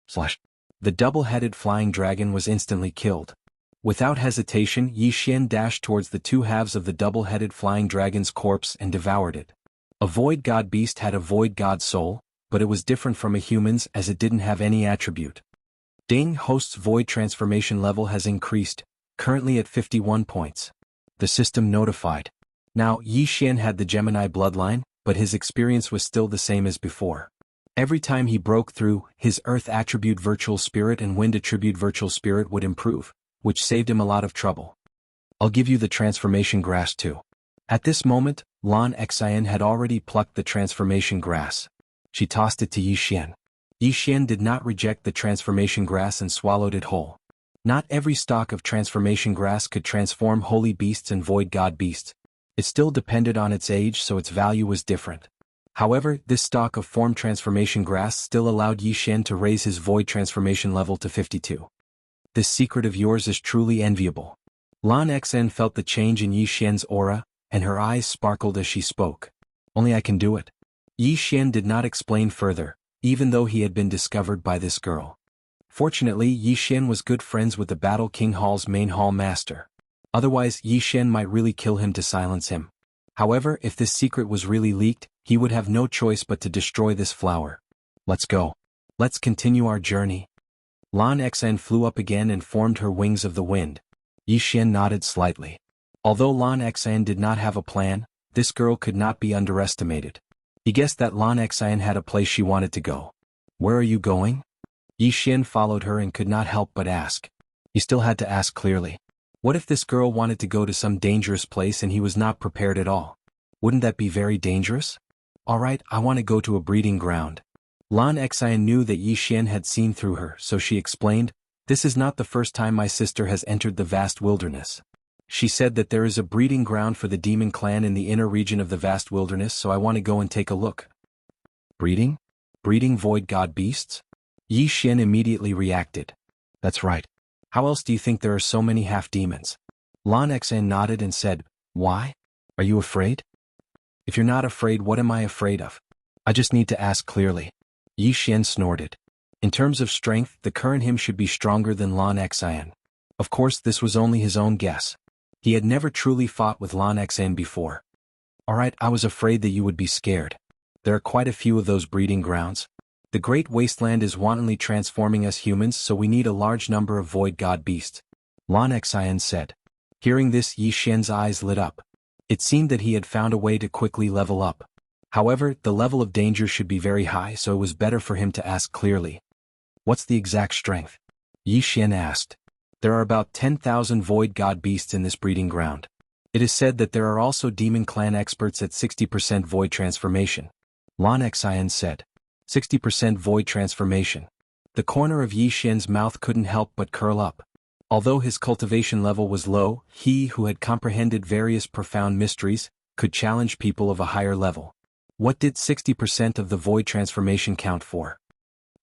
Slash. The double-headed flying dragon was instantly killed. Without hesitation, Yi Xian dashed towards the two halves of the double-headed flying dragon's corpse and devoured it. A void god beast had a void god soul, but it was different from a human's as it didn't have any attribute. Ding, host's void transformation level has increased, currently at 51 points. The system notified. Now, Yi Xian had the Gemini bloodline, but his experience was still the same as before. Every time he broke through, his Earth attribute virtual spirit and Wind attribute virtual spirit would improve, which saved him a lot of trouble. I'll give you the transformation grass too. At this moment, Lan Xen had already plucked the transformation grass. She tossed it to Yi Xian. Yi Xian did not reject the transformation grass and swallowed it whole. Not every stalk of transformation grass could transform holy beasts and void god beasts. It still depended on its age, so its value was different. However, this stalk of form transformation grass still allowed Yi Xian to raise his void transformation level to 52. This secret of yours is truly enviable. Lan Xen felt the change in Yi Xian's aura, and her eyes sparkled as she spoke. Only I can do it. Yi Xian did not explain further, even though he had been discovered by this girl. Fortunately, Yi Xian was good friends with the Battle King Hall's main hall master. Otherwise, Yi Xian might really kill him to silence him. However, if this secret was really leaked, he would have no choice but to destroy this flower. Let's go. Let's continue our journey. Lan Xen flew up again and formed her wings of the wind. Yi Xian nodded slightly. Although Lan Xen did not have a plan, this girl could not be underestimated. He guessed that Lan Xen had a place she wanted to go. Where are you going? Yi Xian followed her and could not help but ask. He still had to ask clearly. What if this girl wanted to go to some dangerous place and he was not prepared at all? Wouldn't that be very dangerous? Alright, I want to go to a breeding ground. Lan Xen knew that Yi Xian had seen through her, so she explained, this is not the first time my sister has entered the vast wilderness. She said that there is a breeding ground for the demon clan in the inner region of the vast wilderness, so I want to go and take a look. Breeding? Breeding void god beasts? Yi Xian immediately reacted. That's right. How else do you think there are so many half-demons? Lan Xen nodded and said, why? Are you afraid? If you're not afraid, what am I afraid of? I just need to ask clearly. Yi Xian snorted. In terms of strength, the current him should be stronger than Lan Xen. Of course, this was only his own guess. He had never truly fought with Lan Xen before. Alright, I was afraid that you would be scared. There are quite a few of those breeding grounds. The Great Wasteland is wantonly transforming us humans, so we need a large number of void god beasts. Lan Xen said. Hearing this, Yi Xian's eyes lit up. It seemed that he had found a way to quickly level up. However, the level of danger should be very high, so it was better for him to ask clearly. What's the exact strength? Yi Xian asked. There are about 10,000 void god beasts in this breeding ground. It is said that there are also demon clan experts at 60% void transformation. Lan Xen said. 60% void transformation. The corner of Yi Xian's mouth couldn't help but curl up. Although his cultivation level was low, he who had comprehended various profound mysteries, could challenge people of a higher level. What did 60% of the void transformation count for?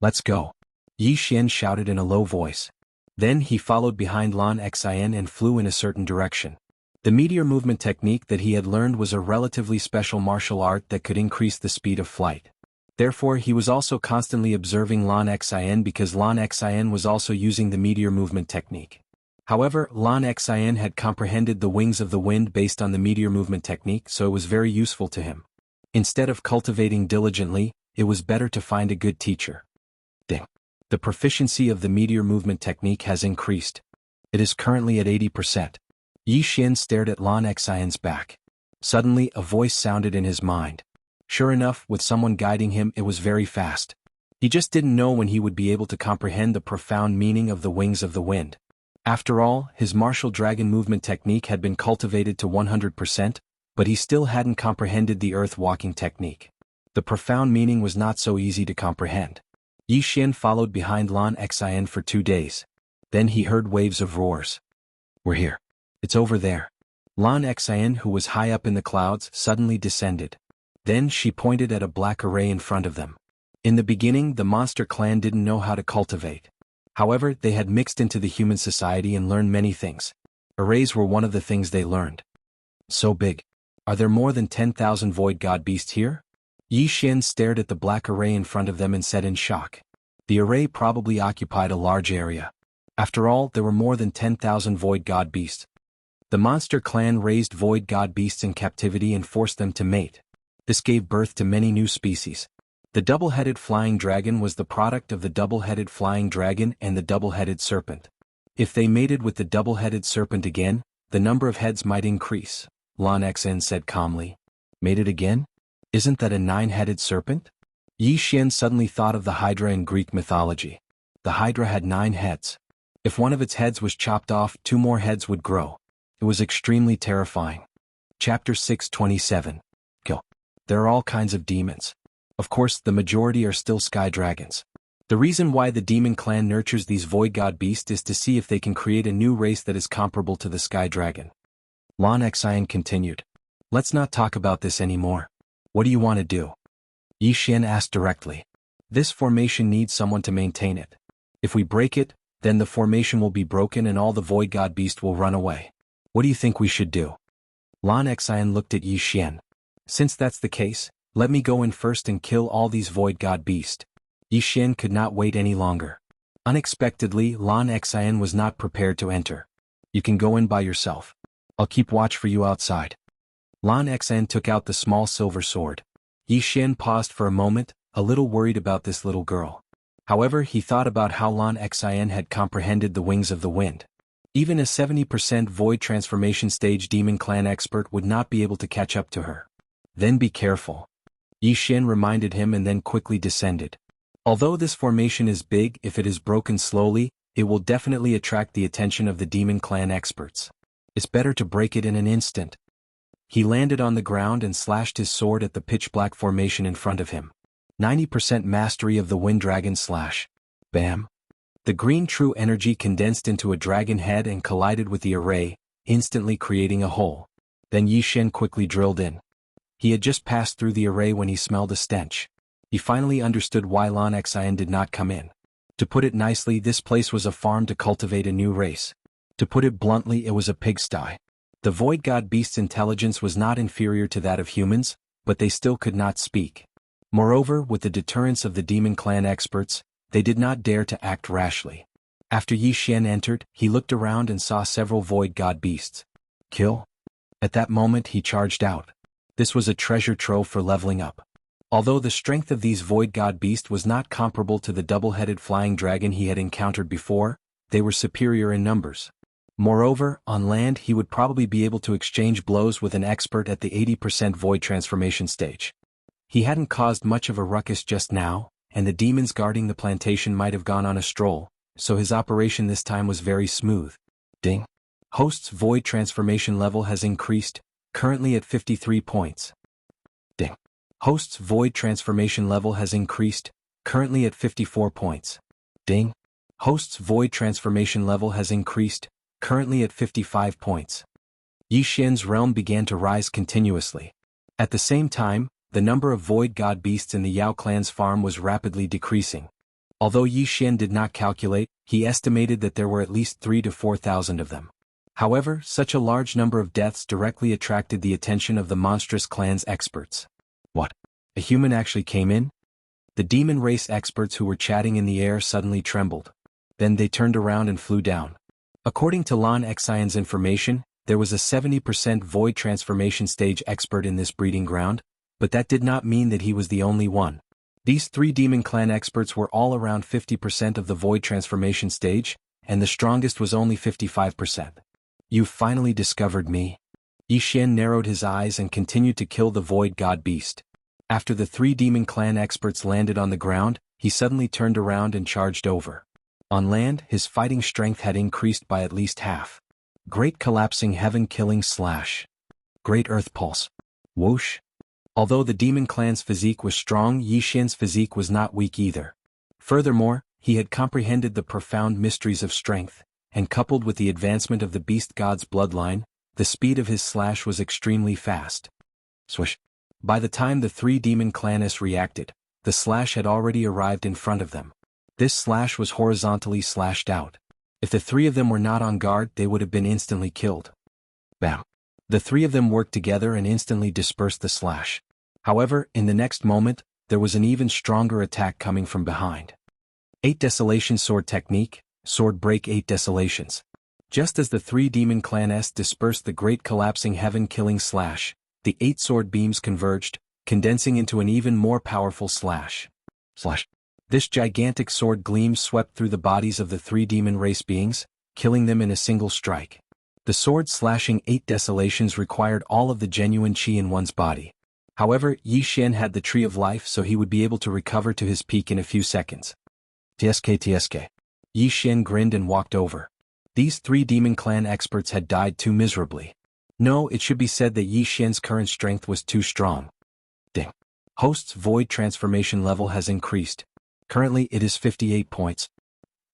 Let's go. Yi Xian shouted in a low voice. Then he followed behind Lan Xen and flew in a certain direction. The meteor movement technique that he had learned was a relatively special martial art that could increase the speed of flight. Therefore he was also constantly observing Lan Xian because Lan Xian was also using the meteor movement technique. However, Lan Xian had comprehended the wings of the wind based on the meteor movement technique, so it was very useful to him. Instead of cultivating diligently, it was better to find a good teacher. Ding. The proficiency of the meteor movement technique has increased. It is currently at 80%. Yi Xian stared at Lan Xian's back. Suddenly a voice sounded in his mind. Sure enough, with someone guiding him, it was very fast. He just didn't know when he would be able to comprehend the profound meaning of the wings of the wind. After all, his martial dragon movement technique had been cultivated to 100%, but he still hadn't comprehended the earth walking technique. The profound meaning was not so easy to comprehend. Yi Xian followed behind Lan Xian for 2 days. Then he heard waves of roars. "We're here. It's over there." Lan Xian, who was high up in the clouds, suddenly descended. Then she pointed at a black array in front of them. In the beginning, the monster clan didn't know how to cultivate. However, they had mixed into the human society and learned many things. Arrays were one of the things they learned. "So big. Are there more than 10,000 void god beasts here?" Yi Xian stared at the black array in front of them and said in shock. The array probably occupied a large area. After all, there were more than 10,000 void god beasts. The monster clan raised void god beasts in captivity and forced them to mate. This gave birth to many new species. The double-headed flying dragon was the product of the double-headed flying dragon and the double-headed serpent. If they mated with the double-headed serpent again, the number of heads might increase, Lan Xian said calmly. Mated again? Isn't that a 9-headed serpent? Yi Xian suddenly thought of the Hydra in Greek mythology. The Hydra had 9 heads. If one of its heads was chopped off, 2 more heads would grow. It was extremely terrifying. Chapter 627. Kill. There are all kinds of demons. Of course, the majority are still sky dragons. The reason why the demon clan nurtures these void god beasts is to see if they can create a new race that is comparable to the sky dragon. Lan Xian continued. "Let's not talk about this anymore. What do you want to do?" Yi Xian asked directly. "This formation needs someone to maintain it. If we break it, then the formation will be broken and all the void god beasts will run away. What do you think we should do?" Lan Xian looked at Yi Xian. "Since that's the case, let me go in first and kill all these void god beasts." Yi Xian could not wait any longer. Unexpectedly, Lan Xian was not prepared to enter. "You can go in by yourself. I'll keep watch for you outside." Lan Xian took out the small silver sword. Yi Xian paused for a moment, a little worried about this little girl. However, he thought about how Lan Xian had comprehended the wings of the wind. Even a 70% void transformation stage demon clan expert would not be able to catch up to her. "Then be careful," Yi Xian reminded him and then quickly descended. Although this formation is big, if it is broken slowly, it will definitely attract the attention of the demon clan experts. It's better to break it in an instant. He landed on the ground and slashed his sword at the pitch-black formation in front of him. 90% mastery of the wind dragon slash. Bam! The green true energy condensed into a dragon head and collided with the array, instantly creating a hole. Then Yi Xian quickly drilled in. He had just passed through the array when he smelled a stench. He finally understood why Lan Xian did not come in. To put it nicely, this place was a farm to cultivate a new race. To put it bluntly, it was a pigsty. The void god beast's intelligence was not inferior to that of humans, but they still could not speak. Moreover, with the deterrence of the demon clan experts, they did not dare to act rashly. After Yi Xian entered, he looked around and saw several void god beasts. Kill? At that moment he charged out. This was a treasure trove for leveling up. Although the strength of these void god beasts was not comparable to the double-headed flying dragon he had encountered before, they were superior in numbers. Moreover, on land he would probably be able to exchange blows with an expert at the 80% void transformation stage. He hadn't caused much of a ruckus just now, and the demons guarding the plantation might have gone on a stroll, so his operation this time was very smooth. Ding. Host's void transformation level has increased, currently at 53 points. Ding. Host's void transformation level has increased, currently at 54 points. Ding. Host's void transformation level has increased, currently at 55 points. Yi Xian's realm began to rise continuously. At the same time, the number of void god beasts in the Yao clan's farm was rapidly decreasing. Although Yi Xian did not calculate, he estimated that there were at least 3,000 to 4,000 of them. However, such a large number of deaths directly attracted the attention of the monstrous clan's experts. What? A human actually came in? The demon race experts who were chatting in the air suddenly trembled. Then they turned around and flew down. According to Lan Xian's information, there was a 70% void transformation stage expert in this breeding ground, but that did not mean that he was the only one. These 3 demon clan experts were all around 50% of the void transformation stage, and the strongest was only 55%. You've finally discovered me. Yixian narrowed his eyes and continued to kill the void god beast. After the 3 demon clan experts landed on the ground, he suddenly turned around and charged over. On land, his fighting strength had increased by at least half. Great collapsing heaven killing slash. Great earth pulse. Whoosh. Although the demon clan's physique was strong, Yixian's physique was not weak either. Furthermore, he had comprehended the profound mysteries of strength, and coupled with the advancement of the beast god's bloodline, the speed of his slash was extremely fast. Swish. By the time the 3 demon clanists reacted, the slash had already arrived in front of them. This slash was horizontally slashed out. If the 3 of them were not on guard, they would have been instantly killed. Bam. The 3 of them worked together and instantly dispersed the slash. However, in the next moment, there was an even stronger attack coming from behind. 8 Desolation Sword Technique, Sword Break 8 Desolations. Just as the 3 demon clanists dispersed the great collapsing heaven killing slash, the 8 sword beams converged, condensing into an even more powerful slash. This gigantic sword gleam swept through the bodies of the 3 demon race beings, killing them in a single strike. The sword slashing 8 desolations required all of the genuine qi in one's body. However, Yixian had the Tree of Life, so he would be able to recover to his peak in a few seconds. TSK. Yixian grinned and walked over. These 3 demon clan experts had died too miserably. No, it should be said that Yixian's current strength was too strong. Ding. Host's void transformation level has increased. Currently it is 58 points.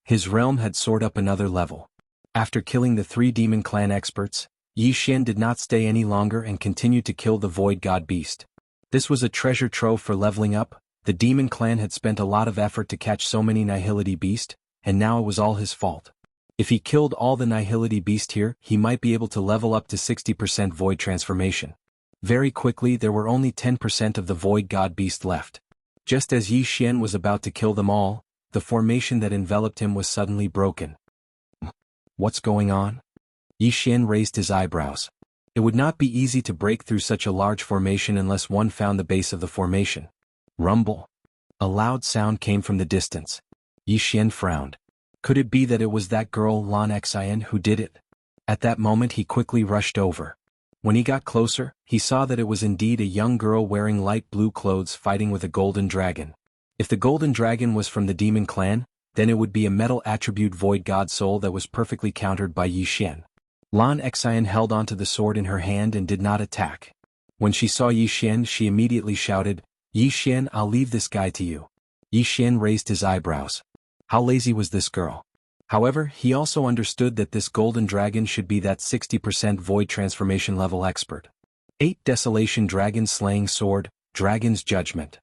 His realm had soared up another level. After killing the 3 demon clan experts, Yixian did not stay any longer and continued to kill the void god beast. This was a treasure trove for leveling up. The demon clan had spent a lot of effort to catch so many nihility beast, and now it was all his fault. If he killed all the nihility beast here, he might be able to level up to 60% void transformation. Very quickly there were only 10% of the void god beast left. Just as Yixian was about to kill them all, the formation that enveloped him was suddenly broken. What's going on? Yixian raised his eyebrows. It would not be easy to break through such a large formation unless one found the base of the formation. Rumble. A loud sound came from the distance. Yixian frowned. Could it be that it was that girl Lan Xian who did it? At that moment he quickly rushed over. When he got closer, he saw that it was indeed a young girl wearing light blue clothes fighting with a golden dragon. If the golden dragon was from the demon clan, then it would be a metal attribute void god soul that was perfectly countered by Yixian. Lan Xian held onto the sword in her hand and did not attack. When she saw Yixian, she immediately shouted, "Yixian, I'll leave this guy to you." Yixian raised his eyebrows. How lazy was this girl? However, he also understood that this golden dragon should be that 60% void transformation level expert. 8 Desolation Dragon Slaying Sword, Dragon's Judgment.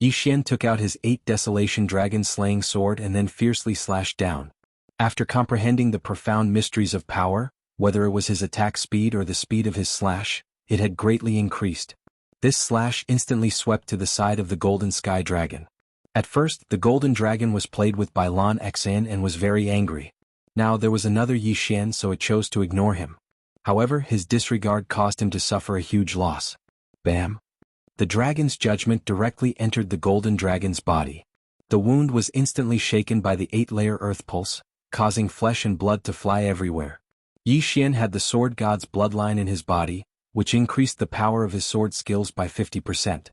Yixian took out his 8 Desolation Dragon Slaying Sword and then fiercely slashed down. After comprehending the profound mysteries of power, whether it was his attack speed or the speed of his slash, it had greatly increased. This slash instantly swept to the side of the golden sky dragon. At first, the golden dragon was played with by Lan Xian and was very angry. Now there was another Yixian, so it chose to ignore him. However, his disregard caused him to suffer a huge loss. Bam! The dragon's judgment directly entered the golden dragon's body. The wound was instantly shaken by the 8-layer earth pulse, causing flesh and blood to fly everywhere. Yixian had the sword god's bloodline in his body, which increased the power of his sword skills by 50%.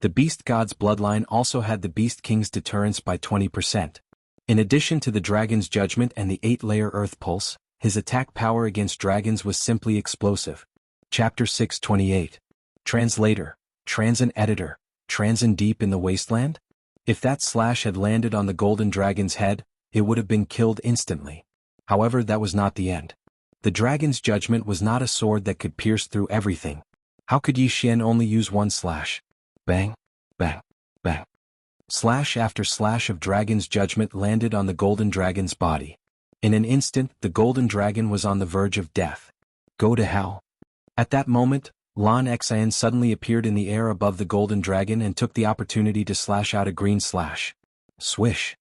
The beast god's bloodline also had the beast king's deterrence by 20%. In addition to the dragon's judgment and the 8-layer earth pulse, his attack power against dragons was simply explosive. Chapter 628. Translator, Transin Editor, Transin Deep in the Wasteland? If that slash had landed on the golden dragon's head, it would have been killed instantly. However, that was not the end. The dragon's judgment was not a sword that could pierce through everything. How could Yixian only use one slash? Bang, bang, bang. Slash after slash of dragon's judgment landed on the golden dragon's body. In an instant, the golden dragon was on the verge of death. Go to hell. At that moment, Lan Xian suddenly appeared in the air above the golden dragon and took the opportunity to slash out a green slash. Swish.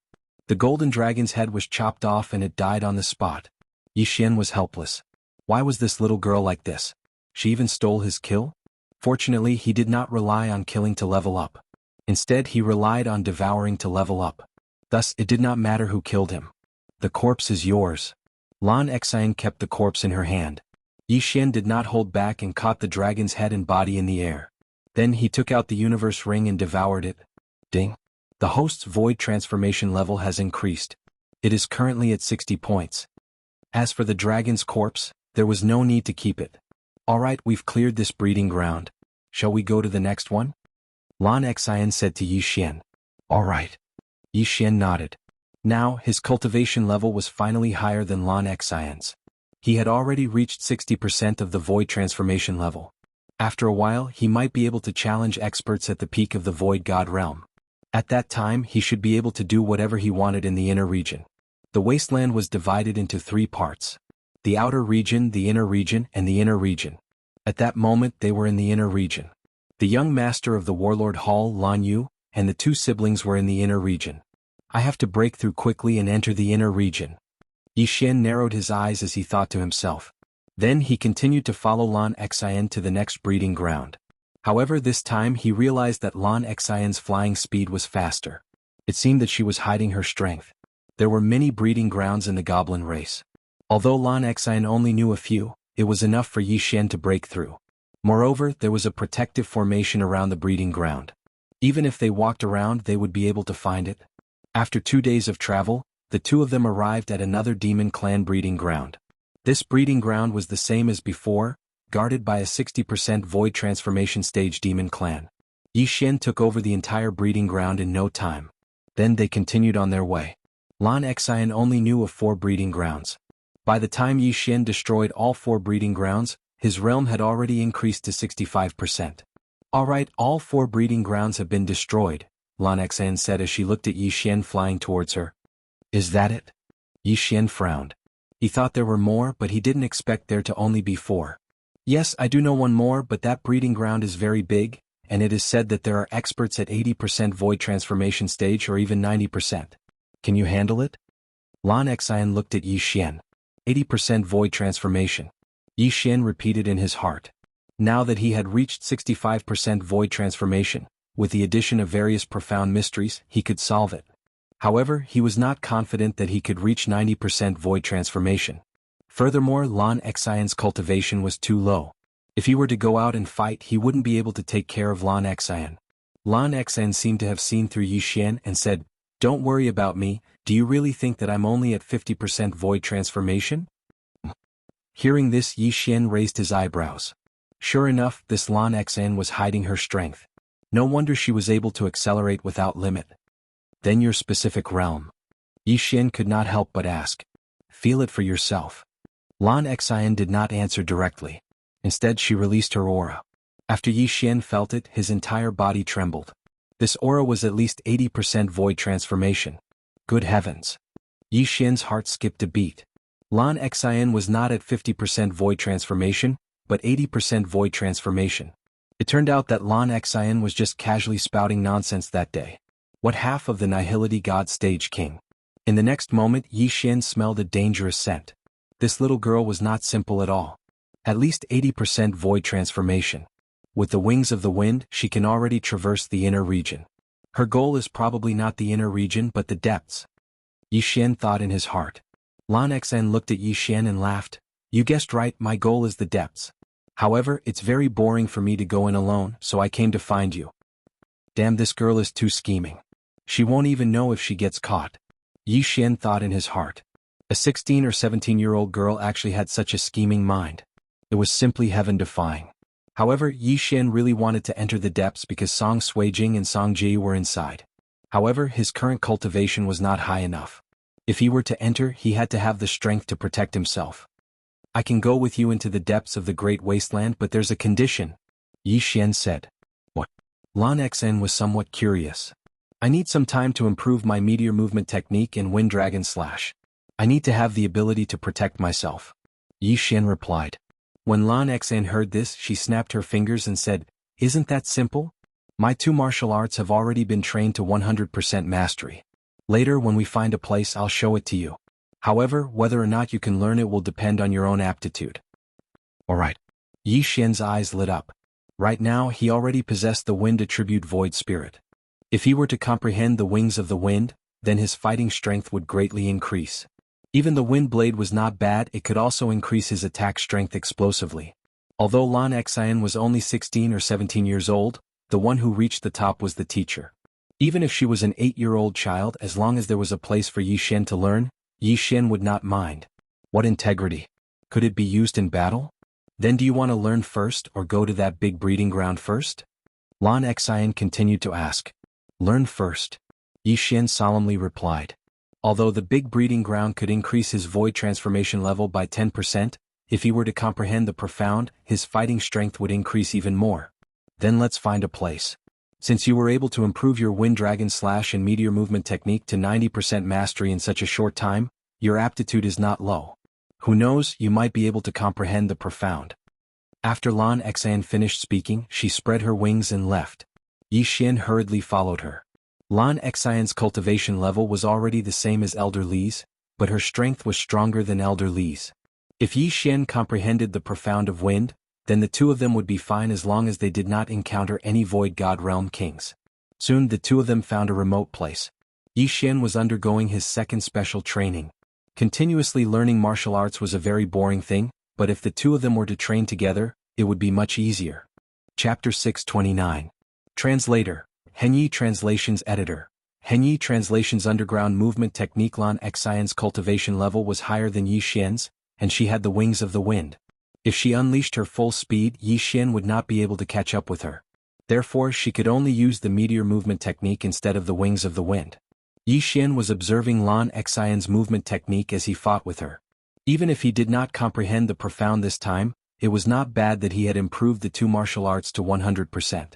The golden dragon's head was chopped off and it died on the spot. Yixian was helpless. Why was this little girl like this? She even stole his kill? Fortunately, he did not rely on killing to level up. Instead, he relied on devouring to level up. Thus, it did not matter who killed him. The corpse is yours. Lan Xian kept the corpse in her hand. Yixian did not hold back and caught the dragon's head and body in the air. Then he took out the universe ring and devoured it. Ding. The host's void transformation level has increased. It is currently at 60 points. As for the dragon's corpse, there was no need to keep it. Alright, we've cleared this breeding ground. Shall we go to the next one? Lan Xian said to Yixian. Alright. Yixian nodded. Now, his cultivation level was finally higher than Lan Xian's. He had already reached 60% of the void transformation level. After a while, he might be able to challenge experts at the peak of the void god realm. At that time, he should be able to do whatever he wanted in the inner region. The wasteland was divided into 3 parts. The outer region, the inner region, and the inner region. At that moment, they were in the inner region. The young master of the warlord hall, Lan Yu, and the 2 siblings were in the inner region. I have to break through quickly and enter the inner region. Yixian narrowed his eyes as he thought to himself. Then he continued to follow Lan Xian to the next breeding ground. However, this time he realized that Lan Xian's flying speed was faster. It seemed that she was hiding her strength. There were many breeding grounds in the goblin race. Although Lan Xian only knew a few, it was enough for Yixian to break through. Moreover, there was a protective formation around the breeding ground. Even if they walked around, they would be able to find it. After 2 days of travel, the 2 of them arrived at another demon clan breeding ground. This breeding ground was the same as before, guarded by a 60% void transformation stage demon clan. Yixian took over the entire breeding ground in no time. Then they continued on their way. Lan Xian only knew of 4 breeding grounds. By the time Yixian destroyed all 4 breeding grounds, his realm had already increased to 65%. Alright, all 4 breeding grounds have been destroyed, Lan Xian said as she looked at Yixian flying towards her. Is that it? Yixian frowned. He thought there were more, but he didn't expect there to only be 4. Yes, I do know one more, but that breeding ground is very big, and it is said that there are experts at 80% void transformation stage or even 90%. Can you handle it? Lan Xian looked at Yixian. 80% void transformation. Yixian repeated in his heart. Now that he had reached 65% void transformation, with the addition of various profound mysteries, he could solve it. However, he was not confident that he could reach 90% void transformation. Furthermore, Lan Xian's cultivation was too low. If he were to go out and fight, he wouldn't be able to take care of Lan Xian. Lan Xian seemed to have seen through Yixian and said, "Don't worry about me, do you really think that I'm only at 50% void transformation?" Hearing this, Yixian raised his eyebrows. Sure enough, this Lan Xian was hiding her strength. No wonder she was able to accelerate without limit. Then your specific realm. Yixian could not help but ask. Feel it for yourself. Lan Xian did not answer directly. Instead, she released her aura. After Yixian felt it, his entire body trembled. This aura was at least 80% void transformation. Good heavens. Yixian's heart skipped a beat. Lan Xian was not at 50% void transformation, but 80% void transformation. It turned out that Lan Xian was just casually spouting nonsense that day. What half of the Nihility God Stage King? In the next moment, Yixian smelled a dangerous scent. This little girl was not simple at all. At least 80% void transformation. With the wings of the wind, she can already traverse the inner region. Her goal is probably not the inner region but the depths. Yixian thought in his heart. Lan Xian looked at Yixian and laughed. You guessed right, my goal is the depths. However, it's very boring for me to go in alone, so I came to find you. Damn, this girl is too scheming. She won't even know if she gets caught. Yixian thought in his heart. A 16 or 17-year-old girl actually had such a scheming mind. It was simply heaven-defying. However, Yixian really wanted to enter the depths because Song Suijing and Song Ji were inside. However, his current cultivation was not high enough. If he were to enter, he had to have the strength to protect himself. I can go with you into the depths of the Great Wasteland, but there's a condition, Yixian said. What? Lan Xian was somewhat curious. I need some time to improve my meteor movement technique and Wind Dragon Slash. I need to have the ability to protect myself. Yi Xian replied. When Lan Xan heard this, she snapped her fingers and said, Isn't that simple? My 2 martial arts have already been trained to 100% mastery. Later when we find a place I'll show it to you. However, whether or not you can learn it will depend on your own aptitude. Alright. Yi Xian's eyes lit up. Right now he already possessed the wind attribute void spirit. If he were to comprehend the wings of the wind, then his fighting strength would greatly increase. Even the wind blade was not bad, it could also increase his attack strength explosively. Although Lan Xian was only 16 or 17 years old, the one who reached the top was the teacher. Even if she was an 8-year-old child, as long as there was a place for Yi Xian to learn, Yi Xian would not mind. What integrity? Could it be used in battle? Then do you want to learn first or go to that big breeding ground first? Lan Xian continued to ask. Learn first. Yi Xian solemnly replied. Although the big breeding ground could increase his void transformation level by 10%, if he were to comprehend the profound, his fighting strength would increase even more. Then let's find a place. Since you were able to improve your Wind Dragon Slash and Meteor Movement technique to 90% mastery in such a short time, your aptitude is not low. Who knows, you might be able to comprehend the profound. After Lan Xan finished speaking, she spread her wings and left. Yi Xian hurriedly followed her. Lan Xian's cultivation level was already the same as Elder Li's, but her strength was stronger than Elder Li's. If Yi Xian comprehended the profound of wind, then the 2 of them would be fine as long as they did not encounter any Void God Realm kings. Soon the 2 of them found a remote place. Yi Xian was undergoing his second special training. Continuously learning martial arts was a very boring thing, but if the 2 of them were to train together, it would be much easier. Chapter 629. Translator. Henyi Translations Editor. Henyi Translations Underground Movement Technique. Lan Xian's cultivation level was higher than Yi Xian's, and she had the wings of the wind. If she unleashed her full speed, Yi Xian would not be able to catch up with her. Therefore she could only use the meteor movement technique instead of the wings of the wind. Yi Xian was observing Lan Xian's movement technique as he fought with her. Even if he did not comprehend the profound this time, it was not bad that he had improved the 2 martial arts to 100%.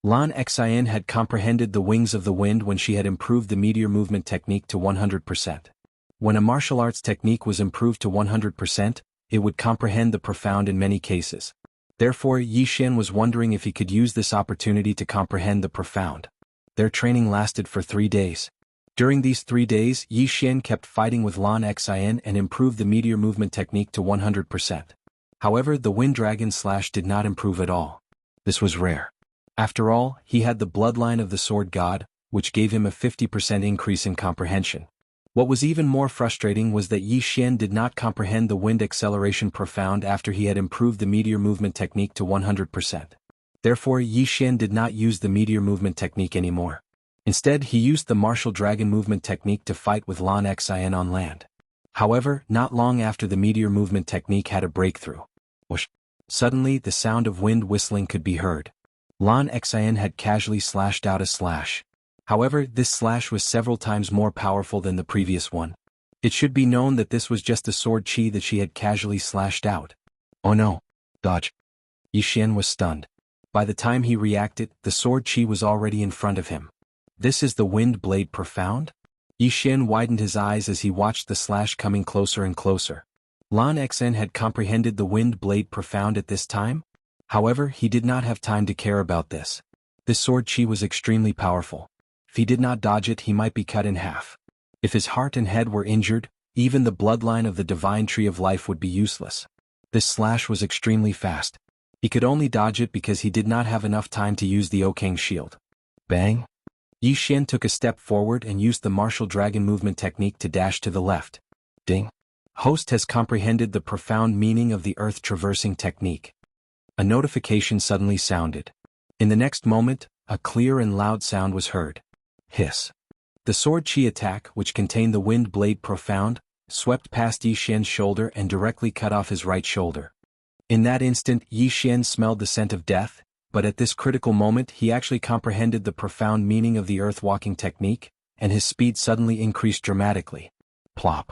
Lan Xian had comprehended the wings of the wind when she had improved the meteor movement technique to 100%. When a martial arts technique was improved to 100%, it would comprehend the profound in many cases. Therefore Yi Xian was wondering if he could use this opportunity to comprehend the profound. Their training lasted for 3 days. During these 3 days, Yi Xian kept fighting with Lan Xian and improved the meteor movement technique to 100%. However, the Wind Dragon Slash did not improve at all. This was rare. After all, he had the bloodline of the Sword God, which gave him a 50% increase in comprehension. What was even more frustrating was that Yi Xian did not comprehend the Wind Acceleration Profound after he had improved the meteor movement technique to 100%. Therefore Yi Xian did not use the meteor movement technique anymore. Instead he used the martial dragon movement technique to fight with Lan Xian on land. However, not long after the meteor movement technique had a breakthrough. Whoosh! Suddenly the sound of wind whistling could be heard. Lan Xian had casually slashed out a slash. However, this slash was several times more powerful than the previous one. It should be known that this was just the sword chi that she had casually slashed out. Oh no! Dodge! Yi Xian was stunned. By the time he reacted, the sword chi was already in front of him. This is the wind blade profound? Yi Xian widened his eyes as he watched the slash coming closer and closer. Lan Xian had comprehended the wind blade profound at this time? However, he did not have time to care about this. This sword chi was extremely powerful. If he did not dodge it, he might be cut in half. If his heart and head were injured, even the bloodline of the divine tree of life would be useless. This slash was extremely fast. He could only dodge it because he did not have enough time to use the Okang shield. Bang! Yi Xian took a step forward and used the martial dragon movement technique to dash to the left. Ding! Host has comprehended the profound meaning of the earth traversing technique. A notification suddenly sounded. In the next moment, a clear and loud sound was heard. Hiss. The sword chi attack, which contained the wind blade profound, swept past Yi Xian's shoulder and directly cut off his right shoulder. In that instant, Yi Xian smelled the scent of death, but at this critical moment he actually comprehended the profound meaning of the earth-walking technique, and his speed suddenly increased dramatically. Plop.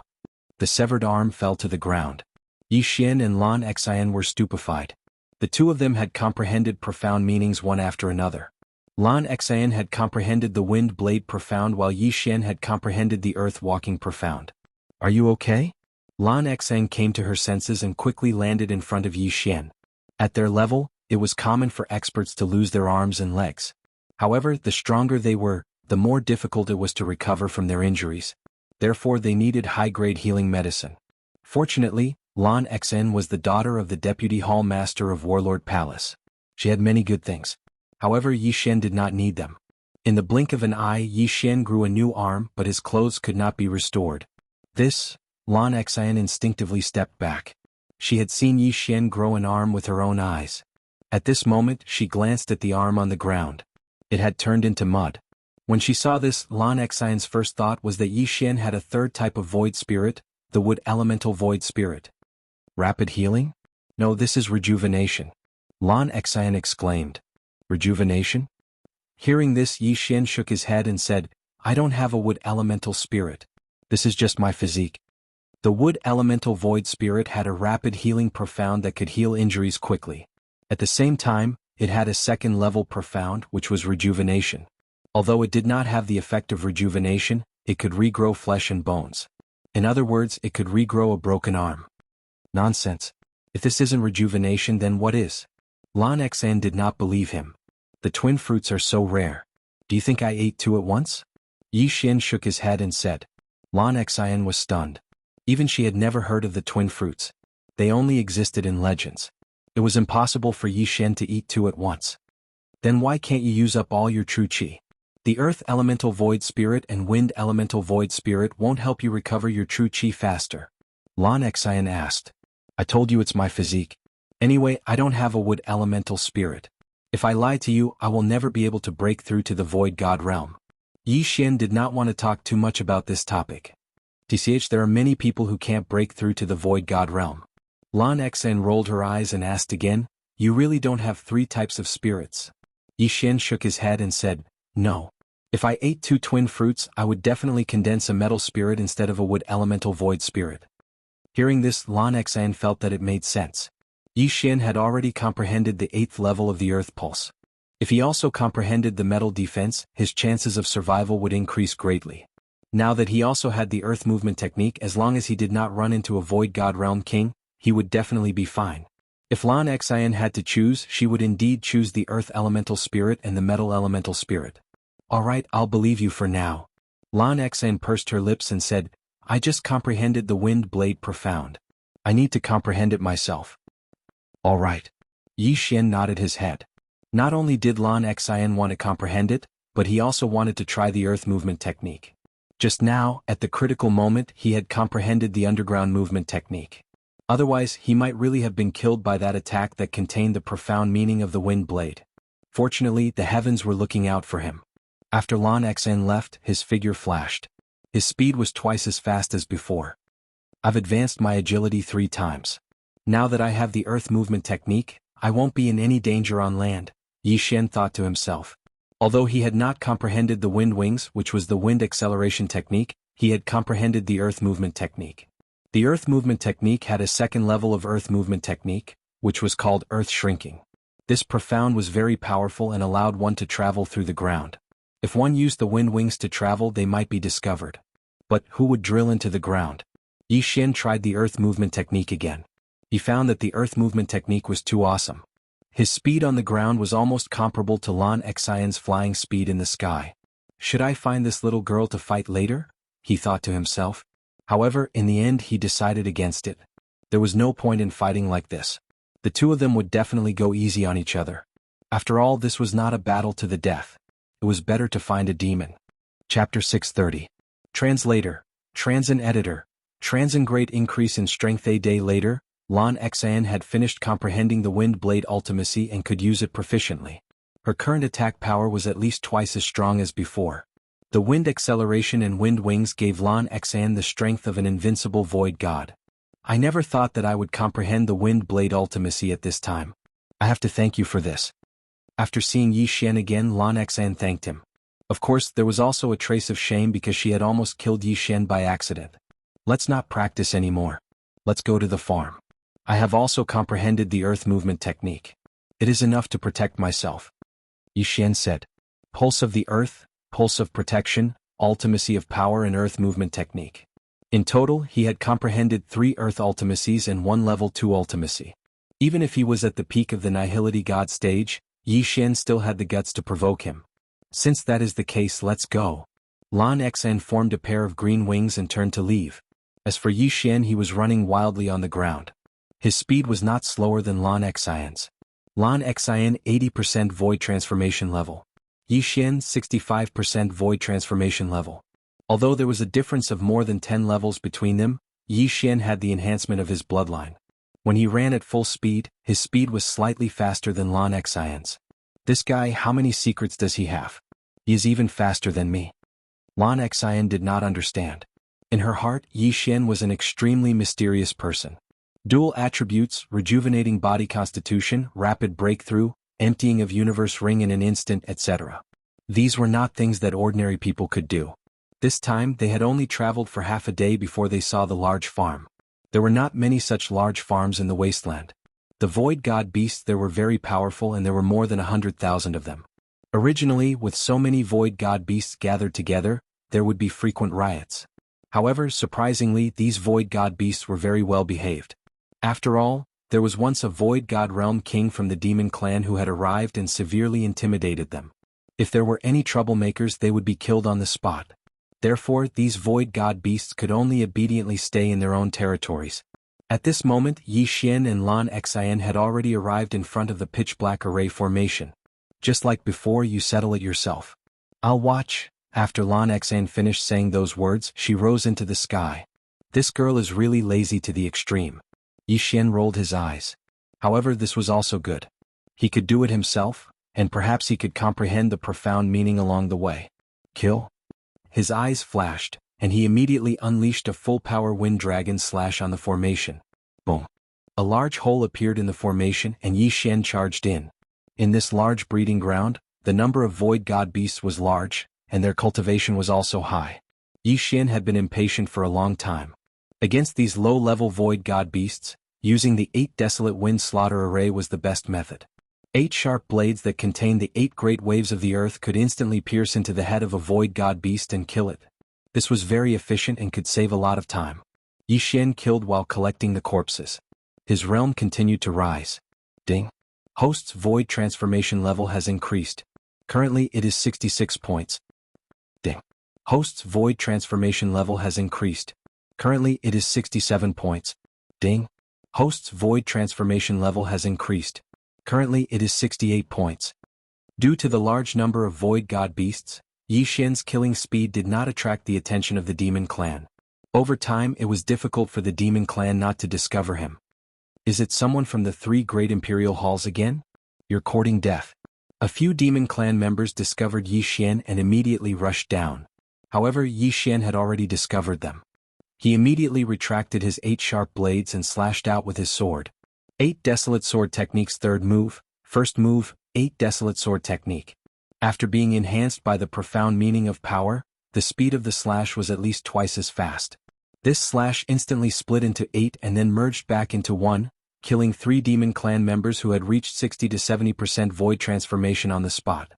The severed arm fell to the ground. Yi Xian and Lan Xian were stupefied. The 2 of them had comprehended profound meanings one after another. Lan Xian had comprehended the wind blade profound while Yi Xian had comprehended the earth-walking profound. Are you okay? Lan Xang came to her senses and quickly landed in front of Yi Xian. At their level, it was common for experts to lose their arms and legs. However, the stronger they were, the more difficult it was to recover from their injuries. Therefore they needed high-grade healing medicine. Fortunately, Lan Xen was the daughter of the Deputy Hall Master of Warlord Palace. She had many good things. However, Yi Xian did not need them. In the blink of an eye, Yi Xian grew a new arm, but his clothes could not be restored. Lan Xen instinctively stepped back. She had seen Yi Xian grow an arm with her own eyes. At this moment, she glanced at the arm on the ground. It had turned into mud. When she saw this, Lan Xen's first thought was that Yi Xian had a third type of void spirit, the wood elemental void spirit. Rapid healing? No, this is rejuvenation. Lan Xen exclaimed. Rejuvenation? Hearing this, Yi Xian shook his head and said, I don't have a wood elemental spirit. This is just my physique. The wood elemental void spirit had a rapid healing profound that could heal injuries quickly. At the same time, it had a second level profound, which was rejuvenation. Although it did not have the effect of rejuvenation, it could regrow flesh and bones. In other words, it could regrow a broken arm. Nonsense. If this isn't rejuvenation, then what is? Lan Xen did not believe him. The twin fruits are so rare. Do you think I ate two at once? Yi Xian shook his head and said. Lan Xen was stunned. Even she had never heard of the twin fruits. They only existed in legends. It was impossible for Yi Xian to eat two at once. Then why can't you use up all your true qi? The earth elemental void spirit and wind elemental void spirit won't help you recover your true qi faster. Lan Xen asked. I told you it's my physique. Anyway, I don't have a wood elemental spirit. If I lie to you, I will never be able to break through to the void god realm. Yi Xian did not want to talk too much about this topic. There are many people who can't break through to the void god realm. Lan Xen rolled her eyes and asked again, you really don't have three types of spirits? Yi Xian shook his head and said, no. If I ate two twin fruits, I would definitely condense a metal spirit instead of a wood elemental void spirit. Hearing this, Lan Xen felt that it made sense. Yi Xian had already comprehended the 8th level of the earth pulse. If he also comprehended the metal defense, his chances of survival would increase greatly. Now that he also had the earth movement technique, as long as he did not run into a void god realm king, he would definitely be fine. If Lan Xen had to choose, she would indeed choose the earth elemental spirit and the metal elemental spirit. Alright, I'll believe you for now. Lan Xen pursed her lips and said, I just comprehended the wind blade profound. I need to comprehend it myself. Alright. Yi Xian nodded his head. Not only did Lan Xen want to comprehend it, but he also wanted to try the earth movement technique. Just now, at the critical moment, he had comprehended the underground movement technique. Otherwise, he might really have been killed by that attack that contained the profound meaning of the wind blade. Fortunately, the heavens were looking out for him. After Lan Xen left, his figure flashed. His speed was twice as fast as before. I've advanced my agility 3 times. Now that I have the earth movement technique, I won't be in any danger on land, Yi Xian thought to himself. Although he had not comprehended the wind wings, which was the wind acceleration technique, he had comprehended the earth movement technique. The earth movement technique had a second level of earth movement technique, which was called earth shrinking. This profound was very powerful and allowed one to travel through the ground. If one used the wind wings to travel, they might be discovered. But who would drill into the ground? Yi Xian tried the earth movement technique again. He found that the earth movement technique was too awesome. His speed on the ground was almost comparable to Lan Xen's flying speed in the sky. Should I find this little girl to fight later? He thought to himself. However, in the end he decided against it. There was no point in fighting like this. The two of them would definitely go easy on each other. After all, this was not a battle to the death. It was better to find a demon. Chapter 630. Translator, Transin Editor, Transin Great increase in strength. A day later, Lan Xen had finished comprehending the wind blade ultimacy and could use it proficiently. Her current attack power was at least twice as strong as before. The wind acceleration and wind wings gave Lan Xen the strength of an invincible void god. I never thought that I would comprehend the wind blade ultimacy at this time. I have to thank you for this. After seeing Yi Xian again, Lan Xen thanked him. Of course, there was also a trace of shame because she had almost killed Yi Xian by accident. Let's not practice anymore. Let's go to the farm. I have also comprehended the earth movement technique. It is enough to protect myself. Yi Xian said. Pulse of the earth, pulse of protection, ultimacy of power and earth movement technique. In total, he had comprehended 3 Earth ultimacies and 1 Level 2 ultimacy. Even if he was at the peak of the Nihility God stage, Yi Xian still had the guts to provoke him. Since that is the case, let's go. Lan Xan formed a pair of green wings and turned to leave. As for Yi Xian, he was running wildly on the ground. His speed was not slower than Lan Xian's. Lan Xian 80% void transformation level. Yi Xian 65% void transformation level. Although there was a difference of more than 10 levels between them, Yi Xian had the enhancement of his bloodline. When he ran at full speed, his speed was slightly faster than Lan Xian's. This guy, how many secrets does he have? He is even faster than me. Lan Xian did not understand. In her heart, Yi Xian was an extremely mysterious person. Dual attributes, rejuvenating body constitution, rapid breakthrough, emptying of universe ring in an instant, etc. These were not things that ordinary people could do. This time they had only traveled for half a day before they saw the large farm. There were not many such large farms in the wasteland. The void god beasts there were very powerful, and there were more than 100,000 of them. Originally, with so many void god beasts gathered together, there would be frequent riots. However, surprisingly, these void god beasts were very well behaved. After all, there was once a void god realm king from the demon clan who had arrived and severely intimidated them. If there were any troublemakers, they would be killed on the spot. Therefore, these void god beasts could only obediently stay in their own territories. At this moment, Yi Xian and Lan Xian had already arrived in front of the pitch-black array formation. Just like before, you settle it yourself. I'll watch. After Lan Xian finished saying those words, she rose into the sky. This girl is really lazy to the extreme. Yi Xian rolled his eyes. However, this was also good. He could do it himself, and perhaps he could comprehend the profound meaning along the way. Kill? His eyes flashed, and he immediately unleashed a full-power wind dragon slash on the formation. Boom. A large hole appeared in the formation, and Yi Xian charged in. In this large breeding ground, the number of void god beasts was large, and their cultivation was also high. Yi Xian had been impatient for a long time. Against these low-level void god beasts, using the 8 desolate wind slaughter array was the best method. 8 sharp blades that contained the 8 great waves of the earth could instantly pierce into the head of a void god beast and kill it. This was very efficient and could save a lot of time. Yi Xian killed while collecting the corpses. His realm continued to rise. Ding. Host's void transformation level has increased. Currently it is 66 points. Ding. Host's void transformation level has increased. Currently it is 67 points. Ding. Host's void transformation level has increased. Currently it is 68 points. Due to the large number of void god beasts, Yi Xian's killing speed did not attract the attention of the demon clan. Over time it was difficult for the demon clan not to discover him. Is it someone from the 3 great imperial halls again? You're courting death. A few demon clan members discovered Yi Xian and immediately rushed down. However, Yi Xian had already discovered them. He immediately retracted his 8 sharp blades and slashed out with his sword. 8 Desolate Sword Technique's third move, first move, 8 Desolate Sword Technique. After being enhanced by the profound meaning of power, the speed of the slash was at least twice as fast. This slash instantly split into 8 and then merged back into 1, killing 3 demon clan members who had reached 60 to 70% void transformation on the spot.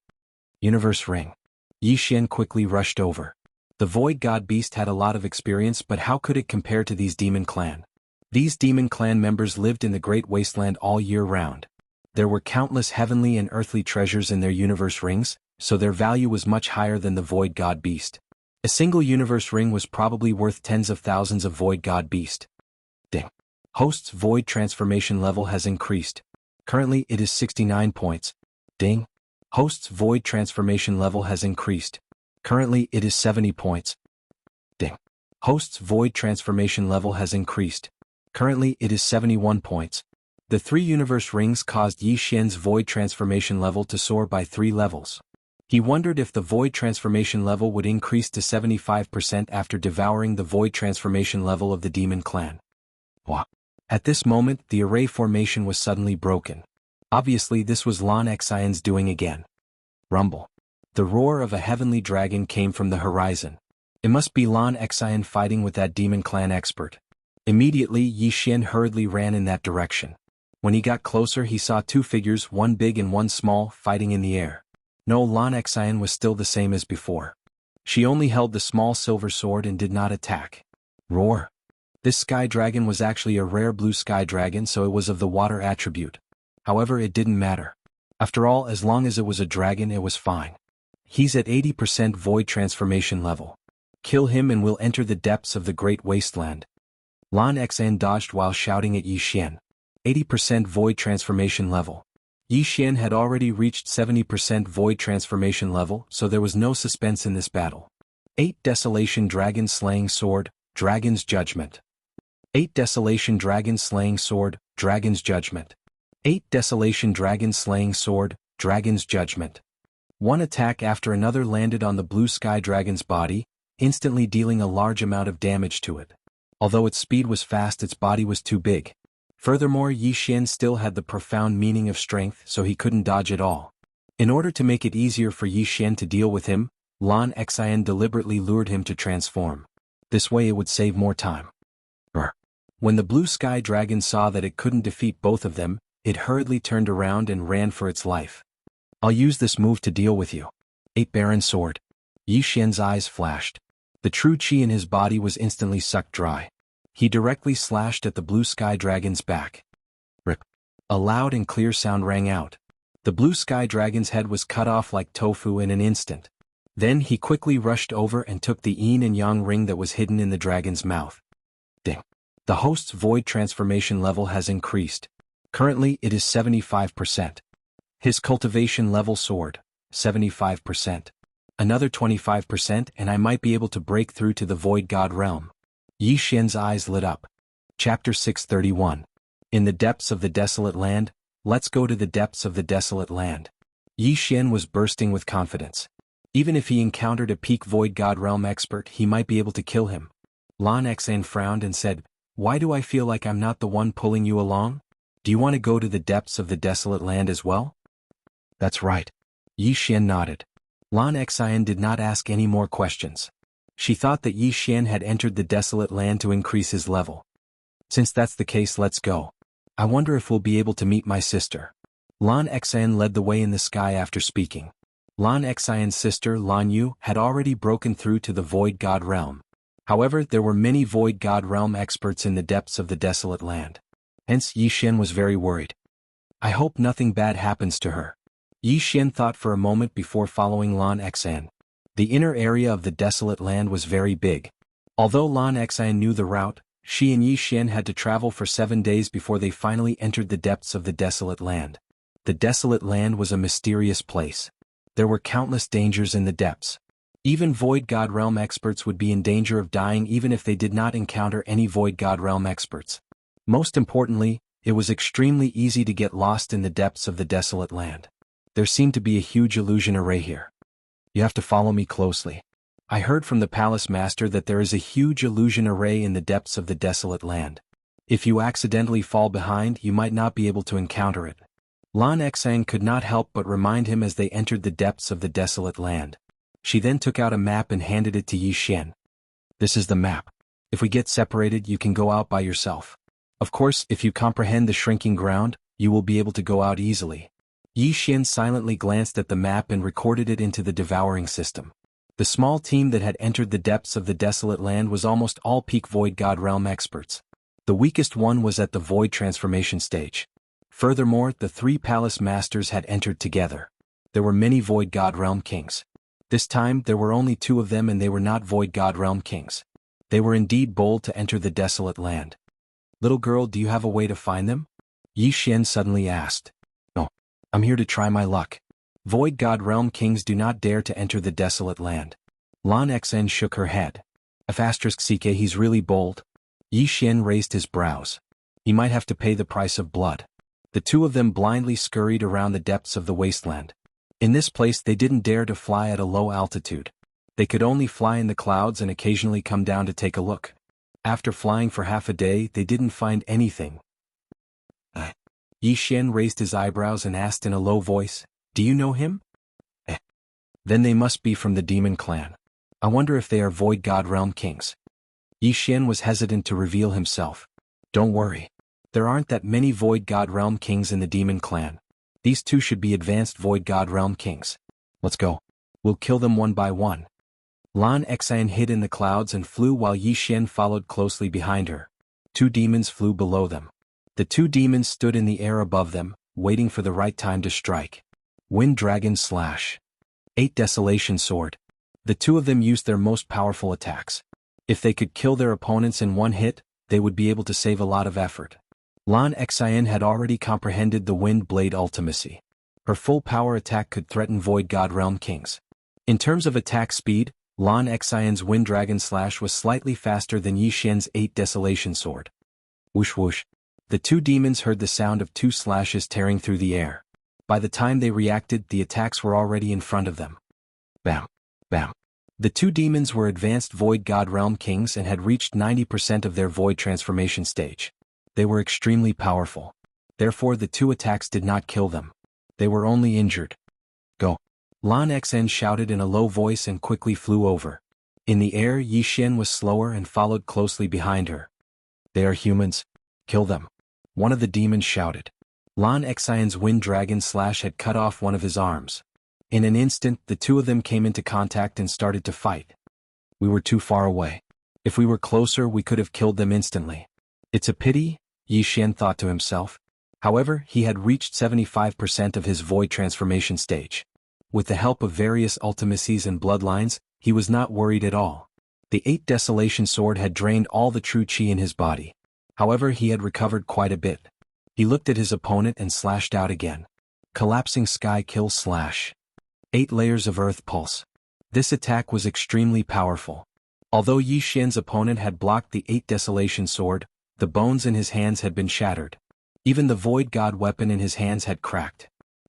Universe Ring. Yi Xian quickly rushed over. The void god beast had a lot of experience, but how could it compare to these demon clan? These demon clan members lived in the great wasteland all year round. There were countless heavenly and earthly treasures in their universe rings, so their value was much higher than the void god beast. A single universe ring was probably worth tens of thousands of void god beast. Ding. Host's void transformation level has increased. Currently it is 69 points. Ding. Host's void transformation level has increased. Currently it is 70 points. Ding. Host's void transformation level has increased. Currently it is 71 points. The 3 universe rings caused Yi Xian's void transformation level to soar by 3 levels. He wondered if the void transformation level would increase to 75% after devouring the void transformation level of the demon clan. Wah. At this moment, the array formation was suddenly broken. Obviously this was Lan Xian's doing again. Rumble. The roar of a heavenly dragon came from the horizon. It must be Lan Xian fighting with that demon clan expert. Immediately Yi Xian hurriedly ran in that direction. When he got closer he saw 2 figures, one big and one small, fighting in the air. No, Lan Xian was still the same as before. She only held the small silver sword and did not attack. Roar. This sky dragon was actually a rare blue sky dragon, so it was of the water attribute. However, it didn't matter. After all, as long as it was a dragon, it was fine. He's at 80% void transformation level. Kill him and we'll enter the depths of the great wasteland. Lan Xan dodged while shouting at Yi Xian. 80% void transformation level. Yi Xian had already reached 70% void transformation level, so there was no suspense in this battle. 8 Desolation Dragon Slaying Sword, Dragon's Judgment. 8 Desolation Dragon Slaying Sword, Dragon's Judgment. 8 Desolation Dragon Slaying Sword, Dragon's Judgment. One attack after another landed on the blue sky dragon's body, instantly dealing a large amount of damage to it. Although its speed was fast, its body was too big. Furthermore, Yi Xian still had the profound meaning of strength, so he couldn't dodge at all. In order to make it easier for Yi Xian to deal with him, Lan Xian deliberately lured him to transform. This way it would save more time. When the blue sky dragon saw that it couldn't defeat both of them, it hurriedly turned around and ran for its life. I'll use this move to deal with you. 8 Barren Sword. Yi Xian's eyes flashed. The true chi in his body was instantly sucked dry. He directly slashed at the blue sky dragon's back. Rip. A loud and clear sound rang out. The blue sky dragon's head was cut off like tofu in an instant. Then he quickly rushed over and took the yin and yang ring that was hidden in the dragon's mouth. Ding. The host's void transformation level has increased. Currently it is 75%. His cultivation level soared, 75%. Another 25% and I might be able to break through to the void god realm. Yi Xian's eyes lit up. Chapter 631. In the depths of the desolate land, let's go to the depths of the desolate land. Yi Xian was bursting with confidence. Even if he encountered a peak void god realm expert, he might be able to kill him. Lan Xan frowned and said, "Why do I feel like I'm not the one pulling you along? Do you want to go to the depths of the desolate land as well?" "That's right." Yi Xian nodded. Lan Xian did not ask any more questions. She thought that Yi Xian had entered the desolate land to increase his level. Since that's the case, let's go. I wonder if we'll be able to meet my sister. Lan Xian led the way in the sky after speaking. Lan Xian's sister, Lan Yu, had already broken through to the void god realm. However, there were many void god realm experts in the depths of the desolate land. Hence, Yi Xian was very worried. I hope nothing bad happens to her. Yi Xian thought for a moment before following Lan Xian. The inner area of the desolate land was very big. Although Lan Xian knew the route, she and Yi Xian had to travel for 7 days before they finally entered the depths of the desolate land. The desolate land was a mysterious place. There were countless dangers in the depths. Even Void God Realm experts would be in danger of dying even if they did not encounter any Void God Realm experts. Most importantly, it was extremely easy to get lost in the depths of the desolate land. There seemed to be a huge illusion array here. You have to follow me closely. I heard from the palace master that there is a huge illusion array in the depths of the desolate land. If you accidentally fall behind, you might not be able to encounter it. Lan Xang could not help but remind him as they entered the depths of the desolate land. She then took out a map and handed it to Yi Xian. This is the map. If we get separated, you can go out by yourself. Of course, if you comprehend the shrinking ground, you will be able to go out easily. Yi Xian silently glanced at the map and recorded it into the devouring system. The small team that had entered the depths of the desolate land was almost all peak Void God Realm experts. The weakest one was at the Void transformation stage. Furthermore, the 3 palace masters had entered together. There were many Void God Realm kings. This time, there were only 2 of them and they were not Void God Realm kings. They were indeed bold to enter the desolate land. Little girl, do you have a way to find them? Yi Xian suddenly asked. No. I'm here to try my luck. Void God Realm kings do not dare to enter the desolate land. Lan Xen shook her head. If*ck he's really bold. Yi Xian raised his brows. He might have to pay the price of blood. The 2 of them blindly scurried around the depths of the wasteland. In this place they didn't dare to fly at a low altitude. They could only fly in the clouds and occasionally come down to take a look. After flying for half a day, they didn't find anything. Yi Xian raised his eyebrows and asked in a low voice, "Do you know him?" Then they must be from the demon clan. I wonder if they are Void God Realm kings. Yi Xian was hesitant to reveal himself. Don't worry. There aren't that many Void God Realm kings in the demon clan. These 2 should be advanced Void God Realm kings. Let's go. We'll kill them one by one. Lan Xian hid in the clouds and flew while Yi Xian followed closely behind her. Two demons flew below them. The two demons stood in the air above them, waiting for the right time to strike. Wind Dragon Slash. 8 Desolation Sword. The two of them used their most powerful attacks. If they could kill their opponents in one hit, they would be able to save a lot of effort. Lan Xian had already comprehended the Wind Blade ultimacy. Her full power attack could threaten Void God Realm Kings. In terms of attack speed, Lan Xian's Wind Dragon Slash was slightly faster than Yi Xian's 8 Desolation Sword. Whoosh whoosh. The two demons heard the sound of two slashes tearing through the air. By the time they reacted, the attacks were already in front of them. Bam. Bam. The two demons were advanced Void God Realm Kings and had reached 90% of their Void transformation stage. They were extremely powerful. Therefore the two attacks did not kill them. They were only injured. Go. Lan Xian shouted in a low voice and quickly flew over. In the air, Yi Xian was slower and followed closely behind her. They are humans. Kill them. One of the demons shouted. Lan Xian's Wind Dragon Slash had cut off one of his arms. In an instant, the two of them came into contact and started to fight. We were too far away. If we were closer, we could have killed them instantly. It's a pity, Yi Xian thought to himself. However, he had reached 75% of his Void transformation stage. With the help of various ultimacies and bloodlines, he was not worried at all. The 8 Desolation Sword had drained all the true chi in his body. However, he had recovered quite a bit. He looked at his opponent and slashed out again. Collapsing Sky Kill Slash. 8 Layers of Earth Pulse. This attack was extremely powerful. Although Yi Xian's opponent had blocked the 8 Desolation Sword, the bones in his hands had been shattered. Even the Void God weapon in his hands had cracked.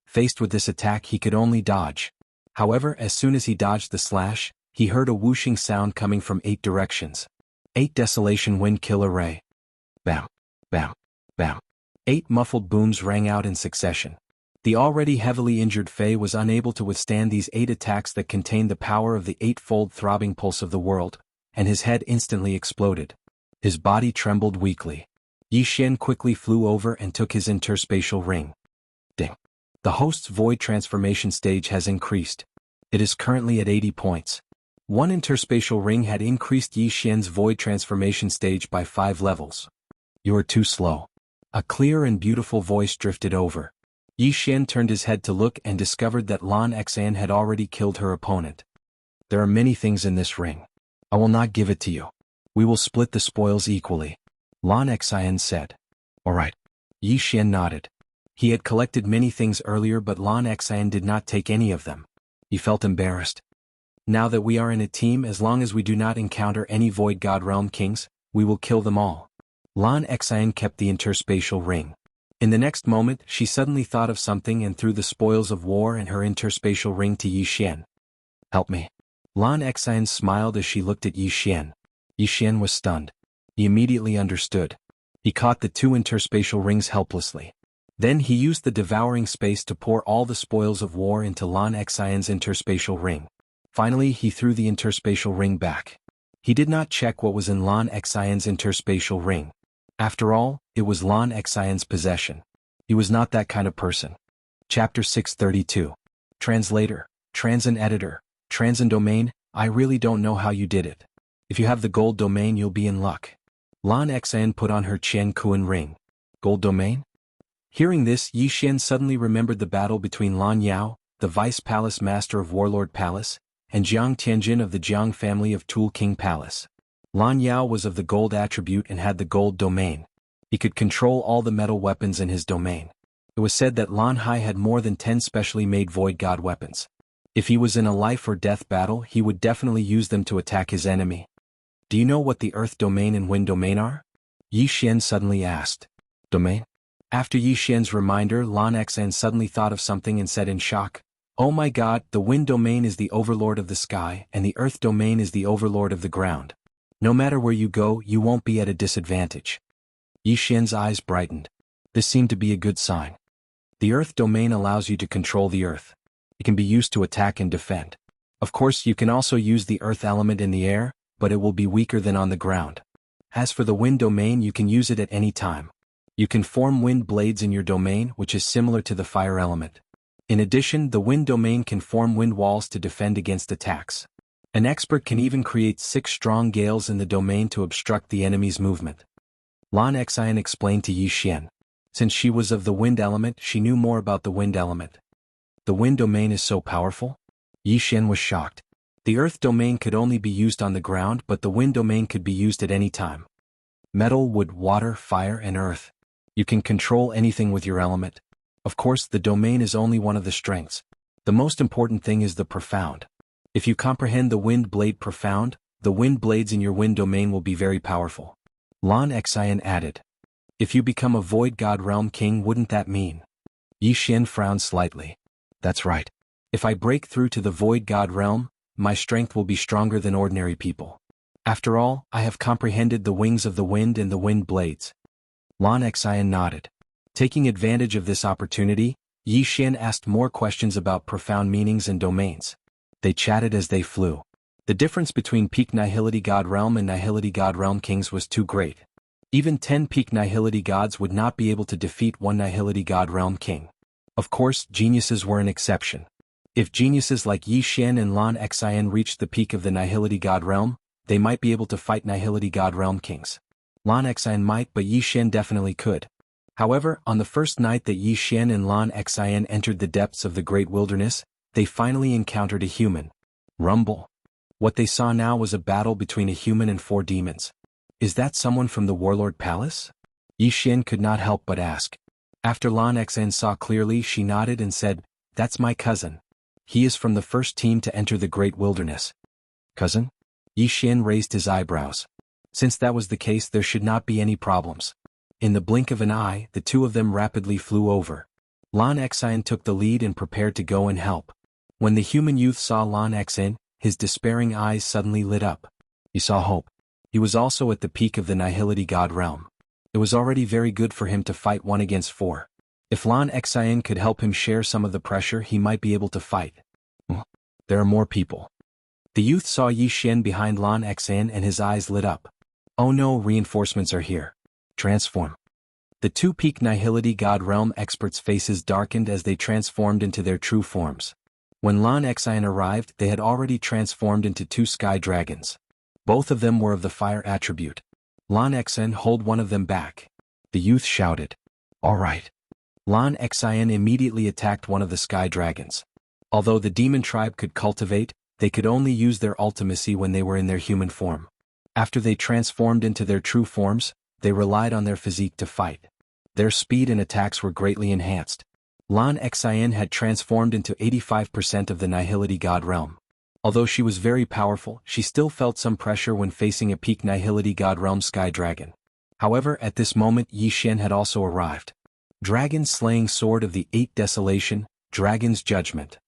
Faced with this attack, he could only dodge. However, as soon as he dodged the slash, he heard a whooshing sound coming from 8 directions. 8 Desolation Wind Kill Array. Bam. Bam. Bam. 8 muffled booms rang out in succession. The already heavily injured Fei was unable to withstand these 8 attacks that contained the power of the 8-fold throbbing pulse of the world, and his head instantly exploded. His body trembled weakly. Yi Xian quickly flew over and took his interspatial ring. Ding. The host's Void transformation stage has increased. It is currently at 80 points. One interspatial ring had increased Yi Xian's Void transformation stage by 5 levels. You are too slow. A clear and beautiful voice drifted over. Yi Xian turned his head to look and discovered that Lan Xian had already killed her opponent. There are many things in this ring. I will not give it to you. We will split the spoils equally. Lan Xian said. Alright. Yi Xian nodded. He had collected many things earlier, but Lan Xian did not take any of them. He felt embarrassed. Now that we are in a team, as long as we do not encounter any Void God Realm Kings, we will kill them all. Lan Xian kept the interspatial ring. In the next moment, she suddenly thought of something and threw the spoils of war and her interspatial ring to Yi Xian. Help me. Lan Xian smiled as she looked at Yi Xian. Yi Xian was stunned. He immediately understood. He caught the 2 interspatial rings helplessly. Then he used the devouring space to pour all the spoils of war into Lan Xian's interspatial ring. Finally, he threw the interspatial ring back. He did not check what was in Lan Xian's interspatial ring. After all, it was Lan Xian's possession. He was not that kind of person. Chapter 632. Translator, Transin Editor, Transin Domain, I really don't know how you did it. If you have the gold domain, you'll be in luck. Lan Xian put on her Qian Kuan ring. Gold domain? Hearing this, Yi Xian suddenly remembered the battle between Lan Yao, the Vice Palace Master of Warlord Palace, and Jiang Tianjin of the Jiang family of Tool King Palace. Lan Yao was of the gold attribute and had the gold domain. He could control all the metal weapons in his domain. It was said that Lan Hai had more than 10 specially made Void God weapons. If he was in a life or death battle, he would definitely use them to attack his enemy. Do you know what the Earth domain and Wind domain are? Yi Xian suddenly asked. Domain? After Yi Xian's reminder, Lan Xian suddenly thought of something and said in shock, Oh my god, the Wind domain is the overlord of the sky, and the Earth domain is the overlord of the ground. No matter where you go, you won't be at a disadvantage. Yi Xian's eyes brightened. This seemed to be a good sign. The Earth domain allows you to control the Earth. It can be used to attack and defend. Of course, you can also use the Earth element in the air, but it will be weaker than on the ground. As for the Wind domain, you can use it at any time. You can form wind blades in your domain, which is similar to the fire element. In addition, the Wind domain can form wind walls to defend against attacks. An expert can even create 6 strong gales in the domain to obstruct the enemy's movement. Lan Xian explained to Yi Xian. Since she was of the wind element, she knew more about the wind element. The wind domain is so powerful? Yi Xian was shocked. The earth domain could only be used on the ground, but the wind domain could be used at any time. Metal, wood, water, fire, and earth. You can control anything with your element. Of course, the domain is only one of the strengths. The most important thing is the profound. If you comprehend the wind blade profound, the wind blades in your wind domain will be very powerful. Lan Xian added. If you become a void god realm king, wouldn't that mean? Yi Xian frowned slightly. That's right. If I break through to the void god realm, my strength will be stronger than ordinary people. After all, I have comprehended the wings of the wind and the wind blades. Lan Xian nodded. Taking advantage of this opportunity, Yi Xian asked more questions about profound meanings and domains. They chatted as they flew. The difference between peak Nihility God Realm and Nihility God Realm Kings was too great. Even 10 peak Nihility Gods would not be able to defeat one Nihility God Realm King. Of course, geniuses were an exception. If geniuses like Yi Xian and Lan Xian reached the peak of the Nihility God Realm, they might be able to fight Nihility God Realm Kings. Lan Xian might, but Yi Xian definitely could. However, on the first night that Yi Xian and Lan Xian entered the depths of the great wilderness, they finally encountered a human. Rumble. What they saw now was a battle between a human and 4 demons. Is that someone from the Warlord Palace? Yi Xian could not help but ask. After Lan Xian saw clearly, she nodded and said, "That's my cousin. He is from the first team to enter the great wilderness." Cousin? Yi Xian raised his eyebrows. Since that was the case, there should not be any problems. In the blink of an eye, the two of them rapidly flew over. Lan Xian took the lead and prepared to go and help. When the human youth saw Lan Xian, his despairing eyes suddenly lit up. He saw hope. He was also at the peak of the Nihility God Realm. It was already very good for him to fight 1 against 4. If Lan Xian could help him share some of the pressure, he might be able to fight. There are more people. The youth saw Yi Xian behind Lan Xian and his eyes lit up. Oh no, reinforcements are here. Transform. The 2 peak Nihility God Realm experts' faces darkened as they transformed into their true forms. When Lan Xian arrived, they had already transformed into 2 sky dragons. Both of them were of the fire attribute. Lan Xian held one of them back. The youth shouted. All right. Lan Xian immediately attacked one of the sky dragons. Although the demon tribe could cultivate, they could only use their ultimacy when they were in their human form. After they transformed into their true forms, they relied on their physique to fight. Their speed and attacks were greatly enhanced. Lan Xian had transformed into 85% of the Nihility God Realm. Although she was very powerful, she still felt some pressure when facing a peak Nihility God Realm Sky Dragon. However, at this moment Yi Xian had also arrived. Dragon slaying sword of the 8 Desolation, Dragon's Judgment.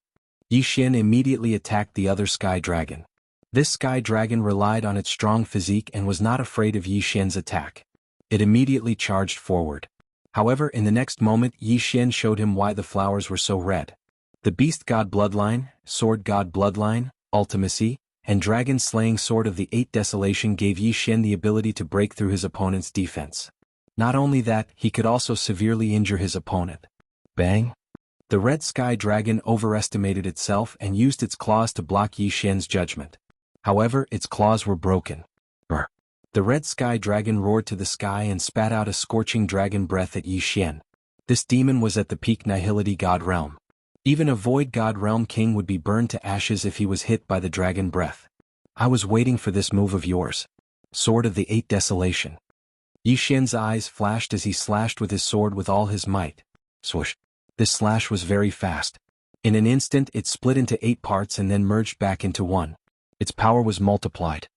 Yi Xian immediately attacked the other Sky Dragon. This Sky Dragon relied on its strong physique and was not afraid of Yi Xian's attack. It immediately charged forward. However, in the next moment Yi Xian showed him why the flowers were so red. The Beast God Bloodline, Sword God Bloodline, Ultimacy, and Dragon Slaying Sword of the 8 Desolation gave Yi Xian the ability to break through his opponent's defense. Not only that, he could also severely injure his opponent. Bang! The Red Sky Dragon overestimated itself and used its claws to block Yi Xian's judgment. However, its claws were broken. Brr. The Red Sky Dragon roared to the sky and spat out a scorching dragon breath at Yi Xian. This demon was at the peak Nihility God Realm. Even a Void God Realm King would be burned to ashes if he was hit by the dragon breath. I was waiting for this move of yours. Sword of the 8 Desolation. Yi Xian's eyes flashed as he slashed with his sword with all his might. Swoosh. This slash was very fast. In an instant it split into 8 parts and then merged back into 1. Its power was multiplied.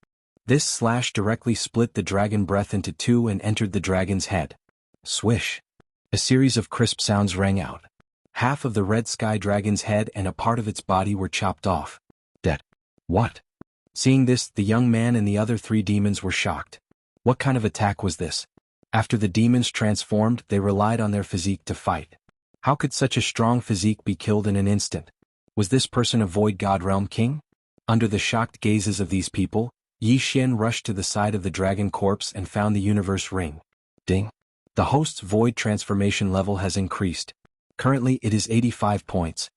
This slash directly split the dragon breath into 2 and entered the dragon's head. Swish. A series of crisp sounds rang out. Half of the Red Sky Dragon's head and a part of its body were chopped off. Dead. What? Seeing this, the young man and the other 3 demons were shocked. What kind of attack was this? After the demons transformed, they relied on their physique to fight. How could such a strong physique be killed in an instant? Was this person a Void God Realm King? Under the shocked gazes of these people, Yi Xian rushed to the side of the dragon corpse and found the universe ring. Ding. The host's void transformation level has increased. Currently it is 85 points.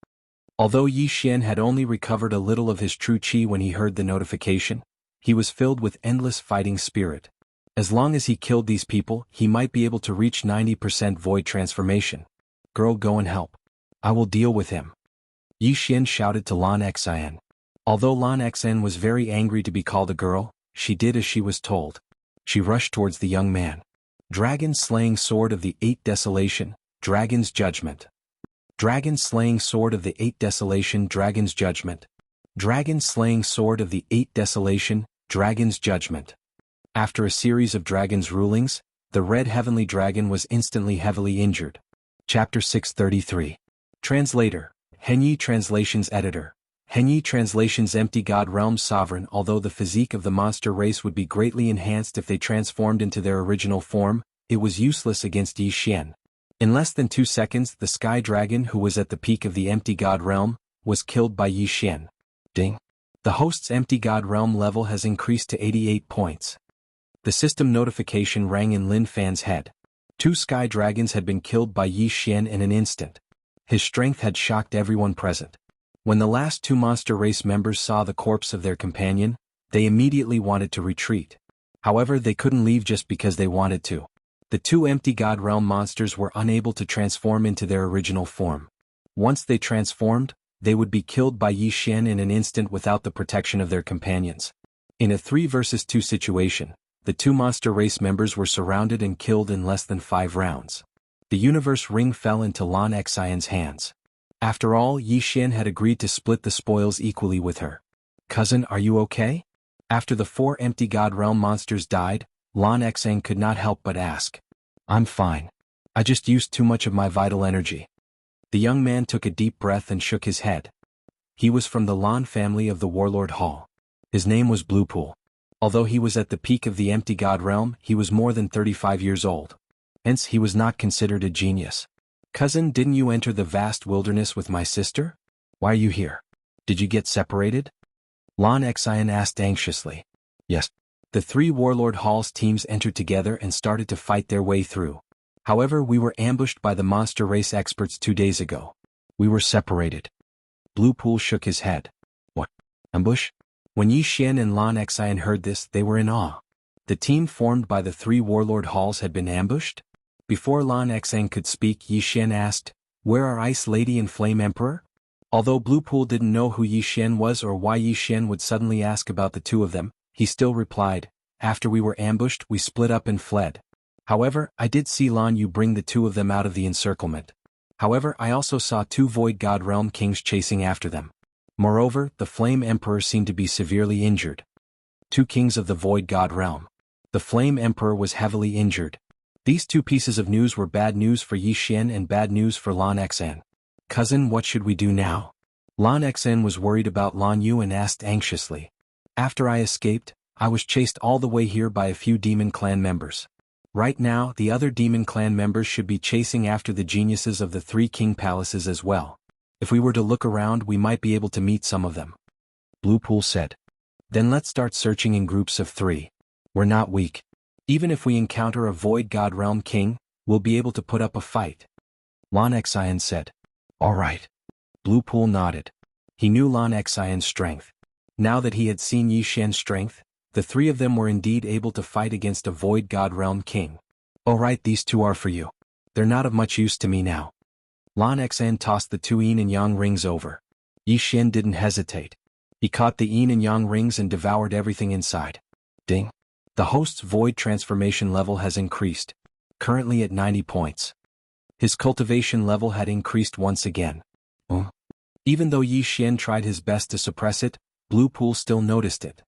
Although Yi Xian had only recovered a little of his true qi when he heard the notification, he was filled with endless fighting spirit. As long as he killed these people, he might be able to reach 90% void transformation. Girl, go and help. I will deal with him. Yi Xian shouted to Lan Xian. Although Lan Xian was very angry to be called a girl, she did as she was told. She rushed towards the young man. Dragon-slaying sword of the 8 desolation, Dragon's judgment. Dragon-slaying sword of the 8 desolation, Dragon's judgment. Dragon-slaying sword of the 8 desolation, Dragon's judgment. After a series of dragon's rulings, the red heavenly dragon was instantly heavily injured. Chapter 633. Translator, Henyi Translations Editor. Henyi Translations Empty God Realm Sovereign. Although the physique of the monster race would be greatly enhanced if they transformed into their original form, it was useless against Yi Xian. In less than 2 seconds, the Sky Dragon, who was at the peak of the Empty God Realm, was killed by Yi Xian. Ding. The host's Empty God Realm level has increased to 88 points. The system notification rang in Lin Fan's head. 2 Sky Dragons had been killed by Yi Xian in an instant. His strength had shocked everyone present. When the last 2 monster race members saw the corpse of their companion, they immediately wanted to retreat. However, they couldn't leave just because they wanted to. The 2 Empty God Realm monsters were unable to transform into their original form. Once they transformed, they would be killed by Yi Xian in an instant without the protection of their companions. In a 3 versus 2 situation, the 2 monster race members were surrounded and killed in less than 5 rounds. The universe ring fell into Lan Xian's hands. After all, Yi Xian had agreed to split the spoils equally with her. Cousin, are you okay? After the 4 Empty God Realm monsters died, Lan Xian could not help but ask. I'm fine. I just used too much of my vital energy. The young man took a deep breath and shook his head. He was from the Lan family of the Warlord Hall. His name was Bluepool. Although he was at the peak of the Empty God Realm, he was more than 35 years old. Hence, he was not considered a genius. Cousin, didn't you enter the vast wilderness with my sister? Why are you here? Did you get separated? Lan Xian asked anxiously. Yes. The 3 Warlord Hall's teams entered together and started to fight their way through. However, we were ambushed by the monster race experts 2 days ago. We were separated. Bluepool shook his head. What? Ambush? When Yi Xian and Lan Xian heard this, they were in awe. The team formed by the 3 Warlord Halls had been ambushed? Before Lan Xian could speak, Yi Xian asked, Where are Ice Lady and Flame Emperor? Although Bluepool didn't know who Yi Xian was or why Yi Xian would suddenly ask about the 2 of them, he still replied, After we were ambushed, we split up and fled. However, I did see Lan Yu bring the 2 of them out of the encirclement. However, I also saw 2 Void God Realm Kings chasing after them. Moreover, the Flame Emperor seemed to be severely injured. 2 Kings of the Void God Realm. The Flame Emperor was heavily injured. These 2 pieces of news were bad news for Yi Xian and bad news for Lan Xian. Cousin, what should we do now? Lan Xian was worried about Lan Yu and asked anxiously. After I escaped, I was chased all the way here by a few Demon Clan members. Right now, the other Demon Clan members should be chasing after the geniuses of the 3 King Palaces as well. If we were to look around, we might be able to meet some of them. Bluepool said. Then let's start searching in groups of 3. We're not weak. Even if we encounter a Void God Realm King, we'll be able to put up a fight. Lan Xian said. All right. Bluepool nodded. He knew Lan Xian's strength. Now that he had seen Yi Xian's strength, the 3 of them were indeed able to fight against a Void God Realm King. All right, these 2 are for you. They're not of much use to me now. Lan Xian tossed the 2 yin and yang rings over. Yi Xian didn't hesitate. He caught the yin and yang rings and devoured everything inside. Ding. The host's void transformation level has increased, currently at 90 points. His cultivation level had increased once again. Even though Yi Xian tried his best to suppress it, Bluepool still noticed it.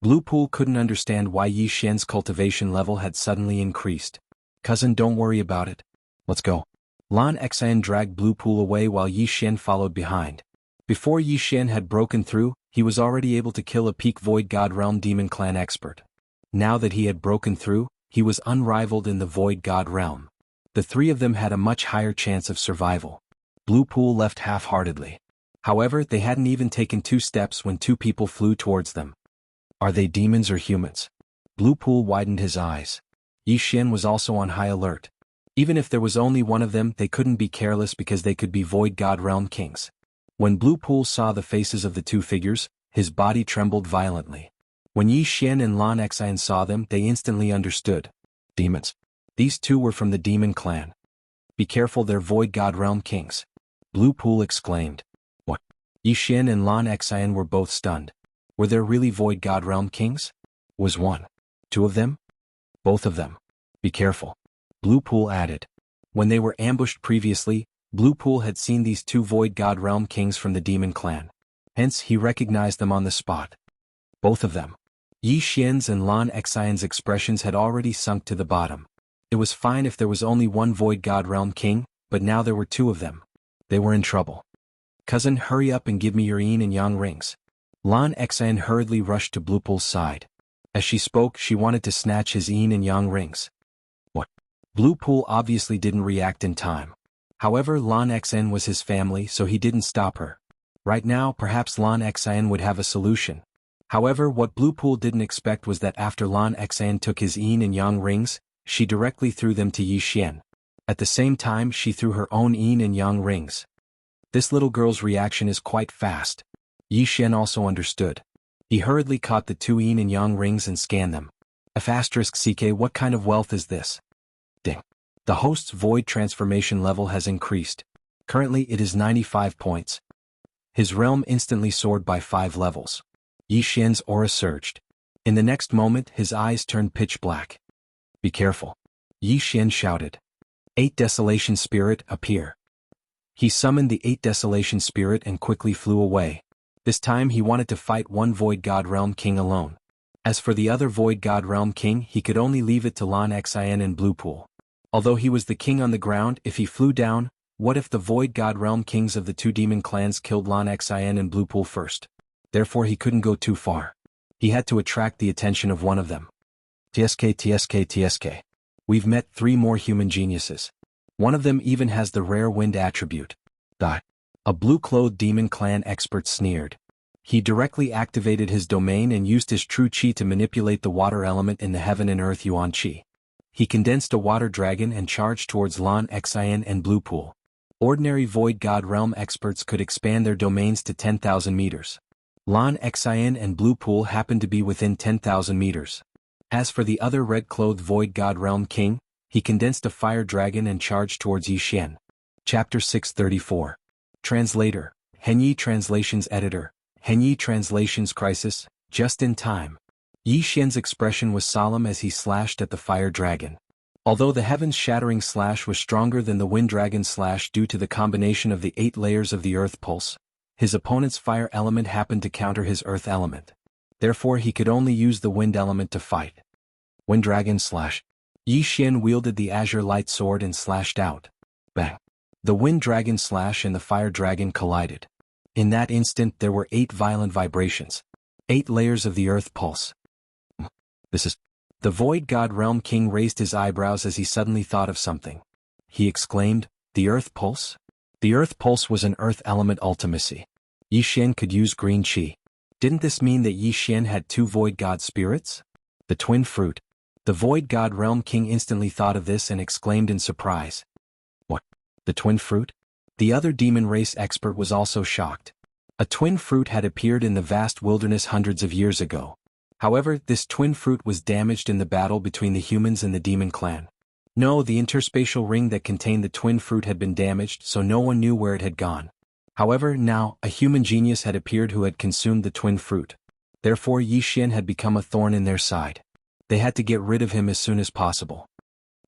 Bluepool couldn't understand why Yi Xian's cultivation level had suddenly increased. Cousin, don't worry about it. Let's go. Lan Xian dragged Bluepool away while Yi Xian followed behind. Before Yi Xian had broken through, he was already able to kill a peak Void God Realm Demon Clan expert. Now that he had broken through, he was unrivaled in the Void God Realm. The 3 of them had a much higher chance of survival. Bluepool left half-heartedly. However, they hadn't even taken 2 steps when 2 people flew towards them. Are they demons or humans? Bluepool widened his eyes. Yi Xian was also on high alert. Even if there was only one of them, they couldn't be careless because they could be Void God Realm Kings. When Blue Pool saw the faces of the two figures, his body trembled violently. When Yi Xian and Lan Xian saw them, they instantly understood. Demons. These two were from the demon clan. Be careful, they're Void God Realm Kings. Blue Pool exclaimed. What? Yi Xian and Lan Xian were both stunned. Were there really Void God Realm Kings? Was one? Two of them? Both of them. Be careful. Blue Pool added. When they were ambushed previously, Blue Pool had seen these two Void God Realm Kings from the demon clan. Hence, he recognized them on the spot. Both of them. Yi Xian's and Lan Xian's expressions had already sunk to the bottom. It was fine if there was only one Void God Realm King, but now there were two of them. They were in trouble. Cousin, hurry up and give me your yin and yang rings. Lan Xian hurriedly rushed to Blue Pool's side. As she spoke, she wanted to snatch his yin and yang rings. What? Blue Pool obviously didn't react in time. However, Lan Xian was his family, so he didn't stop her. Right now, perhaps Lan Xian would have a solution. However, what Blue Pool didn't expect was that after Lan Xian took his yin and yang rings, she directly threw them to Yi Xian. At the same time, she threw her own yin and yang rings. This little girl's reaction is quite fast. Yi Xian also understood. He hurriedly caught the two yin and yang rings and scanned them. *CK, what kind of wealth is this? Ding. The host's void transformation level has increased. Currently it is 95 points. His realm instantly soared by 5 levels. Yi Xian's aura surged. In the next moment, his eyes turned pitch black. Be careful. Yi Xian shouted. 8 Desolation Spirit, appear. He summoned the 8 Desolation Spirit and quickly flew away. This time he wanted to fight one Void God Realm King alone. As for the other Void God Realm King, he could only leave it to Lan Xian and Blue Pool. Although he was the king on the ground, if he flew down, what if the Void God Realm Kings of the two demon clans killed Lan Xian and Blue Pool first? Therefore he couldn't go too far. He had to attract the attention of one of them. TSK. We've met 3 more human geniuses. One of them even has the rare wind attribute. A blue-clothed demon clan expert sneered. He directly activated his domain and used his true chi to manipulate the water element in the heaven and earth yuan chi. He condensed a water dragon and charged towards Lan Xian and Blue Pool. Ordinary Void God Realm experts could expand their domains to 10,000 meters. Lan Xian and Blue Pool happened to be within 10,000 meters. As for the other red-clothed Void God Realm King, he condensed a fire dragon and charged towards Yi Xian. Chapter 634. Translator, Henyi Translations Editor, Henyi Translations Crisis, just in time. Yi Xian's expression was solemn as he slashed at the fire dragon. Although the heavens-shattering slash was stronger than the wind dragon slash due to the combination of the 8 layers of the earth pulse, his opponent's fire element happened to counter his earth element. Therefore he could only use the wind element to fight. Wind dragon slash. Yi Xian wielded the azure light sword and slashed out. Bang. The wind dragon slash and the fire dragon collided. In that instant there were 8 violent vibrations. 8 layers of the earth pulse. This is... The Void God Realm King raised his eyebrows as he suddenly thought of something. He exclaimed, the earth pulse? The earth pulse was an earth element ultimacy. Yi Xian could use green chi. Didn't this mean that Yi Xian had 2 Void God spirits? The twin fruit. The Void God Realm King instantly thought of this and exclaimed in surprise. What? The twin fruit? The other demon race expert was also shocked. A twin fruit had appeared in the vast wilderness hundreds of years ago. However, this twin fruit was damaged in the battle between the humans and the demon clan. No, the interspatial ring that contained the twin fruit had been damaged, so no one knew where it had gone. However, now, a human genius had appeared who had consumed the twin fruit. Therefore Yi Xian had become a thorn in their side. They had to get rid of him as soon as possible.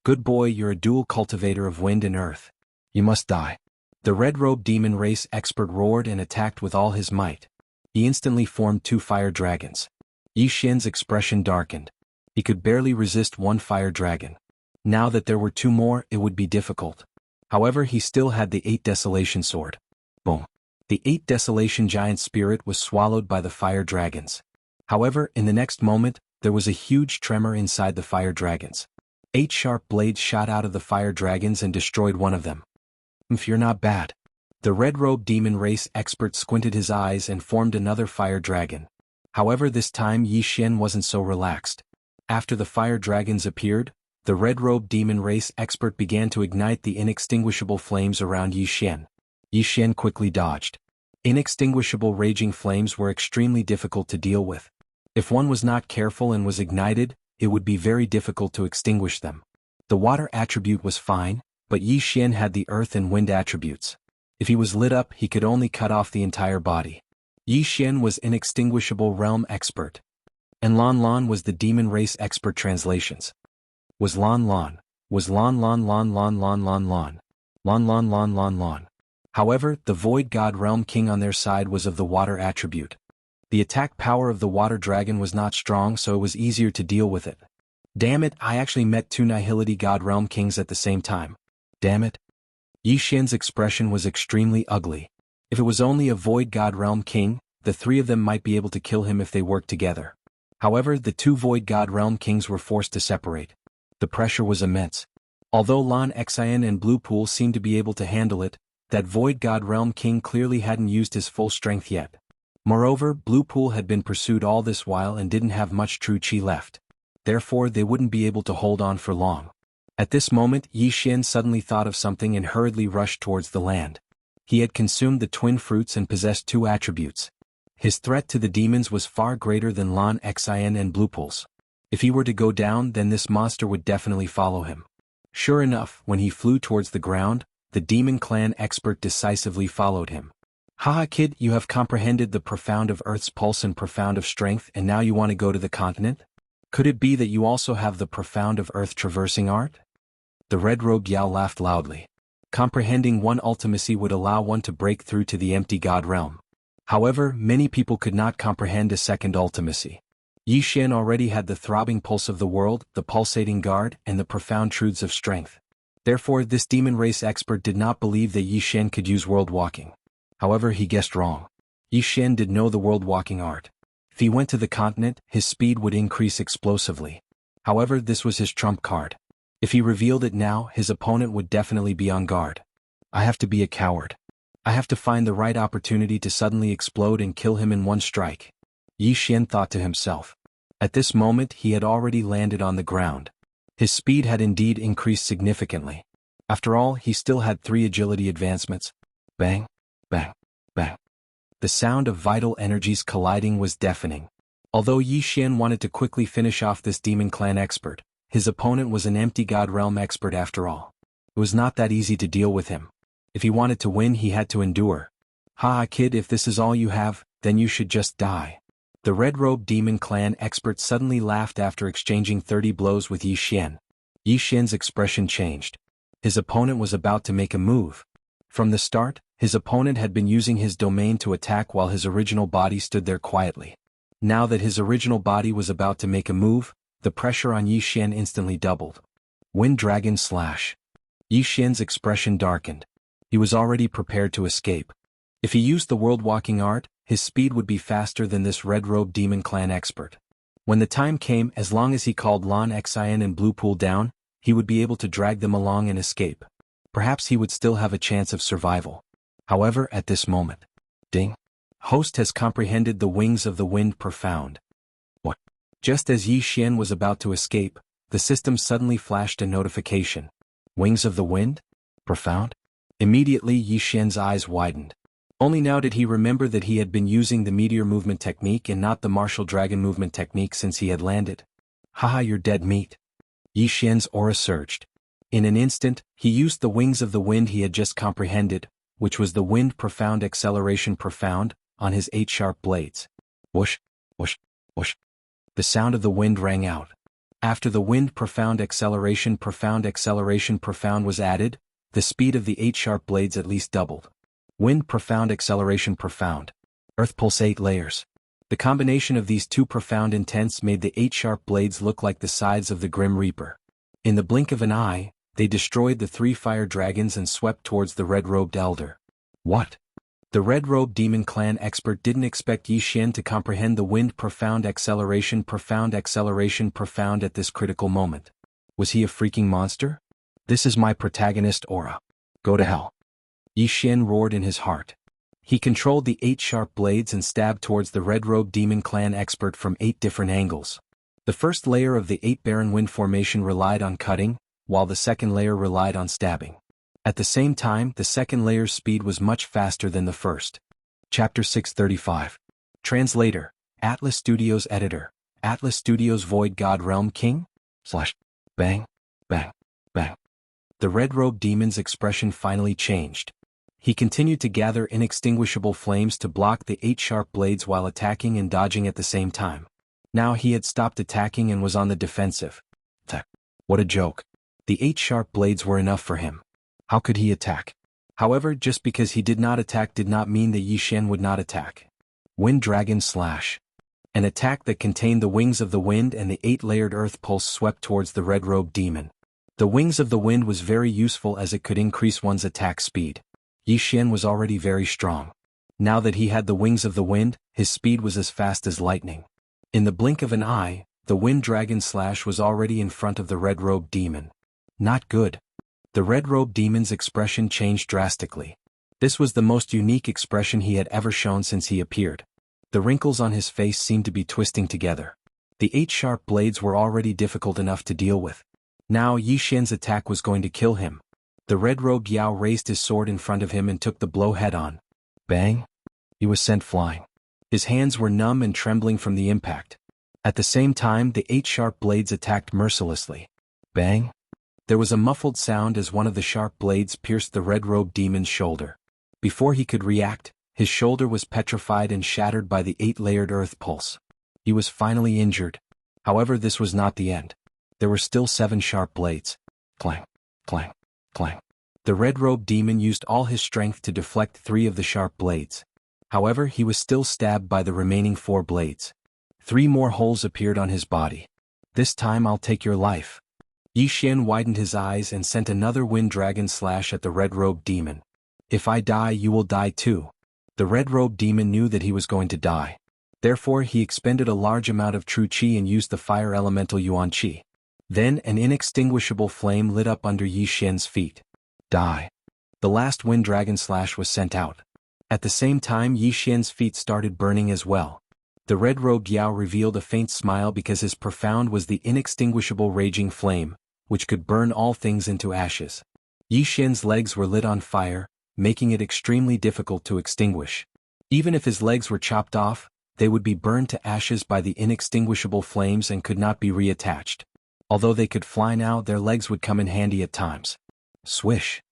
Good boy, you're a dual cultivator of wind and earth. You must die. The red-robed demon race expert roared and attacked with all his might. He instantly formed 2 fire dragons. Yi Xian's expression darkened. He could barely resist 1 fire dragon. Now that there were 2 more, it would be difficult. However, he still had the 8 Desolation Sword. Boom. The 8 Desolation Giant Spirit was swallowed by the fire dragons. However, in the next moment, there was a huge tremor inside the fire dragons. 8 sharp blades shot out of the fire dragons and destroyed one of them. You're not bad. The red-robed demon race expert squinted his eyes and formed another fire dragon. However, this time Yi Xian wasn't so relaxed. After the fire dragons appeared, The red-robed demon race expert began to ignite the inextinguishable flames around Yi Xian. Yi Xian quickly dodged. Inextinguishable raging flames were extremely difficult to deal with. If one was not careful and was ignited, it would be very difficult to extinguish them. The water attribute was fine, but Yi Xian had the earth and wind attributes. If he was lit up, he could only cut off the entire body. Yi Xian was inextinguishable realm expert. And Lan Lan was the demon race expert. Translations. Was Lan Lan. Was Lan Lan Lan Lan Lan Lan Lan. Lan Lan Lan Lan Lan. However, the Void God Realm King on their side was of the water attribute. The attack power of the water dragon was not strong, so it was easier to deal with it. Damn it, I actually met two Nihility God Realm Kings at the same time. Damn it. Yi Xian's expression was extremely ugly. If it was only a Void God Realm King, the three of them might be able to kill him if they worked together. However, the two Void God Realm Kings were forced to separate. The pressure was immense. Although Lan Xian and Blue Pool seemed to be able to handle it, that Void God Realm King clearly hadn't used his full strength yet. Moreover, Blue Pool had been pursued all this while and didn't have much true chi left. Therefore, they wouldn't be able to hold on for long. At this moment, Yi Xian suddenly thought of something and hurriedly rushed towards the land. He had consumed the twin fruits and possessed two attributes. His threat to the demons was far greater than Lan Xian and Blue Pool's. If he were to go down, then this monster would definitely follow him. Sure enough, when he flew towards the ground, the demon clan expert decisively followed him. Haha kid, you have comprehended the profound of Earth's pulse and profound of strength, and now you want to go to the continent? Could it be that you also have the profound of Earth traversing art? The red-robed Yao laughed loudly. Comprehending one ultimacy would allow one to break through to the empty god realm. However, many people could not comprehend a second ultimacy. Yi Xian already had the throbbing pulse of the world, the pulsating guard, and the profound truths of strength. Therefore, this demon race expert did not believe that Yi Xian could use world walking. However, he guessed wrong. Yi Xian did know the world walking art. If he went to the continent, his speed would increase explosively. However, this was his trump card. If he revealed it now, his opponent would definitely be on guard. I have to be a coward. I have to find the right opportunity to suddenly explode and kill him in one strike. Yi Xian thought to himself. At this moment, he had already landed on the ground. His speed had indeed increased significantly. After all, he still had 3 agility advancements. Bang, bang, bang. The sound of vital energies colliding was deafening. Although Yi Xian wanted to quickly finish off this demon clan expert, his opponent was an empty god realm expert after all. It was not that easy to deal with him. If he wanted to win, he had to endure. Haha kid, if this is all you have, then you should just die. The red-robed demon clan expert suddenly laughed after exchanging 30 blows with Yi Xian. Yi Xian's expression changed. His opponent was about to make a move. From the start, his opponent had been using his domain to attack while his original body stood there quietly. Now that his original body was about to make a move, the pressure on Yi Xian instantly doubled. Wind Dragon Slash. Yi Xian's expression darkened. He was already prepared to escape. If he used the world walking art, his speed would be faster than this red-robed demon clan expert. When the time came, as long as he called Lan Xian and Blue Pool down, he would be able to drag them along and escape. Perhaps he would still have a chance of survival. However, at this moment, ding. Host has comprehended the wings of the wind profound. What? Just as Yi Xian was about to escape, the system suddenly flashed a notification. Wings of the wind? Profound? Immediately Yi Xian's eyes widened. Only now did he remember that he had been using the meteor movement technique and not the martial dragon movement technique since he had landed. Haha, you're dead meat. Yi Xian's aura surged. In an instant, he used the wings of the wind he had just comprehended, which was the wind profound acceleration profound, on his 8 sharp blades. Whoosh, whoosh, whoosh. The sound of the wind rang out. After the wind profound acceleration profound was added, the speed of the 8 sharp blades at least doubled. Wind profound acceleration profound. Earth pulse 8 layers. The combination of these two profound intents made the 8 sharp blades look like the sides of the Grim Reaper. In the blink of an eye, they destroyed the 3 fire dragons and swept towards the red-robed elder. What? The red-robed demon clan expert didn't expect Yi Xian to comprehend the wind profound acceleration profound at this critical moment. Was he a freaking monster? This is my protagonist aura. Go to hell. Yi Xian roared in his heart. He controlled the 8 sharp blades and stabbed towards the red-robed demon clan expert from 8 different angles. The first layer of the 8 Baron Wind formation relied on cutting, while the second layer relied on stabbing. At the same time, the second layer's speed was much faster than the first. Chapter 635. Translator, Atlas Studios Editor, Atlas Studios Void God Realm King? Bang, bang, bang. The red-robed demon's expression finally changed. He continued to gather inextinguishable flames to block the 8 sharp blades while attacking and dodging at the same time. Now he had stopped attacking and was on the defensive. What a joke. The 8 sharp blades were enough for him. How could he attack? However, just because he did not attack did not mean that Yixian would not attack. Wind Dragon Slash. An attack that contained the wings of the wind and the 8-layered earth pulse swept towards the red-robed demon. The wings of the wind was very useful as it could increase one's attack speed. Yixian was already very strong. Now that he had the wings of the wind, his speed was as fast as lightning. In the blink of an eye, the Wind Dragon Slash was already in front of the red-robed demon. Not good. The red-robed demon's expression changed drastically. This was the most unique expression he had ever shown since he appeared. The wrinkles on his face seemed to be twisting together. The 8 sharp blades were already difficult enough to deal with. Now Yixian's attack was going to kill him. The red-robed Yao raised his sword in front of him and took the blow head-on. Bang! He was sent flying. His hands were numb and trembling from the impact. At the same time, the 8 sharp blades attacked mercilessly. Bang! There was a muffled sound as one of the sharp blades pierced the red-robed demon's shoulder. Before he could react, his shoulder was petrified and shattered by the 8-layered earth pulse. He was finally injured. However, this was not the end. There were still 7 sharp blades. Clang, clang, clang. The red-robed demon used all his strength to deflect 3 of the sharp blades. However, he was still stabbed by the remaining 4 blades. 3 more holes appeared on his body. This time I'll take your life. Yixian widened his eyes and sent another Wind Dragon Slash at the red-robed demon. If I die, you will die too. The red-robed demon knew that he was going to die. Therefore, he expended a large amount of true qi and used the fire elemental Yuan Qi. Then an inextinguishable flame lit up under Yixian's feet. Die. The last Wind Dragon Slash was sent out. At the same time, Yixian's feet started burning as well. The red-robed Yao revealed a faint smile because his profound was the inextinguishable raging flame, which could burn all things into ashes. Yixian's legs were lit on fire, making it extremely difficult to extinguish. Even if his legs were chopped off, they would be burned to ashes by the inextinguishable flames and could not be reattached. Although they could fly now, their legs would come in handy at times. Swish.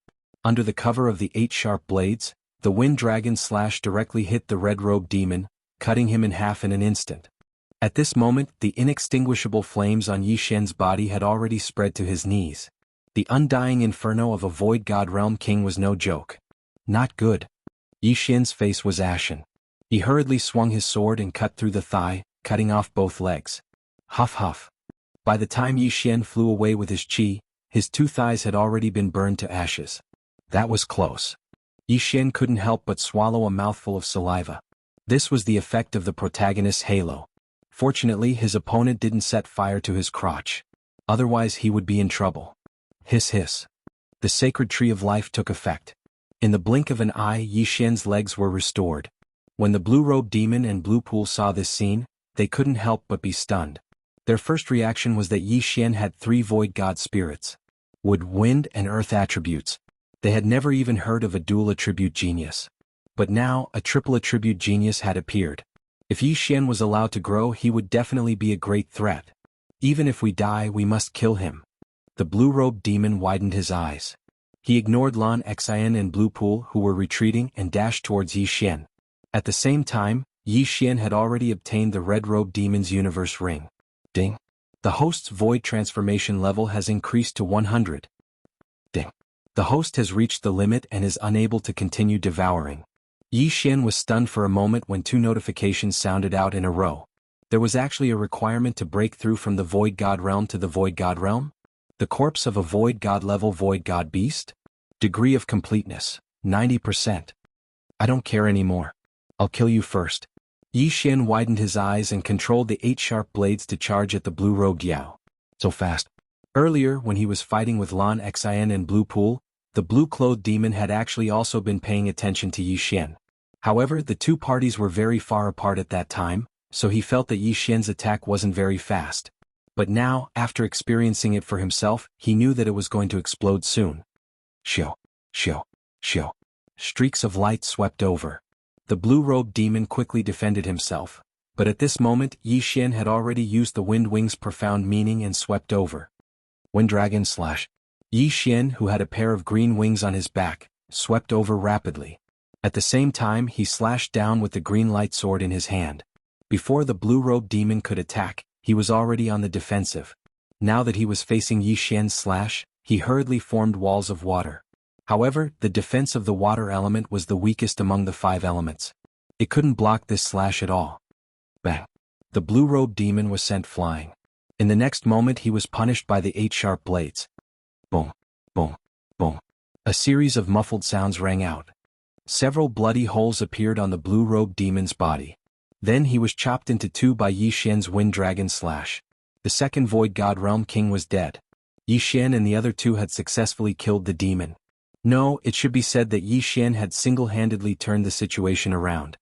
Under the cover of the 8 sharp blades, the Wind Dragon Slash directly hit the red-robed demon, cutting him in half in an instant. At this moment, the inextinguishable flames on Yixian's body had already spread to his knees. The undying inferno of a Void God Realm King was no joke. Not good. Yixian's face was ashen. He hurriedly swung his sword and cut through the thigh, cutting off both legs. Huff huff. By the time Yixian flew away with his qi, his 2 thighs had already been burned to ashes. That was close. Yixian couldn't help but swallow a mouthful of saliva. This was the effect of the protagonist's halo. Fortunately, his opponent didn't set fire to his crotch. Otherwise he would be in trouble. Hiss hiss. The sacred tree of life took effect. In the blink of an eye, Yixian's legs were restored. When the blue-robed demon and Blue Pool saw this scene, they couldn't help but be stunned. Their first reaction was that Yixian had 3 void god spirits. Wood, wind, and earth attributes. They had never even heard of a dual attribute genius. But now, a triple attribute genius had appeared. If Yixian was allowed to grow, he would definitely be a great threat. Even if we die, we must kill him. The blue-robed demon widened his eyes. He ignored Lan Xian and Blue Pool, who were retreating, and dashed towards Yixian. At the same time, Yixian had already obtained the red-robed demon's universe ring. Ding. The host's void transformation level has increased to 100. Ding. The host has reached the limit and is unable to continue devouring. Yixian was stunned for a moment when 2 notifications sounded out in a row. There was actually a requirement to break through from the Void God Realm to the Void God Realm? The corpse of a Void God level Void God beast? Degree of completeness, 90%. I don't care anymore. I'll kill you first. Yixian widened his eyes and controlled the 8 sharp blades to charge at the blue-robed Yao. So fast. Earlier, when he was fighting with Lan Xian and Blue Pool, the blue-clothed demon had actually also been paying attention to Yixian. However, the 2 parties were very far apart at that time, so he felt that Yixian's attack wasn't very fast. But now, after experiencing it for himself, he knew that it was going to explode soon. Shio, shio, shio. Streaks of light swept over. The blue-robed demon quickly defended himself, but at this moment Yi Xian had already used the wind wing's profound meaning and swept over. Wind Dragon Slash. Yi Xian, who had a pair of green wings on his back, swept over rapidly. At the same time he slashed down with the green light sword in his hand. Before the blue-robed demon could attack, he was already on the defensive. Now that he was facing Yi Xian's slash, he hurriedly formed walls of water. However, the defense of the water element was the weakest among the 5 elements. It couldn't block this slash at all. Bang! The blue-robed demon was sent flying. In the next moment he was punished by the 8 sharp blades. Boom! Boom! Boom! A series of muffled sounds rang out. Several bloody holes appeared on the blue-robed demon's body. Then he was chopped into 2 by Yi Xian's wind dragon slash. The second Void God Realm King was dead. Yi Xian and the other 2 had successfully killed the demon. No, it should be said that Yi Xian had single-handedly turned the situation around.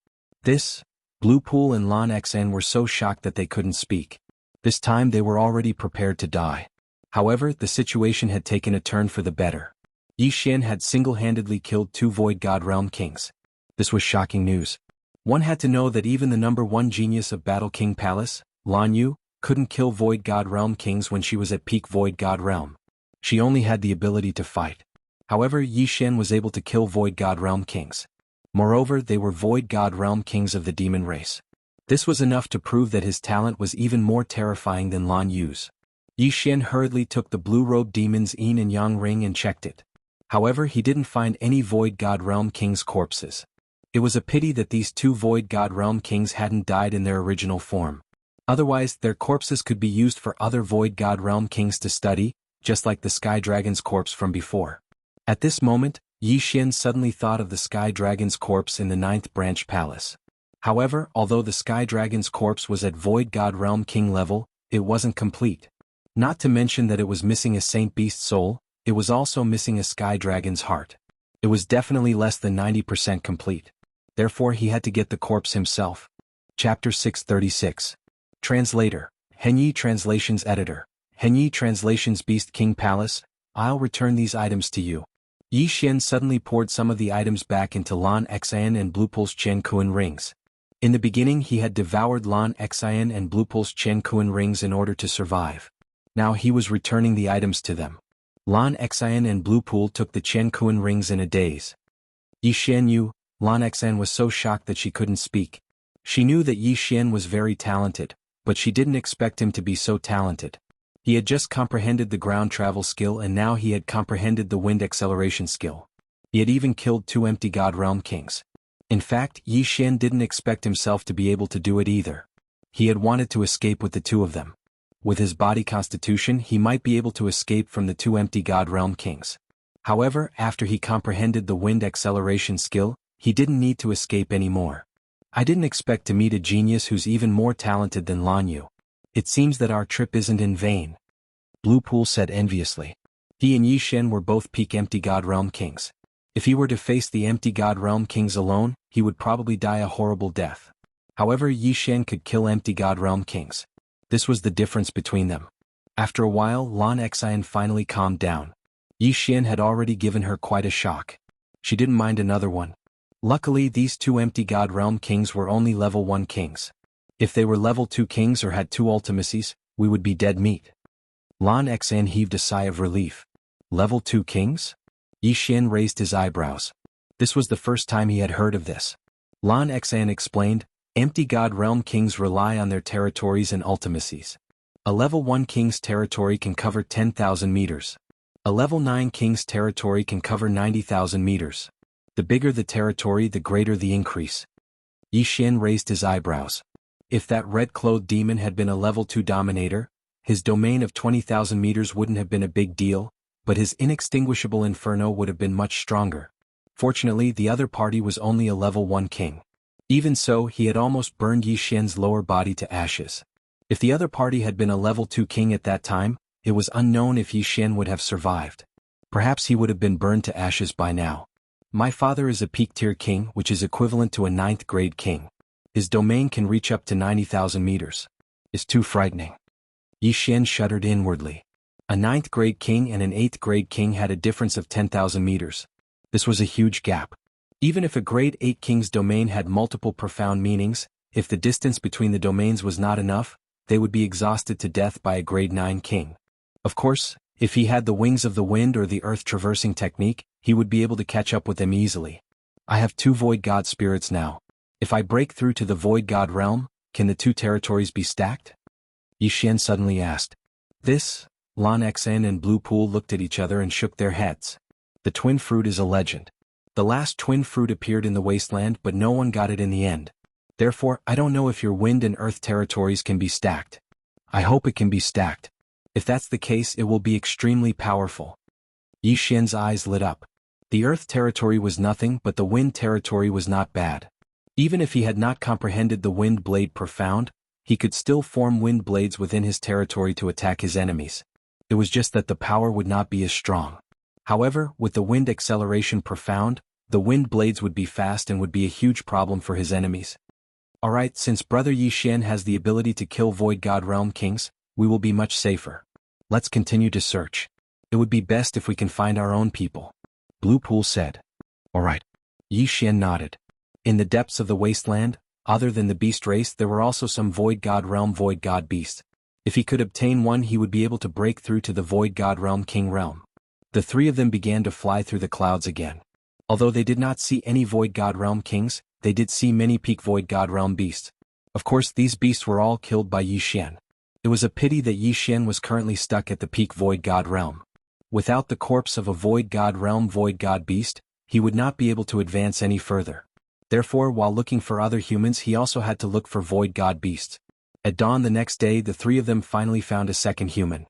Blue Pool and Lan Xan were so shocked that they couldn't speak. This time they were already prepared to die. However, the situation had taken a turn for the better. Yi Xian had single-handedly killed 2 Void God Realm Kings. This was shocking news. One had to know that even the number 1 genius of Battle King Palace, Lan Yu, couldn't kill Void God Realm Kings when she was at peak Void God Realm. She only had the ability to fight. However, Yi Xian was able to kill Void God Realm Kings. Moreover, they were Void God Realm Kings of the demon race. This was enough to prove that his talent was even more terrifying than Lan Yu's. Yi Xian hurriedly took the blue-robed demon's yin and yang ring and checked it. However, he didn't find any Void God Realm Kings' corpses. It was a pity that these 2 Void God Realm Kings hadn't died in their original form. Otherwise, their corpses could be used for other Void God Realm Kings to study, just like the Sky Dragon's corpse from before. At this moment, Yi Xian suddenly thought of the Sky Dragon's corpse in the 9th Branch Palace. However, although the Sky Dragon's corpse was at Void God Realm King level, it wasn't complete. Not to mention that it was missing a Saint Beast soul, it was also missing a Sky Dragon's heart. It was definitely less than 90% complete. Therefore he had to get the corpse himself. Chapter 636. Translator. Henyi Translations Editor. Henyi Translations Beast King Palace, I'll return these items to you. Yi Xian suddenly poured some of the items back into Lan Xian and Blue Pool's Chen Kuan rings. In the beginning he had devoured Lan Xian and Blue Pool's Chen Kuan rings in order to survive. Now he was returning the items to them. Lan Xian and Blue Pool took the Chen Kuan rings in a daze. Yi Xian Yu, Lan Xian was so shocked that she couldn't speak. She knew that Yi Xian was very talented, but she didn't expect him to be so talented. He had just comprehended the ground travel skill and now he had comprehended the wind acceleration skill. He had even killed 2 empty God Realm Kings. In fact, Yi Xian didn't expect himself to be able to do it either. He had wanted to escape with the 2 of them. With his body constitution he might be able to escape from the 2 empty God Realm Kings. However, after he comprehended the wind acceleration skill, he didn't need to escape anymore. I didn't expect to meet a genius who's even more talented than Lan Yu. It seems that our trip isn't in vain. Blue Pool said enviously. He and Yi Xian were both peak empty God Realm Kings. If he were to face the empty God Realm Kings alone, he would probably die a horrible death. However, Yi Xian could kill empty God Realm Kings. This was the difference between them. After a while, Lan Xian finally calmed down. Yi Xian had already given her quite a shock. She didn't mind another one. Luckily, these 2 empty God Realm Kings were only level 1 kings. If they were level 2 kings or had 2 ultimacies, we would be dead meat. Lan Xian heaved a sigh of relief. Level 2 kings? Yi Xian raised his eyebrows. This was the first time he had heard of this. Lan Xian explained, empty God Realm Kings rely on their territories and ultimacies. A level 1 king's territory can cover 10,000 meters. A level 9 king's territory can cover 90,000 meters. The bigger the territory, the greater the increase. Yi Xian raised his eyebrows. If that red-clothed demon had been a level 2 dominator, his domain of 20,000 meters wouldn't have been a big deal, but his inextinguishable inferno would have been much stronger. Fortunately, the other party was only a level 1 king. Even so, he had almost burned Yi Xian's lower body to ashes. If the other party had been a level 2 king at that time, it was unknown if Yi Xian would have survived. Perhaps he would have been burned to ashes by now. My father is a peak tier king, which is equivalent to a 9th grade king. His domain can reach up to 90,000 meters. It's too frightening. Yi Xian shuddered inwardly. A 9th grade king and an 8th grade king had a difference of 10,000 meters. This was a huge gap. Even if a grade 8 king's domain had multiple profound meanings, if the distance between the domains was not enough, they would be exhausted to death by a grade 9 king. Of course, if he had the wings of the wind or the earth traversing technique, he would be able to catch up with them easily. I have 2 void god spirits now. If I break through to the void god realm, can the 2 territories be stacked? Yi Xian suddenly asked. This, Lan Xen and Blue Pool looked at each other and shook their heads. The twin fruit is a legend. The last twin fruit appeared in the wasteland but no one got it in the end. Therefore, I don't know if your wind and earth territories can be stacked. I hope it can be stacked. If that's the case, it will be extremely powerful. Yi Xian's eyes lit up. The earth territory was nothing but the wind territory was not bad. Even if he had not comprehended the wind blade profound, he could still form wind blades within his territory to attack his enemies. It was just that the power would not be as strong. However, with the wind acceleration profound, the wind blades would be fast and would be a huge problem for his enemies. Alright, since Brother Yi Xian has the ability to kill Void God Realm Kings, we will be much safer. Let's continue to search. It would be best if we can find our own people. Blue Pool said. Alright. Yi Xian nodded. In the depths of the wasteland, other than the beast race, there were also some Void God Realm Void God beasts. If he could obtain one, he would be able to break through to the Void God Realm King realm. The 3 of them began to fly through the clouds again. Although they did not see any Void God Realm Kings, they did see many peak Void God Realm beasts. Of course, these beasts were all killed by Yi Xian. It was a pity that Yi Xian was currently stuck at the peak Void God Realm. Without the corpse of a Void God Realm Void God beast, he would not be able to advance any further. Therefore, while looking for other humans, he also had to look for Void God beasts. At dawn the next day, the 3 of them finally found a second human.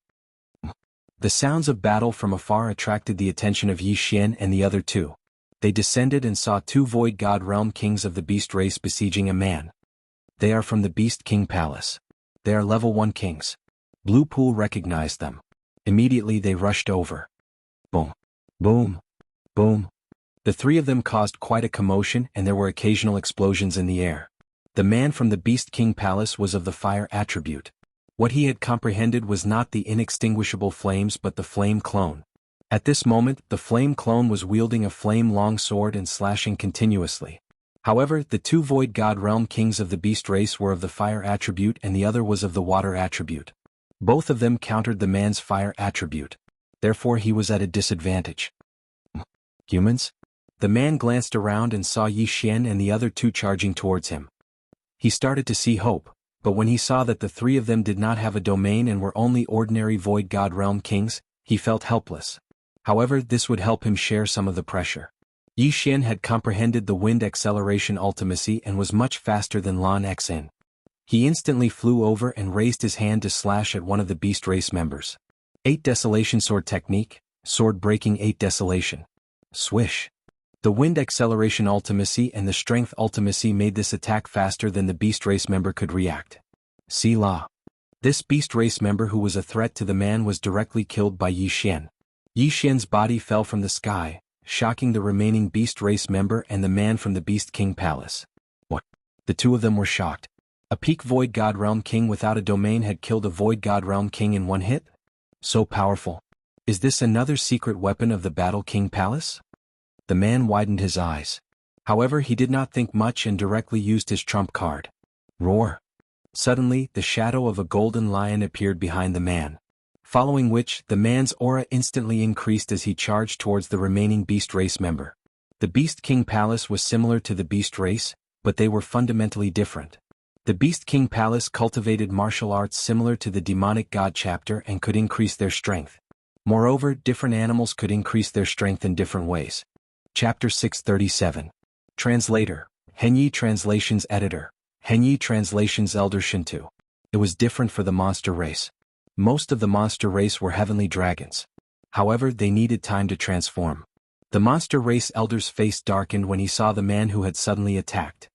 The sounds of battle from afar attracted the attention of Yi Xian and the other 2. They descended and saw 2 Void God Realm Kings of the beast race besieging a man. They are from the Beast King Palace. They are level 1 kings. Blue Pool recognized them. Immediately they rushed over. Boom. Boom. Boom. The 3 of them caused quite a commotion and there were occasional explosions in the air. The man from the Beast King Palace was of the fire attribute. What he had comprehended was not the inextinguishable flames but the flame clone. At this moment, the flame clone was wielding a flame-long sword and slashing continuously. However, the 2 Void God Realm Kings of the beast race were of the fire attribute and the other was of the water attribute. Both of them countered the man's fire attribute. Therefore he was at a disadvantage. Humans? The man glanced around and saw Yi Xian and the other 2 charging towards him. He started to see hope, but when he saw that the 3 of them did not have a domain and were only ordinary Void God Realm Kings, he felt helpless. However, this would help him share some of the pressure. Yi Xian had comprehended the wind acceleration ultimacy and was much faster than Lan Xen. He instantly flew over and raised his hand to slash at one of the beast race members. 8 Desolation Sword Technique, Sword Breaking 8 Desolation. Swish. The wind acceleration ultimacy and the strength ultimacy made this attack faster than the beast race member could react. See La. This beast race member who was a threat to the man was directly killed by Yi Xian. Yi Xian's body fell from the sky, shocking the remaining beast race member and the man from the Beast King Palace. What? The 2 of them were shocked. A peak Void God Realm King without a domain had killed a Void God Realm King in one hit? So powerful. Is this another secret weapon of the Battle King Palace? The man widened his eyes. However, he did not think much and directly used his trump card. Roar. Suddenly, the shadow of a golden lion appeared behind the man. Following which, the man's aura instantly increased as he charged towards the remaining beast race member. The Beast King Palace was similar to the beast race, but they were fundamentally different. The Beast King Palace cultivated martial arts similar to the demonic god chapter and could increase their strength. Moreover, different animals could increase their strength in different ways. Chapter 637. Translator, Henyi Translations Editor, Henyi Translations Elder Shintu. It was different for the monster race. Most of the monster race were heavenly dragons. However, they needed time to transform. The monster race elder's face darkened when he saw the man who had suddenly attacked.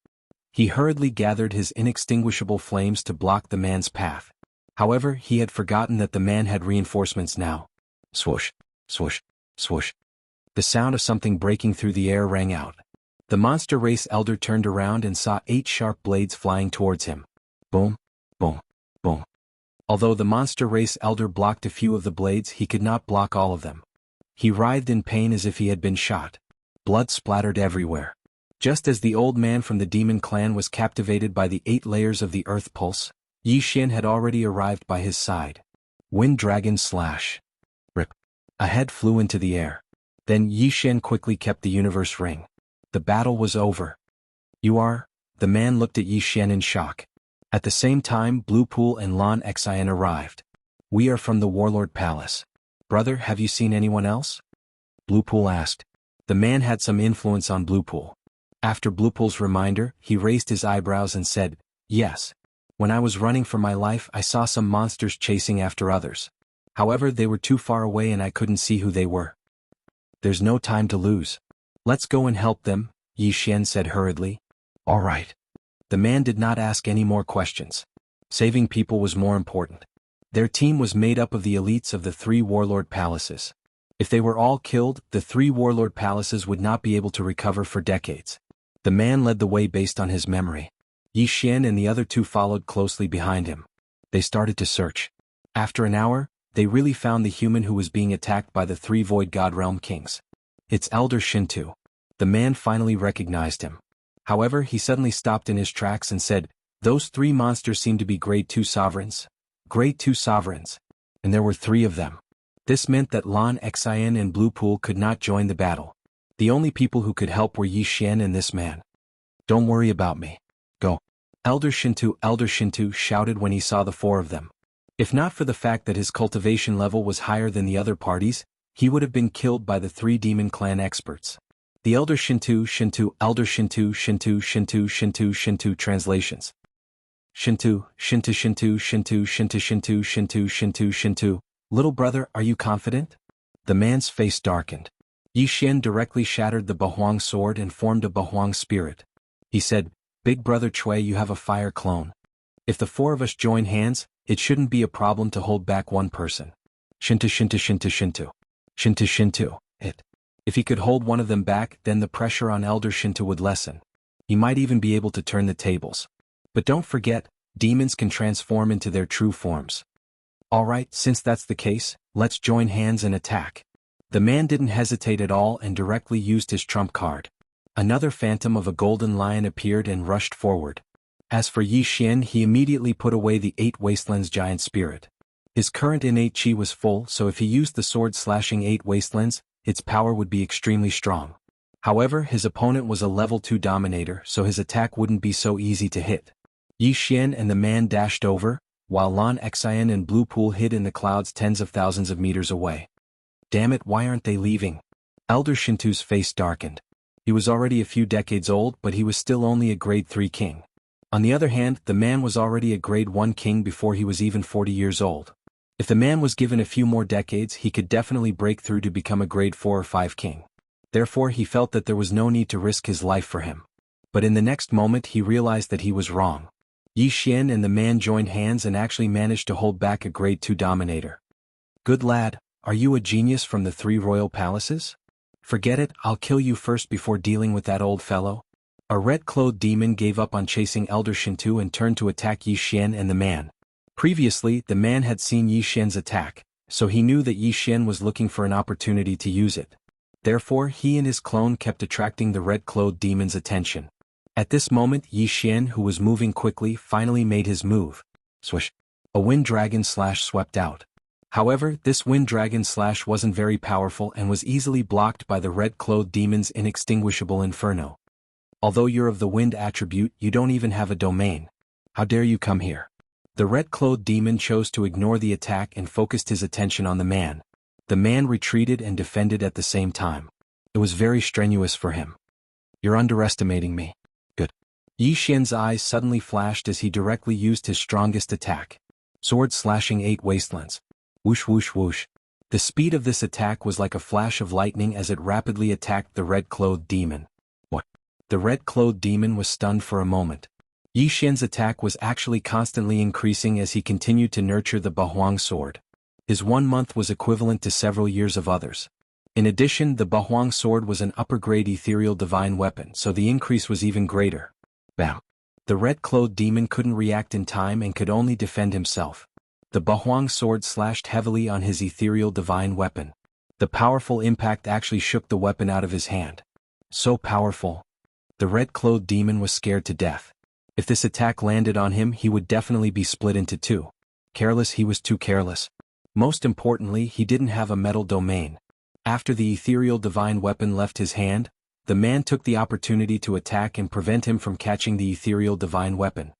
He hurriedly gathered his inextinguishable flames to block the man's path. However, he had forgotten that the man had reinforcements now. Swoosh, swoosh, swoosh. The sound of something breaking through the air rang out. The monster race elder turned around and saw 8 sharp blades flying towards him. Boom, boom, boom. Although the monster race elder blocked a few of the blades, he could not block all of them. He writhed in pain as if he had been shot. Blood splattered everywhere. Just as the old man from the demon clan was captivated by the 8 layers of the earth pulse, Yi Xian had already arrived by his side. Wind Dragon Slash. Rip. A head flew into the air. Then Yi Xian quickly kept the universe ring. The battle was over. You are? The man looked at Yi Xian in shock. At the same time, Blue Pool and Lan Xian arrived. We are from the Warlord Palace. Brother, have you seen anyone else? Blue Pool asked. The man had some influence on Blue Pool. After Blue Pool's reminder, he raised his eyebrows and said, yes. When I was running for my life, I saw some monsters chasing after others. However, they were too far away and I couldn't see who they were. There's no time to lose. Let's go and help them, Yi Xian said hurriedly. All right. The man did not ask any more questions. Saving people was more important. Their team was made up of the elites of the 3 warlord palaces. If they were all killed, the 3 warlord palaces would not be able to recover for decades. The man led the way based on his memory. Yi Xian and the other 2 followed closely behind him. They started to search. After an hour, they really found the human who was being attacked by the 3 Void God Realm Kings. It's Elder Shintu. The man finally recognized him. However, he suddenly stopped in his tracks and said, those 3 monsters seem to be Grade 2 sovereigns. Grade 2 sovereigns. And there were 3 of them. This meant that Lan Xian and Blue Pool could not join the battle. The only people who could help were Yi Xian and this man. Don't worry about me. Go. Elder Shintu shouted when he saw the 4 of them. If not for the fact that his cultivation level was higher than the other parties, he would have been killed by the 3 demon clan experts. The Elder Shintu, Elder Shintu, translations. Shintu. Little brother, are you confident? The man's face darkened. Yi Xian directly shattered the Bahuang sword and formed a Bahuang spirit. He said, Big brother Chui, you have a fire clone. If the 4 of us join hands, it shouldn't be a problem to hold back one person. Shintu. It. If he could hold one of them back, then the pressure on Elder Shintu would lessen. He might even be able to turn the tables. But don't forget, demons can transform into their true forms. Alright, since that's the case, let's join hands and attack. The man didn't hesitate at all and directly used his trump card. Another phantom of a golden lion appeared and rushed forward. As for Yi Xian, he immediately put away the 8 Wastelands giant spirit. His current innate chi was full, so if he used the sword slashing 8 Wastelands, its power would be extremely strong. However, his opponent was a level 2 dominator, so his attack wouldn't be so easy to hit. Yi Xian and the man dashed over, while Lan Xian and Blue Pool hid in the clouds tens of thousands of meters away. Damn it, why aren't they leaving? Elder Shintu's face darkened. He was already a few decades old, but he was still only a grade 3 king. On the other hand, the man was already a grade 1 king before he was even 40 years old. If the man was given a few more decades, he could definitely break through to become a grade 4 or 5 king. Therefore, he felt that there was no need to risk his life for him. But in the next moment he realized that he was wrong. Yi Xian and the man joined hands and actually managed to hold back a grade 2 dominator. Good lad, are you a genius from the 3 royal palaces? Forget it, I'll kill you first before dealing with that old fellow. A red-clothed demon gave up on chasing Elder Shintu and turned to attack Yi Xian and the man. Previously, the man had seen Yi Xian's attack, so he knew that Yi Xian was looking for an opportunity to use it. Therefore, he and his clone kept attracting the red-clothed demon's attention. At this moment, Yi Xian, who was moving quickly, finally made his move. Swish. A wind dragon slash swept out. However, this wind dragon slash wasn't very powerful and was easily blocked by the red-clothed demon's inextinguishable inferno. Although you're of the wind attribute, you don't even have a domain. How dare you come here? The red-clothed demon chose to ignore the attack and focused his attention on the man. The man retreated and defended at the same time. It was very strenuous for him. You're underestimating me. Good. Yi Xian's eyes suddenly flashed as he directly used his strongest attack. Sword slashing 8 wastelands. Whoosh whoosh whoosh. The speed of this attack was like a flash of lightning as it rapidly attacked the red-clothed demon. What? The red-clothed demon was stunned for a moment. Yi Xian's attack was actually constantly increasing as he continued to nurture the Bahuang sword. His 1 month was equivalent to several years of others. In addition, the Bahuang sword was an upper-grade ethereal divine weapon, so the increase was even greater. Bam! The red-clothed demon couldn't react in time and could only defend himself. The Bahuang sword slashed heavily on his ethereal divine weapon. The powerful impact actually shook the weapon out of his hand. So powerful. The red-clothed demon was scared to death. If this attack landed on him, he would definitely be split into two. Careless, he was too careless. Most importantly, he didn't have a metal domain. After the ethereal divine weapon left his hand, the man took the opportunity to attack and prevent him from catching the ethereal divine weapon.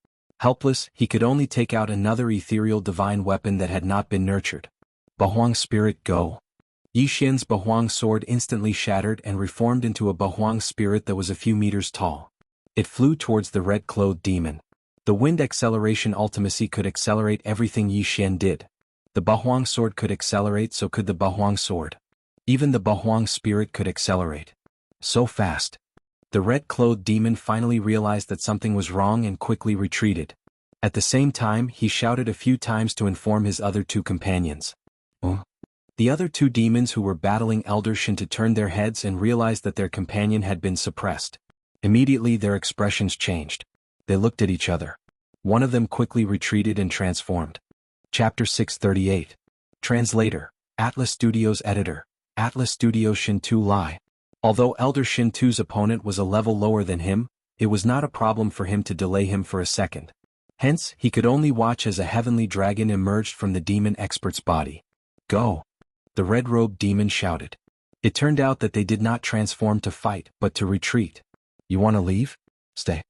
Helpless, he could only take out another ethereal divine weapon that had not been nurtured. Bahuang spirit, go. Yixian's Bahuang sword instantly shattered and reformed into a Bahuang spirit that was a few meters tall. It flew towards the red-clothed demon. The wind acceleration ultimacy could accelerate everything Yixian did. The Bahuang sword could accelerate, so could the Bahuang sword. Even the Bahuang spirit could accelerate. So fast. The red-clothed demon finally realized that something was wrong and quickly retreated. At the same time, he shouted a few times to inform his other two companions. The other two demons who were battling Elder Shintu turned their heads and realized that their companion had been suppressed. Immediately their expressions changed. They looked at each other. One of them quickly retreated and transformed. Chapter 638. Translator, Atlas Studios Editor, Atlas Studios Shintu Lai. Although Elder Shintu's opponent was a level lower than him, it was not a problem for him to delay him for a second. Hence, he could only watch as a heavenly dragon emerged from the demon expert's body. Go! The red-robed demon shouted. It turned out that they did not transform to fight, but to retreat. You want to leave? Stay.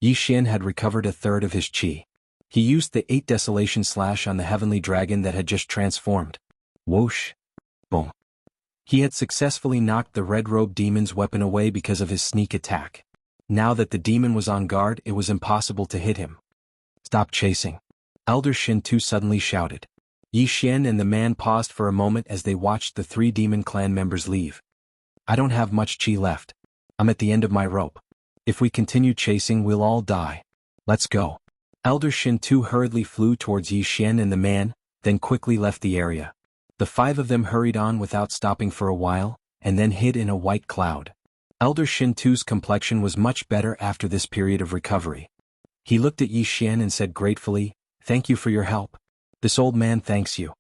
Yixian had recovered a third of his chi. He used the 8 Desolation Slash on the heavenly dragon that had just transformed. Whoosh! Boom! He had successfully knocked the red-robed demon's weapon away because of his sneak attack. Now that the demon was on guard, it was impossible to hit him. Stop chasing! Elder Shintu suddenly shouted. Yixian and the man paused for a moment as they watched the 3 demon clan members leave. I don't have much chi left. I'm at the end of my rope. If we continue chasing, we'll all die. Let's go. Elder Shintu hurriedly flew towards Yixian and the man, then quickly left the area. The 5 of them hurried on without stopping for a while, and then hid in a white cloud. Elder Shintu's complexion was much better after this period of recovery. He looked at Yixian and said gratefully, "Thank you for your help. This old man thanks you."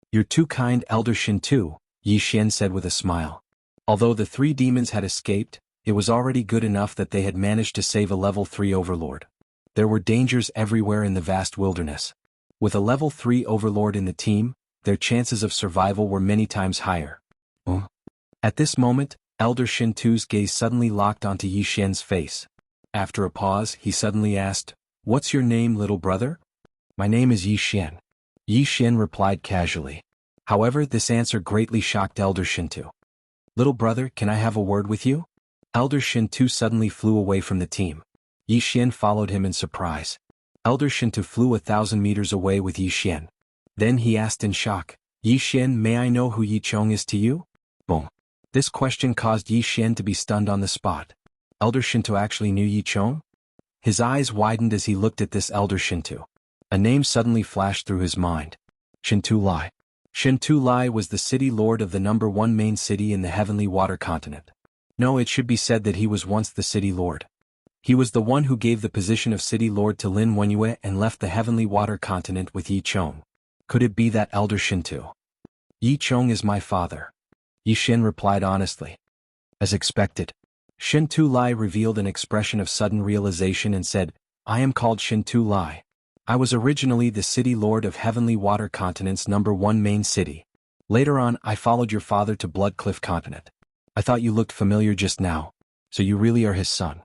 "You're too kind, Elder Shintu," Yixian said with a smile. Although the 3 demons had escaped, it was already good enough that they had managed to save a level 3 overlord. There were dangers everywhere in the vast wilderness. With a level 3 overlord in the team, their chances of survival were many times higher. At this moment, Elder Shintu's gaze suddenly locked onto Yixian's face. After a pause, he suddenly asked, "What's your name, little brother?" "My name is Yixian." Yixian replied casually. However, this answer greatly shocked Elder Shintu. "Little brother, can I have a word with you?" Elder Shintu suddenly flew away from the team. Yixian followed him in surprise. Elder Shintu flew 1,000 meters away with Yixian. Then he asked in shock, "Yixian, may I know who Yichong is to you?" Boom. This question caused Yixian to be stunned on the spot. Elder Shintu actually knew Yichong? His eyes widened as he looked at this Elder Shintu. A name suddenly flashed through his mind. Shintu Lai. Shintu Lai was the city lord of the #1 main city in the Heavenly Water Continent. No, it should be said that he was once the city lord. He was the one who gave the position of city lord to Lin Wenyue and left the Heavenly Water Continent with Yichong. Could it be that Elder Shintu? "Yichong is my father," Yixian replied honestly. As expected, Shintu Lai revealed an expression of sudden realization and said, "I am called Shintu Lai. I was originally the city lord of Heavenly Water Continent's #1 main city. Later on, I followed your father to Blood Cliff Continent. I thought you looked familiar just now. So you really are his son."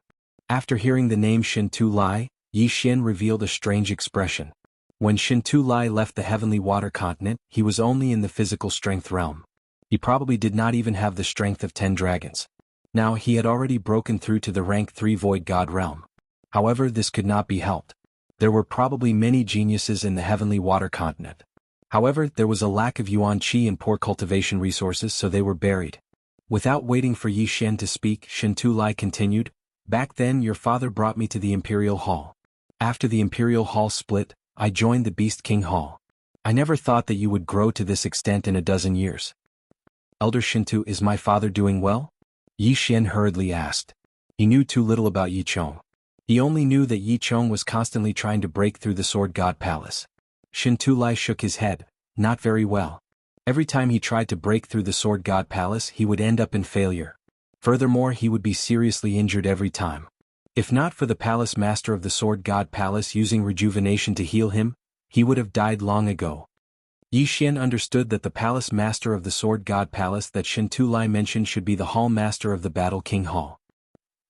After hearing the name Shintu Lai, Yixian revealed a strange expression. When Shintu Lai left the Heavenly Water Continent, he was only in the physical strength realm. He probably did not even have the strength of 10 dragons. Now he had already broken through to the rank 3 Void God realm. However, this could not be helped. There were probably many geniuses in the Heavenly Water Continent. However, there was a lack of Yuan Qi and poor cultivation resources, so they were buried. Without waiting for Yixian to speak, Shintu Lai continued, "Back then your father brought me to the Imperial Hall. After the Imperial Hall split, I joined the Beast King Hall. I never thought that you would grow to this extent in a dozen years." "Elder Shintu, is my father doing well?" Yixian hurriedly asked. He knew too little about Yichong. He only knew that Yichong was constantly trying to break through the Sword God Palace. Xintulai shook his head. Not very well. Every time he tried to break through the Sword God Palace he would end up in failure. Furthermore he would be seriously injured every time. If not for the Palace Master of the Sword God Palace using rejuvenation to heal him, he would have died long ago. Yixian understood that the Palace Master of the Sword God Palace that Xintulai mentioned should be the Hall Master of the Battle King Hall.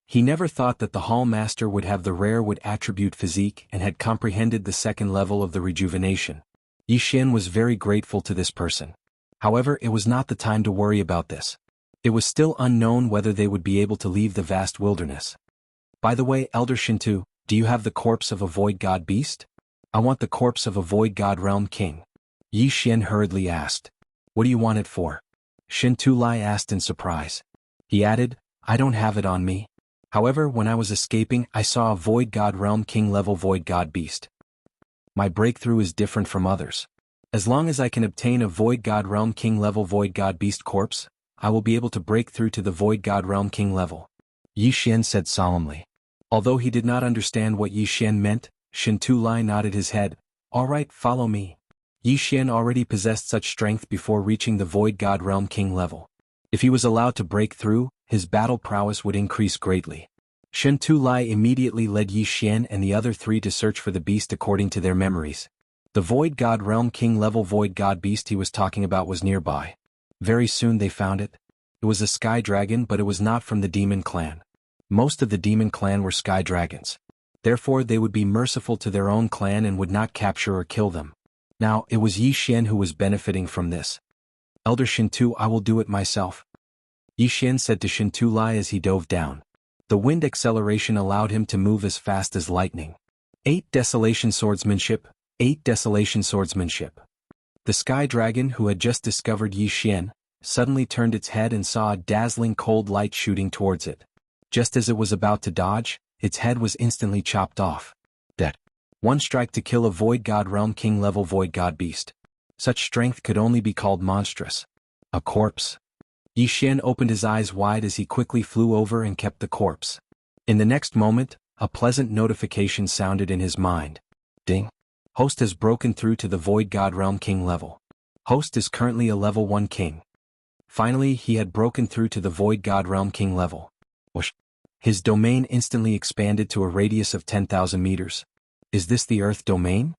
He never thought that the Hall Master would have the rare wood attribute physique and had comprehended the second level of the rejuvenation. Yixian was very grateful to this person. However, it was not the time to worry about this. It was still unknown whether they would be able to leave the vast wilderness. By the way, Elder Xintu, do you have the corpse of a Void God beast? I want the corpse of a Void God Realm King. Yixian hurriedly asked. What do you want it for? Xintulai asked in surprise. He added, I don't have it on me. However, when I was escaping I saw a Void God Realm King level Void God beast. My breakthrough is different from others. As long as I can obtain a Void God Realm King level Void God beast corpse, I will be able to break through to the Void God Realm King level. Yixian said solemnly. Although he did not understand what Yixian meant, Xintulai nodded his head. All right, follow me. Yixian already possessed such strength before reaching the Void God Realm King level. If he was allowed to break through, his battle prowess would increase greatly. Xintulai immediately led Yixian and the other three to search for the beast according to their memories. The Void God Realm King level Void God beast he was talking about was nearby. Very soon they found it. It was a sky dragon, but it was not from the demon clan. Most of the demon clan were sky dragons. Therefore they would be merciful to their own clan and would not capture or kill them. Now, it was Yixian who was benefiting from this. Elder Xintu, I will do it myself. Yixian said to Xintulai as he dove down. The wind acceleration allowed him to move as fast as lightning. 8 Desolation Swordsmanship, 8 Desolation Swordsmanship. The sky dragon who had just discovered Yixian, suddenly turned its head and saw a dazzling cold light shooting towards it. Just as it was about to dodge, its head was instantly chopped off. That. One strike to kill a Void God Realm King level Void God beast. Such strength could only be called monstrous. A corpse. Yixian opened his eyes wide as he quickly flew over and kept the corpse. In the next moment, a pleasant notification sounded in his mind. Ding. Host has broken through to the Void God Realm King level. Host is currently a level 1 king. Finally, he had broken through to the Void God Realm King level. Whoosh. His domain instantly expanded to a radius of 10,000 meters. Is this the Earth domain?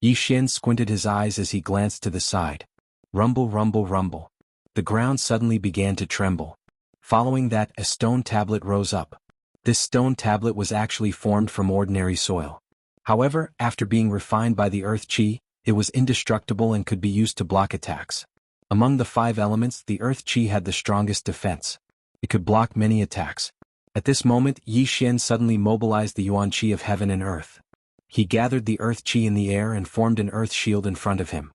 Yixian squinted his eyes as he glanced to the side. Rumble, rumble, rumble. The ground suddenly began to tremble. Following that, a stone tablet rose up. This stone tablet was actually formed from ordinary soil. However, after being refined by the Earth Chi, it was indestructible and could be used to block attacks. Among the 5 elements, the Earth Chi had the strongest defense. It could block many attacks. At this moment, Yixian suddenly mobilized the Yuan Chi of heaven and earth. He gathered the Earth Chi in the air and formed an earth shield in front of him.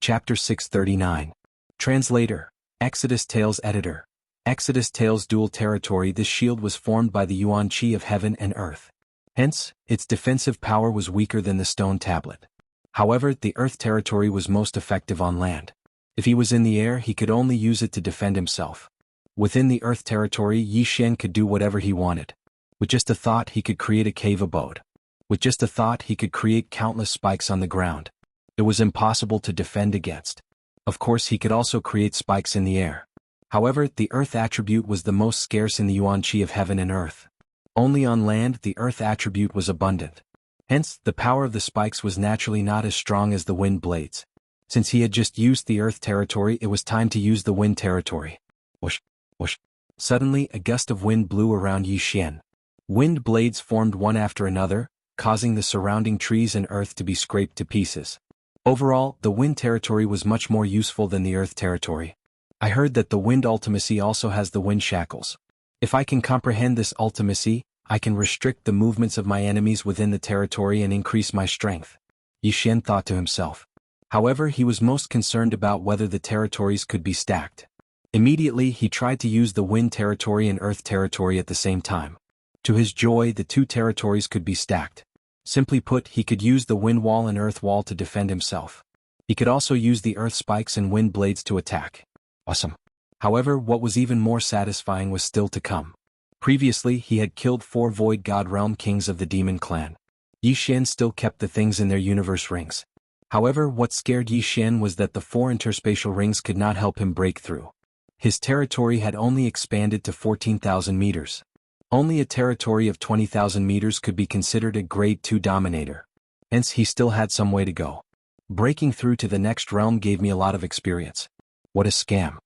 Chapter 639. Translator. Exodus Tales Editor. Exodus Tales Dual Territory. This shield was formed by the Yuan Chi of heaven and earth. Hence, its defensive power was weaker than the stone tablet. However, the earth territory was most effective on land. If he was in the air, he could only use it to defend himself. Within the earth territory, Yixian could do whatever he wanted. With just a thought, he could create a cave abode. With just a thought, he could create countless spikes on the ground. It was impossible to defend against. Of course, he could also create spikes in the air. However, the earth attribute was the most scarce in the Yuan Chi of heaven and earth. Only on land the earth attribute was abundant. Hence, the power of the spikes was naturally not as strong as the wind blades. Since he had just used the earth territory, it was time to use the wind territory. Whoosh, whoosh. Suddenly, a gust of wind blew around Yixian. Wind blades formed one after another, causing the surrounding trees and earth to be scraped to pieces. Overall, the wind territory was much more useful than the earth territory. I heard that the wind ultimacy also has the wind shackles. If I can comprehend this ultimacy, I can restrict the movements of my enemies within the territory and increase my strength. Yixian thought to himself. However, he was most concerned about whether the territories could be stacked. Immediately, he tried to use the wind territory and earth territory at the same time. To his joy, the 2 territories could be stacked. Simply put, he could use the wind wall and earth wall to defend himself. He could also use the earth spikes and wind blades to attack. Awesome. However, what was even more satisfying was still to come. Previously, he had killed 4 Void God Realm Kings of the Demon Clan. Yixian still kept the things in their universe rings. However, what scared Yi Xian was that the 4 interspatial rings could not help him break through. His territory had only expanded to 14,000 meters. Only a territory of 20,000 meters could be considered a grade 2 dominator. Hence he still had some way to go. Breaking through to the next realm gave me a lot of experience. What a scam.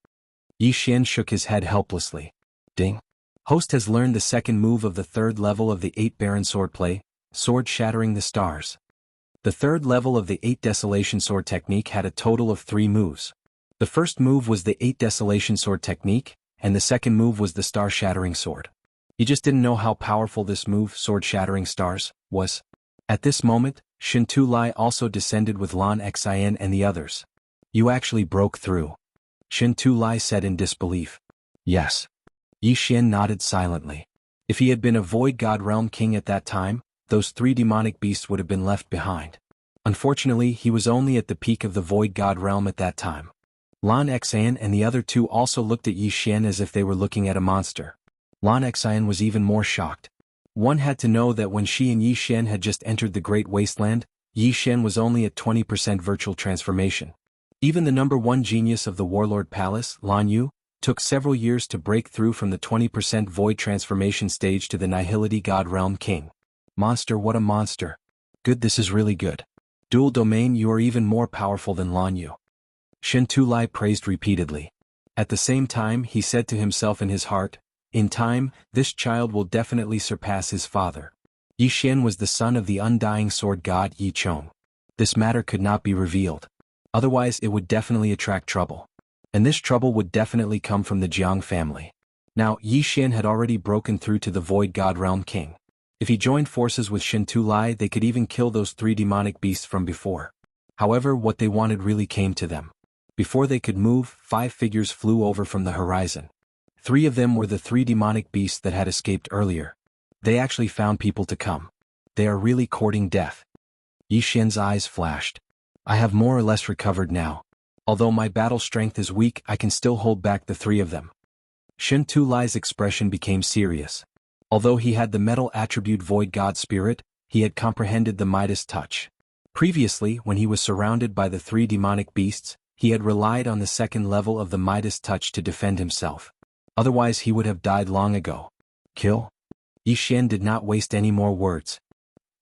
Yi Xian shook his head helplessly. Ding. Host has learned the second move of the 3rd level of the 8 Baron Swordplay, Sword Shattering the Stars. The 3rd level of the 8 Desolation Sword technique had a total of 3 moves. The first move was the 8 Desolation Sword technique, and the second move was the Star Shattering Sword. He just didn't know how powerful this move, Sword Shattering Stars, was. At this moment, Shin Tu Lai also descended with Lan Xian and the others. You actually broke through. Shin Tu Lai said in disbelief. Yes. Yi Xian nodded silently. If he had been a Void God Realm King at that time, those 3 demonic beasts would have been left behind. Unfortunately, he was only at the peak of the Void God Realm at that time. Lan Xian and the other 2 also looked at Yi Xian as if they were looking at a monster. Lan Xian was even more shocked. One had to know that when she and Yi Xian had just entered the Great Wasteland, Yi Xian was only at 20% virtual transformation. Even the number 1 genius of the Warlord Palace, Lan Yu, took several years to break through from the 20% void transformation stage to the Nihility God Realm King. Monster, what a monster. Good, this is really good. Dual domain, you are even more powerful than Lan Yu. Shin Tu Lai praised repeatedly. At the same time, he said to himself in his heart, in time, this child will definitely surpass his father. Yi Xian was the son of the undying sword god Yi Chong. This matter could not be revealed. Otherwise it would definitely attract trouble. And this trouble would definitely come from the Jianghu family. Now, Yi Xian had already broken through to the Void God Realm King. If he joined forces with Shin Tu Lai, they could even kill those 3 demonic beasts from before. However, what they wanted really came to them. Before they could move, 5 figures flew over from the horizon. 3 of them were the 3 demonic beasts that had escaped earlier. They actually found people to come. They are really courting death. Yi Xian's eyes flashed. I have more or less recovered now. Although my battle strength is weak, I can still hold back the 3 of them. Shin Tu Lai's expression became serious. Although he had the metal attribute Void God Spirit, he had comprehended the Midas touch. Previously, when he was surrounded by the 3 demonic beasts, he had relied on the 2nd level of the Midas touch to defend himself. Otherwise he would have died long ago. Kill? Yi Xian did not waste any more words.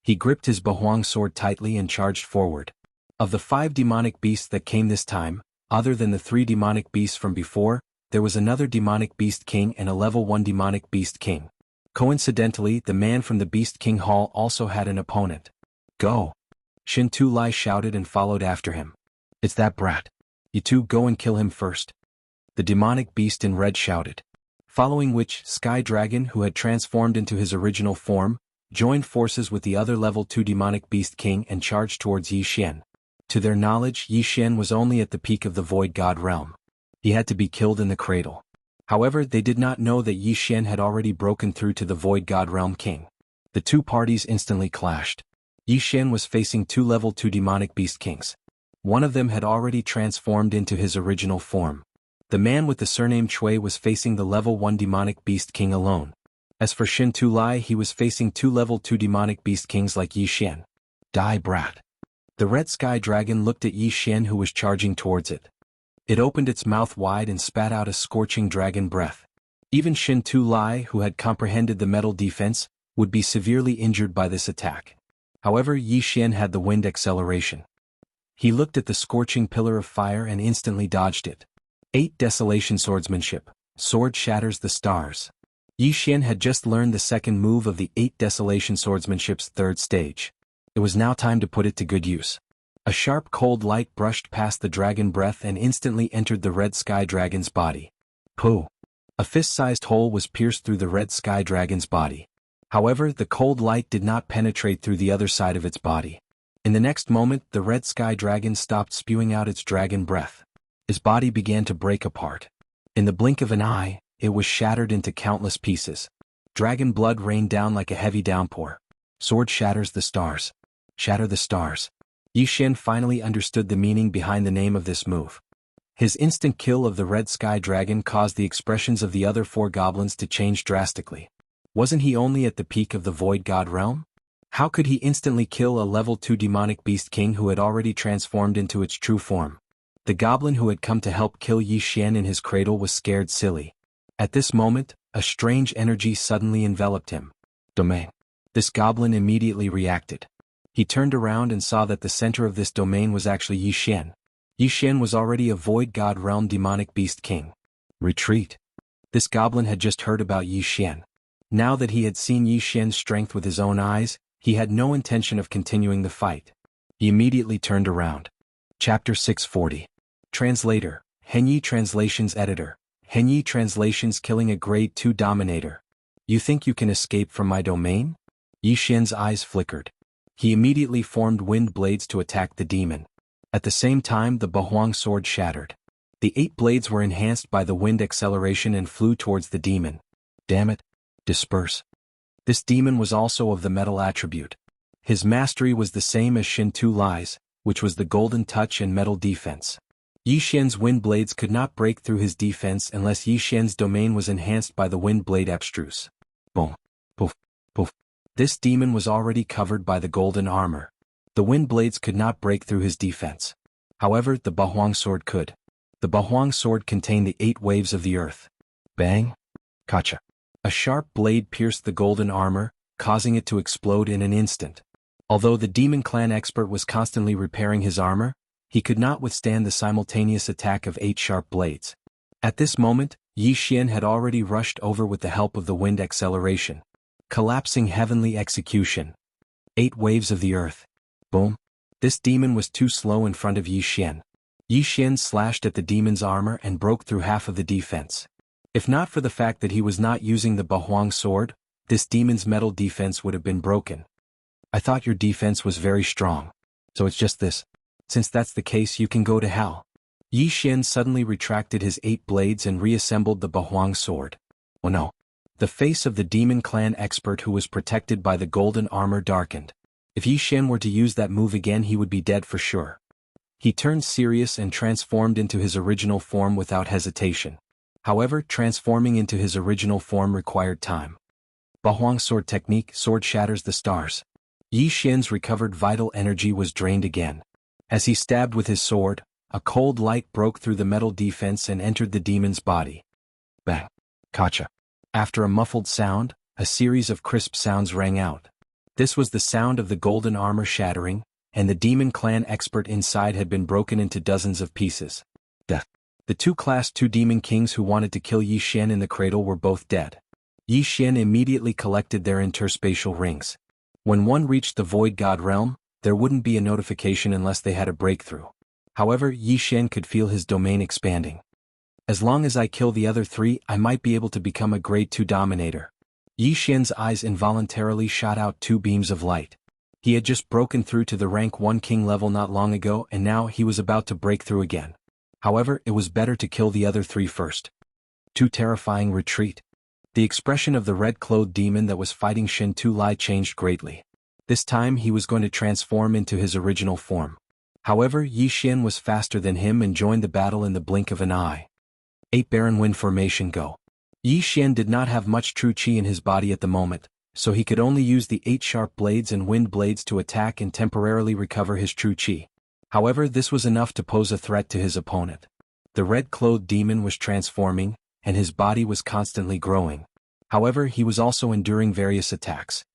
He gripped his Bahuang sword tightly and charged forward. Of the 5 demonic beasts that came this time, other than the 3 demonic beasts from before, there was another demonic beast king and a level 1 demonic beast king. Coincidentally, the man from the Beast King Hall also had an opponent. Go! Shin Tu Lai shouted and followed after him. It's that brat. You 2 go and kill him first. The demonic beast in red shouted. Following which, Sky Dragon, who had transformed into his original form, joined forces with the other level 2 demonic beast king and charged towards Yi Xian. To their knowledge, Yi Xian was only at the peak of the Void God realm. He had to be killed in the cradle. However, they did not know that Yi Xian had already broken through to the Void God Realm King. The 2 parties instantly clashed. Yi Xian was facing 2 level 2 demonic beast kings. One of them had already transformed into his original form. The man with the surname Chui was facing the level 1 demonic beast king alone. As for Shin Tu Lai, he was facing 2 level 2 demonic beast kings like Yi Xian. Die, brat. The red sky dragon looked at Yi Xian, who was charging towards it. It opened its mouth wide and spat out a scorching dragon breath. Even Shin Tu Lai, who had comprehended the metal defense, would be severely injured by this attack. However, Yi Xian had the wind acceleration. He looked at the scorching pillar of fire and instantly dodged it. 8 Desolation Swordsmanship. Sword shatters the stars. Yi Xian had just learned the second move of the 8 Desolation Swordsmanship's 3rd stage. It was now time to put it to good use. A sharp cold light brushed past the dragon breath and instantly entered the red sky dragon's body. Pooh! A fist-sized hole was pierced through the red sky dragon's body. However, the cold light did not penetrate through the other side of its body. In the next moment, the red sky dragon stopped spewing out its dragon breath. His body began to break apart. In the blink of an eye, it was shattered into countless pieces. Dragon blood rained down like a heavy downpour. Sword shatters the stars. Shatter the stars. Yi Xian finally understood the meaning behind the name of this move. His instant kill of the red sky dragon caused the expressions of the other 4 goblins to change drastically. Wasn't he only at the peak of the Void God realm? How could he instantly kill a level 2 demonic beast king who had already transformed into its true form? The goblin who had come to help kill Yi Xian in his cradle was scared silly. At this moment, a strange energy suddenly enveloped him. Domain. This goblin immediately reacted. He turned around and saw that the center of this domain was actually Yi Xian. Yi Xian was already a void god realm demonic beast king. Retreat. This goblin had just heard about Yi Xian. Now that he had seen Yi Xian's strength with his own eyes, he had no intention of continuing the fight. He immediately turned around. Chapter 640. Translator, Henyi Translations Editor, Henyi Translations killing a Grade 2 Dominator. You think you can escape from my domain? Yi Xian's eyes flickered. He immediately formed wind blades to attack the demon. At the same time the Bahuang sword shattered. The 8 blades were enhanced by the wind acceleration and flew towards the demon. Damn it. Disperse. This demon was also of the metal attribute. His mastery was the same as Shin Tu Lai's, which was the golden touch and metal defense. Yi Xian's wind blades could not break through his defense unless Yi Xian's domain was enhanced by the wind blade abstruse. Boom. Poof. Poof. This demon was already covered by the golden armor. The wind blades could not break through his defense. However, the Bahuang sword could. The Bahuang sword contained the 8 waves of the earth. Bang. Kacha. A sharp blade pierced the golden armor, causing it to explode in an instant. Although the demon clan expert was constantly repairing his armor, he could not withstand the simultaneous attack of 8 sharp blades. At this moment, Yi Xian had already rushed over with the help of the wind acceleration. Collapsing heavenly execution. 8 waves of the earth. Boom. This demon was too slow in front of Yi Xian. Yi Xian slashed at the demon's armor and broke through half of the defense. If not for the fact that he was not using the Bahuang sword, this demon's metal defense would have been broken. I thought your defense was very strong. So it's just this. Since that's the case, you can go to hell. Yi Xian suddenly retracted his 8 blades and reassembled the Bahuang sword. Oh no. The face of the demon clan expert who was protected by the golden armor darkened. If Yi Xian were to use that move again, he would be dead for sure. He turned serious and transformed into his original form without hesitation. However, transforming into his original form required time. Bahuang sword technique, sword shatters the stars. Yi Xian's recovered vital energy was drained again. As he stabbed with his sword, a cold light broke through the metal defense and entered the demon's body. Bang. Kacha. After a muffled sound, a series of crisp sounds rang out. This was the sound of the golden armor shattering, and the demon clan expert inside had been broken into dozens of pieces. Death. The 2 Class 2 demon kings who wanted to kill Yi Xian in the cradle were both dead. Yi Xian immediately collected their interspatial rings. When one reached the void god realm, there wouldn't be a notification unless they had a breakthrough. However, Yi Xian could feel his domain expanding. As long as I kill the other 3, I might be able to become a grade 2 dominator. Yi Xian's eyes involuntarily shot out 2 beams of light. He had just broken through to the rank 1 king level not long ago, and now he was about to break through again. However, it was better to kill the other 3 first. Too terrifying. Retreat. The expression of the red-clothed demon that was fighting Shin Tu Lai changed greatly. This time he was going to transform into his original form. However, Yi Xian was faster than him and joined the battle in the blink of an eye. 8 Baron Wind Formation Go. Yi Xian did not have much true chi in his body at the moment, so he could only use the 8 sharp blades and wind blades to attack and temporarily recover his true chi. However, this was enough to pose a threat to his opponent. The red-clothed demon was transforming, and his body was constantly growing. However, he was also enduring various attacks.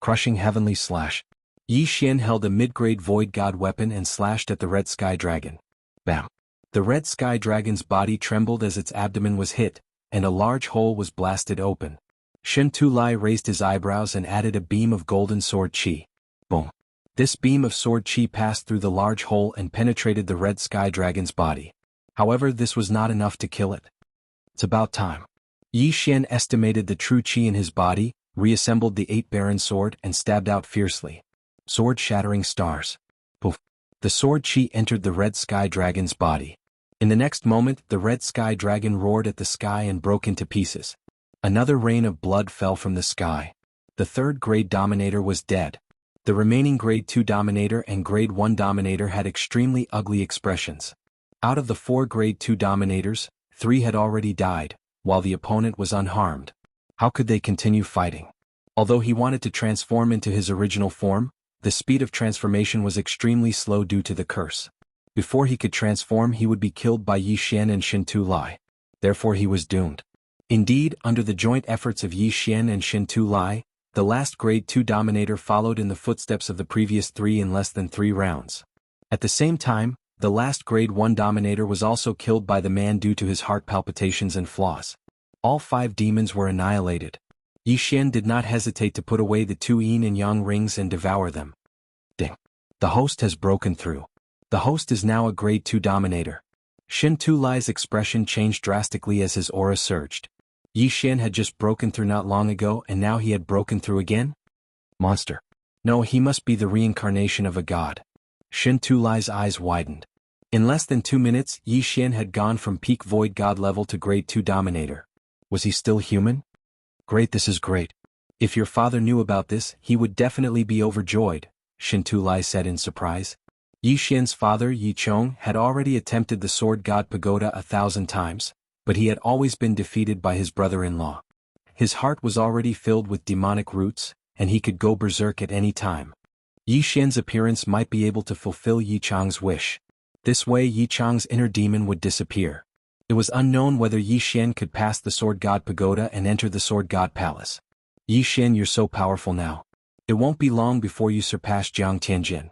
Crushing heavenly slash. Yi Xian held a mid-grade void god weapon and slashed at the red sky dragon. Bam. The red sky dragon's body trembled as its abdomen was hit, and a large hole was blasted open. Shin Tu Lai raised his eyebrows and added a beam of golden sword chi. Boom. This beam of sword chi passed through the large hole and penetrated the red sky dragon's body. However, this was not enough to kill it. It's about time. Yi Xian estimated the true chi in his body, reassembled the 8 Baron sword and stabbed out fiercely. Sword shattering stars. Poof. The sword chi entered the red sky dragon's body. In the next moment, the red sky dragon roared at the sky and broke into pieces. Another rain of blood fell from the sky. The 3rd grade dominator was dead. The remaining grade 2 dominator and grade 1 dominator had extremely ugly expressions. Out of the 4 grade 2 dominators, 3 had already died, while the opponent was unharmed. How could they continue fighting? Although he wanted to transform into his original form, the speed of transformation was extremely slow due to the curse. Before he could transform, he would be killed by Yi Xian and Xin Tu Lai. Therefore he was doomed. Indeed, under the joint efforts of Yi Xian and Xin Tu Lai, the last Grade 2 Dominator followed in the footsteps of the previous 3 in less than 3 rounds. At the same time, the last Grade 1 Dominator was also killed by the man due to his heart palpitations and flaws. All 5 demons were annihilated. Yi Xian did not hesitate to put away the 2 yin and yang rings and devour them. Ding! The host has broken through. The host is now a Grade 2 Dominator. Xin Tu Lai's expression changed drastically as his aura surged. Yi Xian had just broken through not long ago and now he had broken through again? Monster. No, he must be the reincarnation of a god. Xin Tu Lai's eyes widened. In less than 2 minutes, Yi Xian had gone from peak void god level to Grade 2 Dominator. Was he still human? Great, this is great. If your father knew about this, he would definitely be overjoyed, Xin Tu Lai said in surprise. Yi Xian's father, Yi Chong, had already attempted the Sword God Pagoda 1,000 times, but he had always been defeated by his brother-in-law. His heart was already filled with demonic roots, and he could go berserk at any time. Yi Xian's appearance might be able to fulfill Yi Chong's wish. This way Yi Chong's inner demon would disappear. It was unknown whether Yi Xian could pass the Sword God Pagoda and enter the Sword God Palace. Yi Xian, you're so powerful now. It won't be long before you surpass Jiang Tianjin.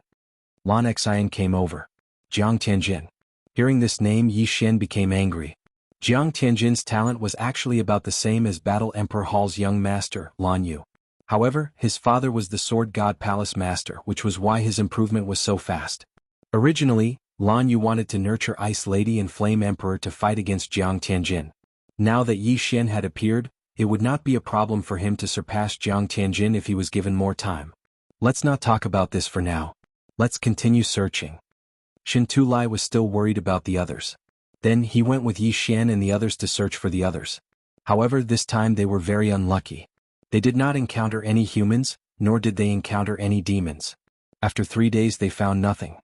Lan Xian came over. Jiang Tianjin. Hearing this name, Yi Xian became angry. Jiang Tianjin's talent was actually about the same as Battle Emperor Hall's young master, Lan Yu. However, his father was the Sword God Palace master, which was why his improvement was so fast. Originally, Lan Yu wanted to nurture Ice Lady and Flame Emperor to fight against Jiang Tianjin. Now that Yi Xian had appeared, it would not be a problem for him to surpass Jiang Tianjin if he was given more time. Let's not talk about this for now. Let's continue searching. Xin Tu Lai was still worried about the others. Then he went with Yi Xian and the others to search for the others. However, this time they were very unlucky. They did not encounter any humans, nor did they encounter any demons. After 3 days they found nothing.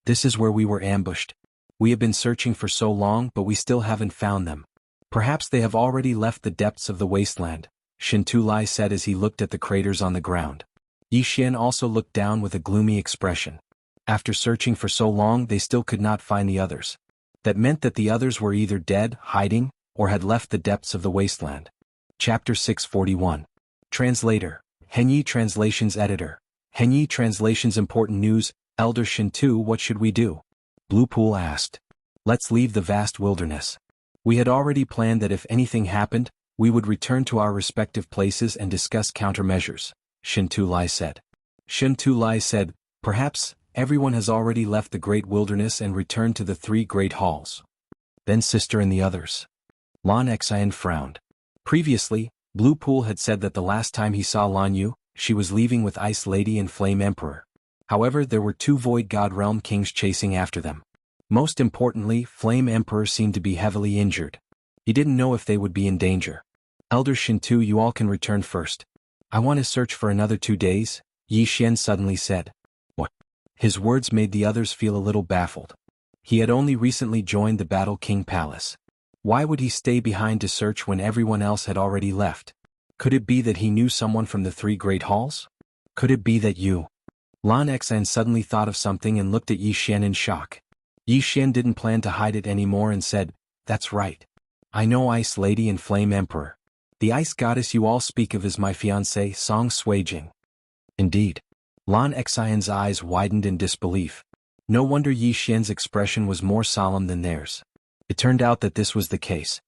This is where we were ambushed. We have been searching for so long but we still haven't found them. Perhaps they have already left the depths of the wasteland, Xin Tu Lai said as he looked at the craters on the ground. Yi Xian also looked down with a gloomy expression. After searching for so long they still could not find the others. That meant that the others were either dead, hiding, or had left the depths of the wasteland. Chapter 641. Translator. Henyi Translations Editor. Henyi Translations Important News. Elder Shintu, what should we do? Blue Pool asked. Let's leave the vast wilderness. We had already planned that if anything happened, we would return to our respective places and discuss countermeasures, Xin Tu Lai said. Xin Tu Lai said, perhaps, everyone has already left the great wilderness and returned to the 3 great halls. Then sister and the others. Lan Xian frowned. Previously, Blue Pool had said that the last time he saw Lan Yu, she was leaving with Ice Lady and Flame Emperor. However, there were 2 Void God Realm Kings chasing after them. Most importantly, Flame Emperor seemed to be heavily injured. He didn't know if they would be in danger. Elder Shintu, you all can return first. I want to search for another 2 days, Yi Xian suddenly said. What? His words made the others feel a little baffled. He had only recently joined the Battle King Palace. Why would he stay behind to search when everyone else had already left? Could it be that he knew someone from the 3 great halls? Could it be that you? Lan Xian suddenly thought of something and looked at Yi Xian in shock. Yi Xian didn't plan to hide it anymore and said, that's right. I know Ice Lady and Flame Emperor. The ice goddess you all speak of is my fiancée, Song Suijing. Indeed. Lan Xian's eyes widened in disbelief. No wonder Yi Xian's expression was more solemn than theirs. It turned out that this was the case.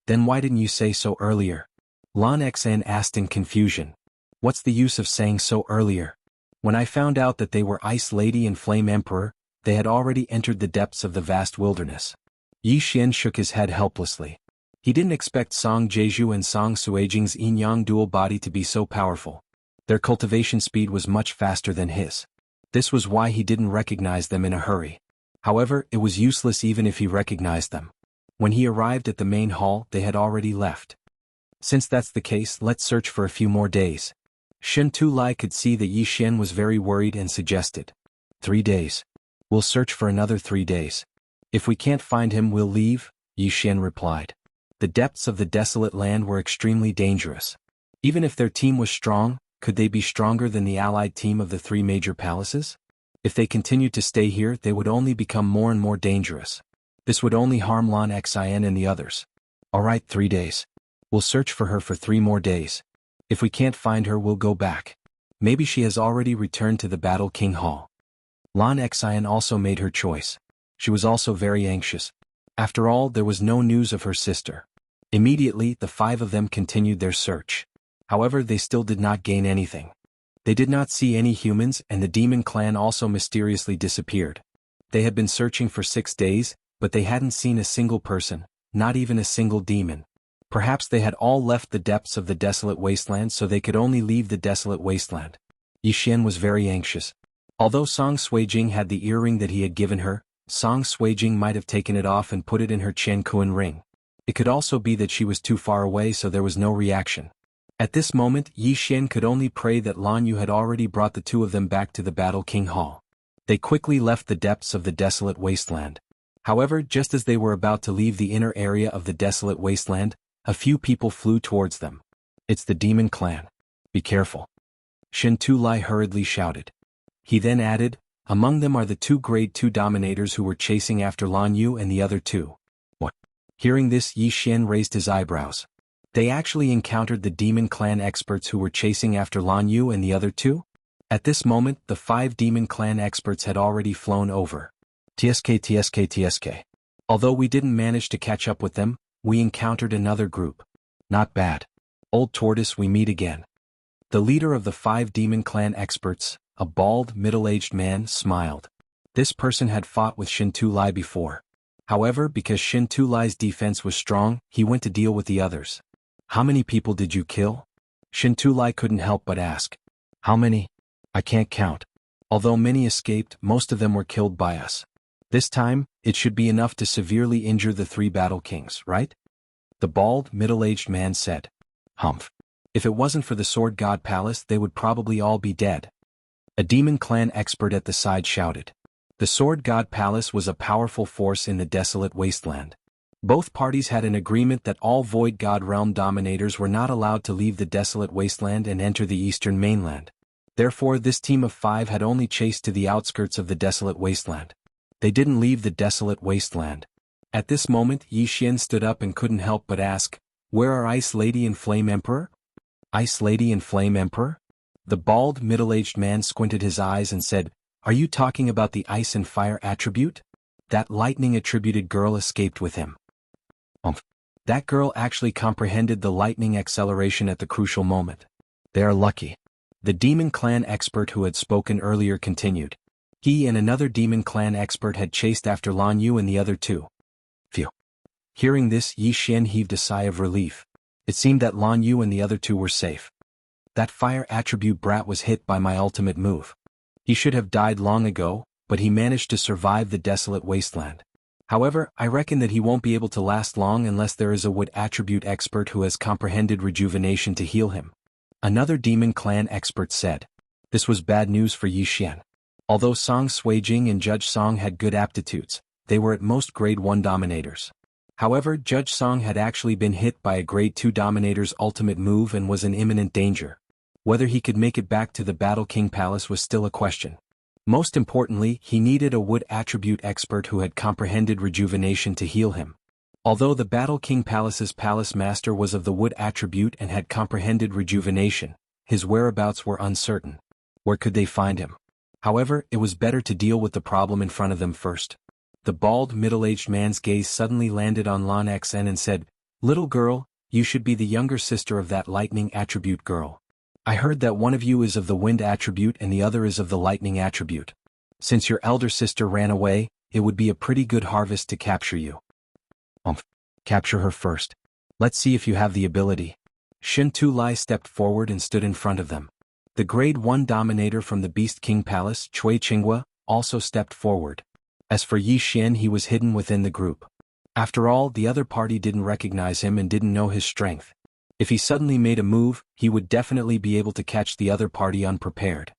Then why didn't you say so earlier? Lan Xian asked in confusion. What's the use of saying so earlier? When I found out that they were Ice Lady and Flame Emperor, they had already entered the depths of the vast wilderness. Yi Xian shook his head helplessly. He didn't expect Song Jeju and Song Suijing's yin-yang dual body to be so powerful. Their cultivation speed was much faster than his. This was why he didn't recognize them in a hurry. However, it was useless even if he recognized them. When he arrived at the main hall, they had already left. Since that's the case, let's search for a few more days. Xin Tu Lai could see that Yi Xian was very worried and suggested. 3 days. We'll search for another 3 days. If we can't find him, we'll leave, Yi Xian replied. The depths of the desolate land were extremely dangerous. Even if their team was strong, could they be stronger than the allied team of the three major palaces? If they continued to stay here, they would only become more and more dangerous. This would only harm Lan Xian and the others. Alright, 3 days. We'll search for her for 3 more days. If we can't find her, we'll go back. Maybe she has already returned to the Battle King Hall. Lan Xian also made her choice. She was also very anxious. After all, there was no news of her sister. Immediately, the 5 of them continued their search. However, they still did not gain anything. They did not see any humans, and the demon clan also mysteriously disappeared. They had been searching for 6 days, but they hadn't seen a single person, not even a single demon. Perhaps they had all left the depths of the desolate wasteland, so they could only leave the desolate wasteland. Yixian was very anxious. Although Song Suijing had the earring that he had given her, Song Suijing might have taken it off and put it in her Qianquan ring. It could also be that she was too far away, so there was no reaction. At this moment, Yixian could only pray that Lan Yu had already brought the 2 of them back to the Battle King Hall. They quickly left the depths of the desolate wasteland. However, just as they were about to leave the inner area of the desolate wasteland, a few people flew towards them. It's the demon clan. Be careful. Shen Tulai hurriedly shouted. He then added, among them are the 2 grade 2 dominators who were chasing after Lan Yu and the other 2. What? Hearing this, Yixian raised his eyebrows. They actually encountered the demon clan experts who were chasing after Lan Yu and the other 2? At this moment, the 5 demon clan experts had already flown over. TSK. Although we didn't manage to catch up with them, we encountered another group. Not bad. Old Tortoise, we meet again. The leader of the 5 demon clan experts, a bald, middle-aged man, smiled. This person had fought with Shin Tulai before. However, because Shin Tulai's defense was strong, he went to deal with the others. How many people did you kill? Shin Tulai couldn't help but ask. How many? I can't count. Although many escaped, most of them were killed by us. This time, it should be enough to severely injure the 3 battle kings, right? The bald, middle-aged man said. Humph. If it wasn't for the Sword God Palace, they would probably all be dead. A demon clan expert at the side shouted. The Sword God Palace was a powerful force in the desolate wasteland. Both parties had an agreement that all Void God Realm dominators were not allowed to leave the desolate wasteland and enter the eastern mainland. Therefore, this team of 5 had only chased to the outskirts of the desolate wasteland. They didn't leave the desolate wasteland. At this moment, Yixian stood up and couldn't help but ask, where are Ice Lady and Flame Emperor? Ice Lady and Flame Emperor? The bald, middle-aged man squinted his eyes and said, are you talking about the ice and fire attribute? That lightning-attributed girl escaped with him. That girl actually comprehended the lightning acceleration at the crucial moment. They are lucky. The demon clan expert who had spoken earlier continued. He and another demon clan expert had chased after Lan Yu and the other 2. Phew. Hearing this, Yixian heaved a sigh of relief. It seemed that Lan Yu and the other 2 were safe. That fire attribute brat was hit by my ultimate move. He should have died long ago, but he managed to survive the desolate wasteland. However, I reckon that he won't be able to last long unless there is a wood attribute expert who has comprehended rejuvenation to heal him. Another demon clan expert said. This was bad news for Yixian. Although Song Suijing and Judge Song had good aptitudes, they were at most grade 1 dominators. However, Judge Song had actually been hit by a grade 2 dominator's ultimate move and was in imminent danger. Whether he could make it back to the Battle King Palace was still a question. Most importantly, he needed a wood attribute expert who had comprehended rejuvenation to heal him. Although the Battle King Palace's palace master was of the wood attribute and had comprehended rejuvenation, his whereabouts were uncertain. Where could they find him? However, it was better to deal with the problem in front of them first. The bald, middle-aged man's gaze suddenly landed on Lan Xen and said, Little girl, you should be the younger sister of that lightning attribute girl. I heard that one of you is of the wind attribute and the other is of the lightning attribute. Since your elder sister ran away, it would be a pretty good harvest to capture you. Capture her first. Let's see if you have the ability. Shin Tulai stepped forward and stood in front of them. The grade 1 dominator from the Beast King Palace, Chui Qinghua, also stepped forward. As for Yixian, he was hidden within the group. After all, the other party didn't recognize him and didn't know his strength. If he suddenly made a move, he would definitely be able to catch the other party unprepared.